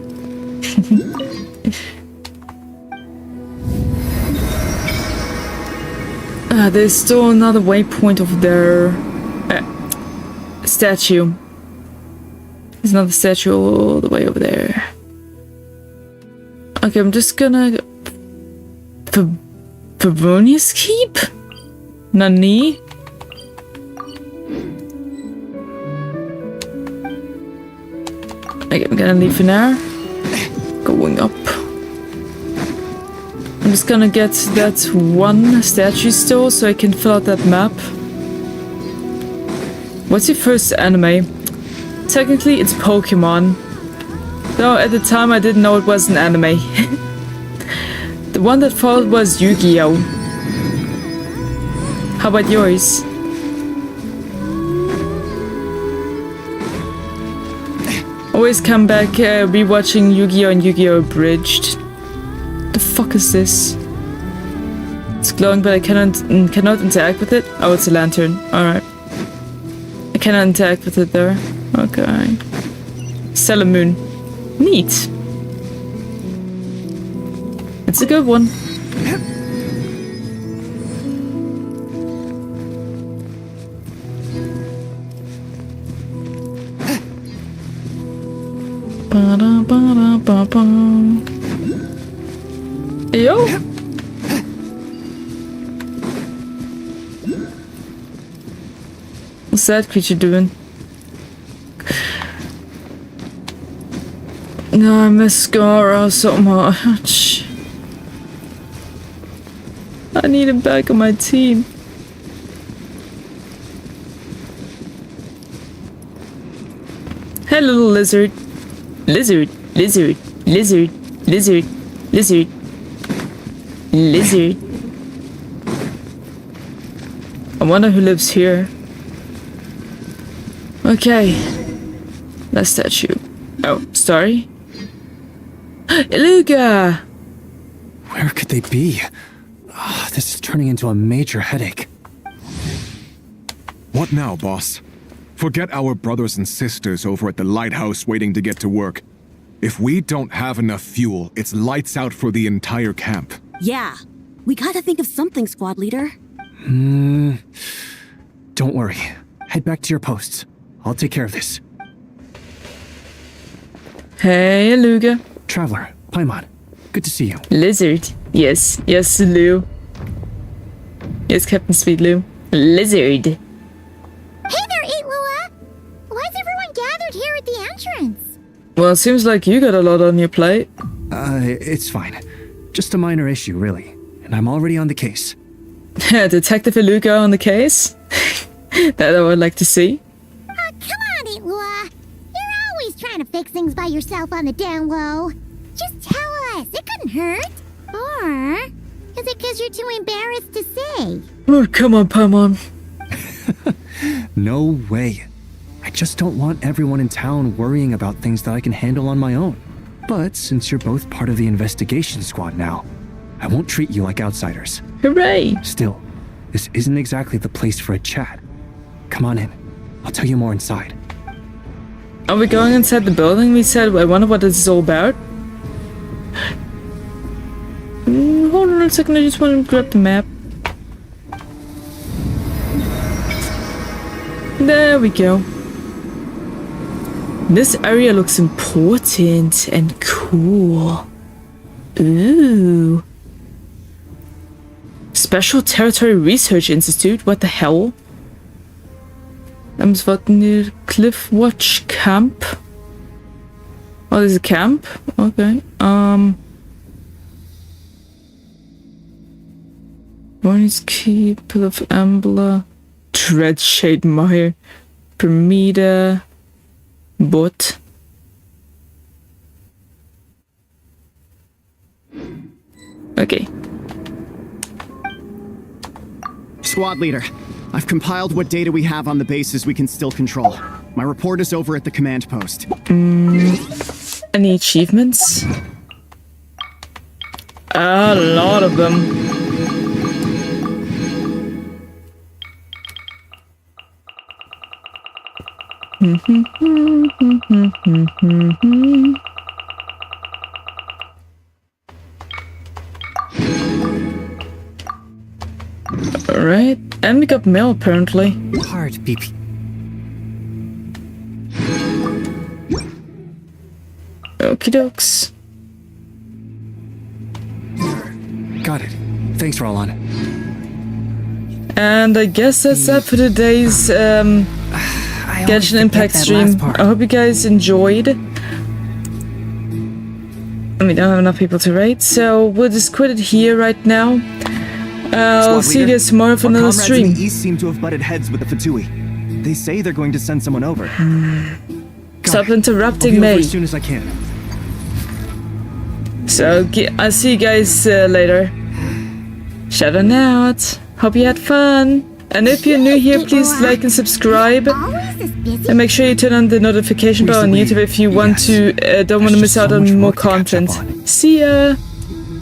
There's still another waypoint of their statue. There's another statue all the way over there. Okay, I'm just gonna... Favonius Keep? Nani? Okay, I'm gonna leave for now. Going up. I'm just gonna get that one statue still so I can fill out that map. What's your first anime? Technically, it's Pokemon. Though at the time I didn't know it was an anime. The one that followed was Yu-Gi-Oh! How about yours? Always come back rewatching Yu-Gi-Oh! And Yu-Gi-Oh! Abridged. The fuck is this? It's glowing, but I cannot interact with it. Oh, it's a lantern. Alright. I cannot interact with it there. Okay. Stellar Moon. Neat. It's a good one. Ba-da-ba-da-ba-ba. Yo. What's that creature doing? No, I miss Scara so much. I need him back on my team. Hey, little lizard. Lizard, lizard, lizard, lizard, lizard, lizard. I wonder who lives here. Okay. That statue. Oh, sorry. Iluga! Where could they be? This is turning into a major headache. What now, boss? Forget our brothers and sisters over at the lighthouse waiting to get to work. If we don't have enough fuel, it's lights out for the entire camp. Yeah. We gotta think of something, squad leader. Don't worry. Head back to your posts. I'll take care of this. Hey, Iluga. Traveler, Paimon. Good to see you. Lizard. Yes. Yes, Lou. Yes, Captain Sweet Lou. Lizard. Hey there, Lua! Why is everyone gathered here at the entrance? Well, it seems like you got a lot on your plate. It's fine. Just a minor issue, really. And I'm already on the case. Detective Iluga on the case? That I would like to see. Come on, Lua! You're always trying to fix things by yourself on the down low. Just tell us, it couldn't hurt. Or is it because you're too embarrassed to say? Oh, come on, Paimon. No way. I just don't want everyone in town worrying about things that I can handle on my own. But since you're both part of the investigation squad now, I won't treat you like outsiders. Hooray! Still, this isn't exactly the place for a chat. Come on in. I'll tell you more inside. Are we going inside the building? We said, I wonder what this is all about. Hold on a second, I just want to grab the map. There we go. This area looks important and cool. Ooh. Special Territory Research Institute? What the hell? Wat near Cliff Watch Camp. Oh, there's a camp? Okay. Warnings Key, Pill of Ambler, Dreadshade Mire, Bermuda, Bot. Okay. Squad leader, I've compiled what data we have on the bases we can still control. My report is over at the command post. Any achievements? A lot of them. Alright, and we got mail apparently. Heart BP. Okie dokes. Got it. Thanks, Roland. And I guess that's that for today's Genshin Impact stream. I hope you guys enjoyed. And we don't have enough people to rate, so we'll just quit it here right now. I'll see you guys tomorrow for another stream. In the east seem to have butted heads with the Fatui. They say they're going to send someone over. Stop interrupting I'll be me. over as soon as I can. So I'll see you guys later. Shouting out. Hope you had fun. And if you're new here, please like and subscribe. And make sure you turn on the notification bell on YouTube if you want to don't want to miss out on more content. See ya!